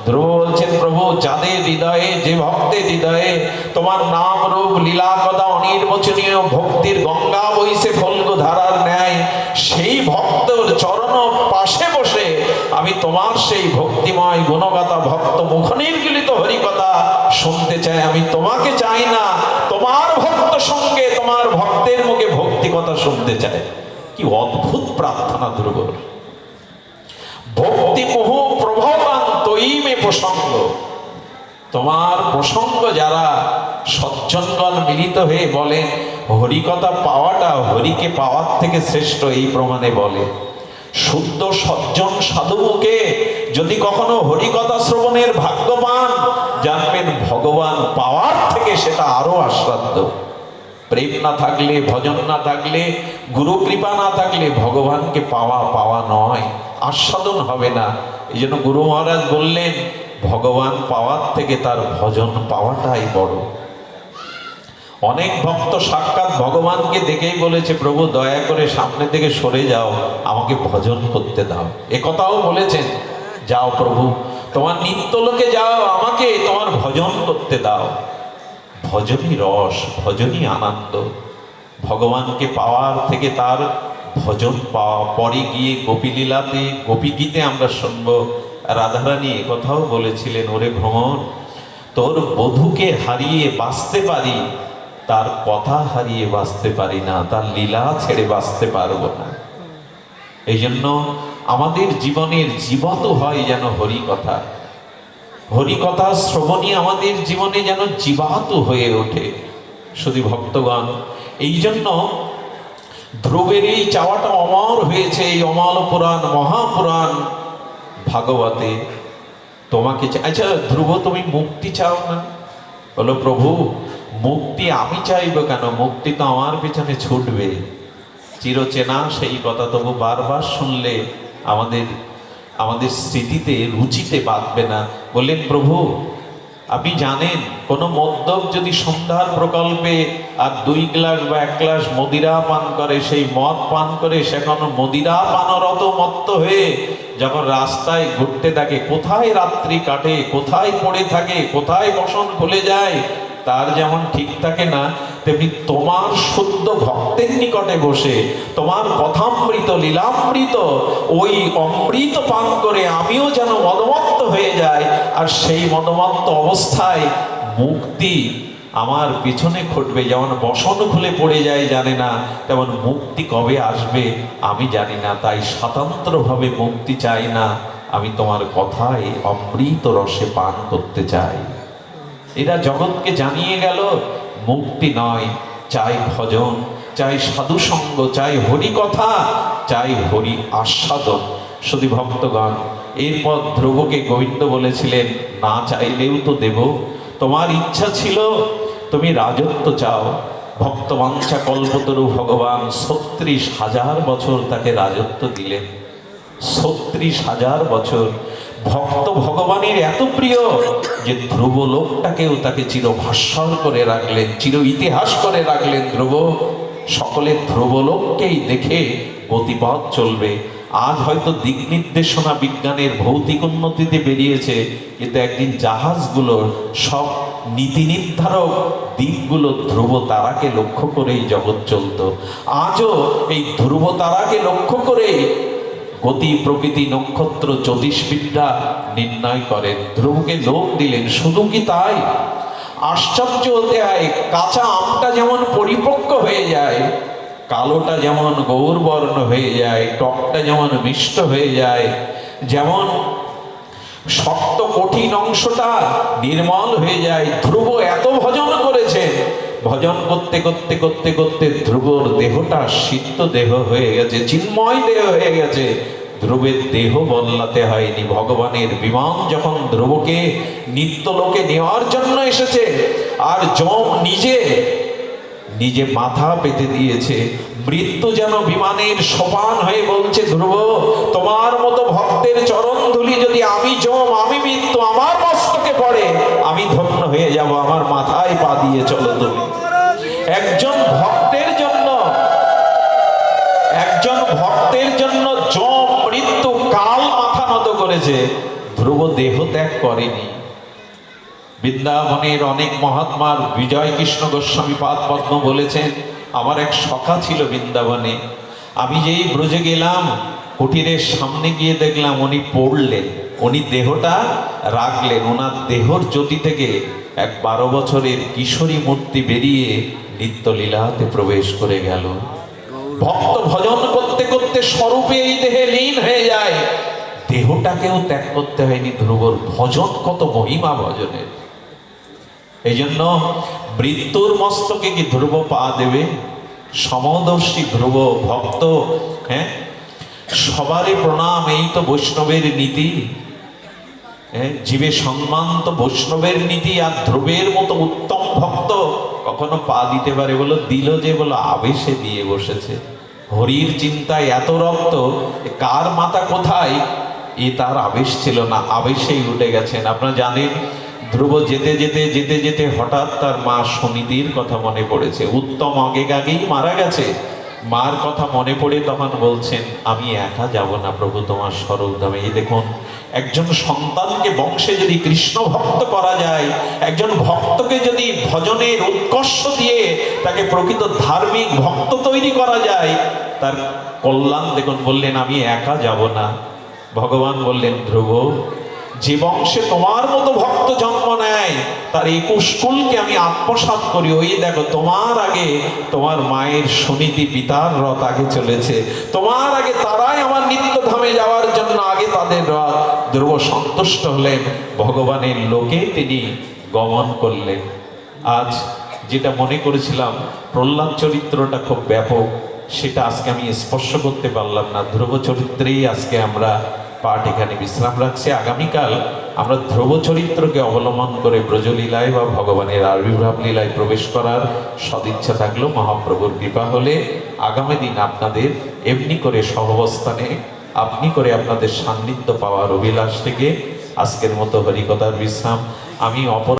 ধ্রুব বলছেন, প্রভু যাদের হৃদয়ে, যে ভক্তের হৃদয়ে তোমার নাম রূপ লীলা কথা অনির্বচনীয় ভক্তির গঙ্গা বইছে ফল্গু ধারার ন্যায়, সেই ভক্তর চরণ পাশে বসে আমি তোমার সেই ভক্তিময় গুণগাতা ভক্ত মুখনির্গলিত হরিকথা শুনতে চাই। আমি তোমাকে চাই না, তোমার ভক্ত সঙ্গে তোমার ভক্তের মুখে ভক্তি কথা শুনতে চাই। কি অদ্ভুত প্রার্থনা ধ্রুবর। ভক্তি মোহ প্রভবান তয়ি মে প্রসঙ্গ। তোমার প্রসঙ্গ যারা সজ্জনগণ মিলিত হয়ে বলেন, হরিকথা পাওয়াটা হরিকে পাওয়ার থেকে শ্রেষ্ঠ, এই প্রমাণে বলে। শুদ্ধ সজ্জন সাধুকে যদি কখনো হরিকথা শ্রবণের ভাগ্য পান, জানবেন ভগবান পাওয়ার থেকে সেটা আরো আস্বাদ্য। প্রেম না থাকলে, ভজন না থাকলে, গুরু কৃপা না থাকলে ভগবানকে পাওয়া নয়, আস্বাদন হবে না। এই জন্য গুরু মহারাজ বললেন, ভগবান পাওয়ার থেকে তার ভজন পাওয়াটাই বড়। অনেক ভক্ত সাক্ষাৎ ভগবানকে দেখেই বলেছে, প্রভু দয়া করে সামনে থেকে সরে যাও, আমাকে ভজন করতে দাও। এ কথাও বলেছেন, যাও প্রভু তোমার নিত্যলোকে যাও, আমাকে তোমার ভজন করতে দাও। ভজনই রস, ভজনই আনন্দ। ভগবানকে পাওয়ার থেকে তার ভজন পাওয়া। পরে গিয়ে গোপীলীলাতে, গোপীগীতে আমরা শুনবো, রাধারানী কথাও বলেছিলেন, ওরে ভ্রমর, তোর বধূকে হারিয়ে বাঁচতে পারি, তার কথা হারিয়ে বাঁচতে পারি না, তার লীলা ছেড়ে বাঁচতে পারবো না। এই জন্য আমাদের জীবনের জীবত হয় যেন হরি কথা। হরিকথা শ্রবণী আমাদের জীবনে যেন জীবাতু হয়ে ওঠে। শুধু ভক্তগণ, এই জন্য ধ্রুবের এই চাওয়াটা অমর হয়েছে। এই অমল পুরাণ, মহাপুরাণ ভাগবতে তোমাকে আচ্ছা ধ্রুব, তুমি মুক্তি চাও না? বলো, প্রভু মুক্তি আমি চাইব কেন? মুক্তি তো আমার পিছনে ছুটবে। চিরচেনা সেই কথা তবু বারবার শুনলে আমাদের স্মৃতিতে, রুচিতে বাঁধবে না। বললেন, প্রভু আপনি জানেন, কোনো মদ্যপ যদি সন্ধ্যার প্রকল্পে আর 2 গ্লাস বা 1 গ্লাস মদিরা পান করে, সেই মদ পান করে সে কোনো মদিরা পানরত মত্ত হয়ে যখন রাস্তায় ঘুরতে থাকে, কোথায় রাত্রি কাটে, কোথায় পড়ে থাকে, কোথায় বসন খুলে যায়, তার যেমন ঠিক থাকে না, তেমনি তোমার শুদ্ধ ভক্তের নিকটে বসে তোমার কথামৃত, লীলামৃত, ওই অমৃত পান করে আমিও যেন মদমত্ত হয়ে যাই। আর সেই মদমত্ত অবস্থায় মুক্তি আমার পিছনে ঘটবে। যেমন বসন খুলে পড়ে যায় জানে না, তেমন মুক্তি কবে আসবে আমি জানি না। তাই স্বতন্ত্রভাবে মুক্তি চাই না, আমি তোমার কথায় অমৃত রসে পান করতে চাই। এরা জগৎকে জানিয়ে গেল, মুক্তি নয়, চাই ভজন, চাই সাধু সঙ্গ, চাই হরি কথা, চাই হরি আস্বাদন। শুধু ভক্তগণ, এরপর ধ্রুবকে গোবিন্দ বলেছিলেন, না চাইলেও তো দেব। তোমার ইচ্ছা ছিল তুমি রাজত্ব চাও। ভক্তবাঞ্ছা কল্পতরু ভগবান 36,000 বছর তাকে রাজত্ব দিলেন। 36,000 বছর ভক্ত ভগবানের এত প্রিয় যে ধ্রুব লোকটাকেও তাকে চিরভাস্বর করে রাখলেন, চির ইতিহাস করে রাখলেন। ধ্রুব, সকলে ধ্রুব লোককেই দেখে গতিপথ চলবে। আজ হয়তো দিক নির্দেশনা বিজ্ঞানের ভৌতিক উন্নতিতে বেরিয়েছে, কিন্তু একদিন জাহাজগুলোর সব নীতি নির্ধারক দিকগুলো ধ্রুব তারাকে লক্ষ্য করেই জগৎ চলত। আজও এই ধ্রুব তারাকে লক্ষ্য করেই গতি, প্রকৃতি, নক্ষত্র, জ্যোতিষবিদ্যা নির্ণয় করেন। ধ্রুবকে লোক দিলেন। শুধু কি তাই? আশ্চর্য হতে হয়, কাঁচা আমটা যেমন পরিপক্ক হয়ে যায়, কালোটা যেমন গৌরবর্ণ হয়ে যায়, টকটা যেমন মিষ্ট হয়ে যায়, যেমন শক্ত কঠিন অংশটা নির্মল হয়ে যায়। ধ্রুব এত ভজন করেছেন, ভজন করতে করতে করতে করতে ধ্রুবর দেহটা সিদ্ধ দেহ হয়ে গেছে, চিন্ময় দেহ হয়ে গেছে। ধ্রুবের দেহ বদলাতে হয়নি। ভগবানের বিমান যখন ধ্রুবকে নিত্যলোকে নেওয়ার জন্য এসেছে, আর যম নিজে নিজে মাথা পেতে দিয়েছে, মৃত্যু যেন বিমানের সোপান হয়ে বলছে, ধ্রুব তোমার মতো ভক্তের চরণ ধুলি যদি আমি যম, আমি মৃত্যু আমার মস্তকে পড়ে, আমি ধন্য হয়ে যাব, আমার মাথায় পা দিয়ে চলো তুমি। একজন ভক্তের জন্য, একজন ভক্তের জন্য যম মৃত্যু কাল মাথা নত করেছে, ধ্রুব দেহ ত্যাগ করেনি। বৃন্দাবনের অনেক মহাত্মার, বিজয় কৃষ্ণ গোস্বামী পাদ পদ্ম বলেছেন, আমার এক সখা ছিল বৃন্দাবনে, আমি যেই ব্রজে গেলাম কুটিরের সামনে গিয়ে দেখলাম উনি পড়লেন, উনি দেহটা রাখলেন, ওনার দেহর জ্যোতি থেকে এক 12 বছরের কিশোরী মূর্তি বেরিয়ে নিত্যলীলাতে প্রবেশ করে গেল। ভক্ত ভজন করতে করতে স্বরূপে এই দেহে লীন হয়ে যায়, দেহটাকেও ত্যাগ করতে হয়নি ধ্রুবর। ভজন কত মহিমা ভজনের। এই জন্য মৃত্যুর মস্তকে কি ধ্রুব পা দেবে? সমদর্শী ধ্রুব ভক্ত, হ্যাঁ, সবারে প্রণাম, এই তো বৈষ্ণবের নীতি। জীবে সম্মান তো বৈষ্ণবের নীতি। আর ধ্রুবের মতো উত্তম ভক্ত কখনো পা দিতে পারে? বলো দিল যে, বলো আবেশে দিয়ে বসেছে। হরির চিন্তায় এত রক্ত, কার মাথা কোথায় এ তার আবেশ ছিল না, আবেশেই উঠে গেছেন। আপনারা জানেন ধ্রুব যেতে যেতে যেতে যেতে হঠাৎ তার মা সুনীতির কথা মনে পড়েছে। উত্তম আগেই মারা গেছে, মার কথা মনে পড়ে তখন বলছেন, আমি একা যাব না প্রভু তোমার স্বরূপধামে। এই দেখুন, একজন সন্তানকে বংশে যদি কৃষ্ণ ভক্ত করা যায়, একজন ভক্তকে যদি ভজনের উৎকর্ষ দিয়ে তাকে প্রকৃত ধার্মিক ভক্ত তৈরি করা যায়, তার কল্যাণ দেখুন। বললেন আমি একা যাব না। ভগবান বললেন, ধ্রুব যে বংশে তোমার মতো ভক্ত জন্ম নেয় তার 21 কুলকে আমি আত্মসাৎ করি। ওই দেখো, তোমার আগে তোমার মায়ের সুনীতি পিতার রথ আগে চলেছে, তোমার আগে তারাই আমার নিত্য ধামে যাওয়ার জন্য আগে তাদের রথ। ধ্রুব সন্তুষ্ট হলেন, ভগবানের লোকে তিনি গমন করলেন। আজ যেটা মনে করেছিলাম প্রহ্লাদ চরিত্রটা খুব ব্যাপক, সেটা আজকে আমি স্পর্শ করতে পারলাম না। ধ্রুব চরিত্রেই আজকে আমরা পাঠ এখানে বিশ্রাম রাখছি। আগামীকাল আমরা ধ্রুব চরিত্রকে অবলম্বন করে ব্রজলীলায় বা ভগবানের আবির্ভাব লীলায় প্রবেশ করার সদিচ্ছা থাকলো। মহাপ্রভুর কৃপা হলে আগামী দিন আপনাদের এমনি করে সহাবস্থানে আপনি করে আপনাদের সান্নিধ্য পাওয়ার অভিলাষ থেকে আজকের মতো হরিকথার বিশ্রাম। আমি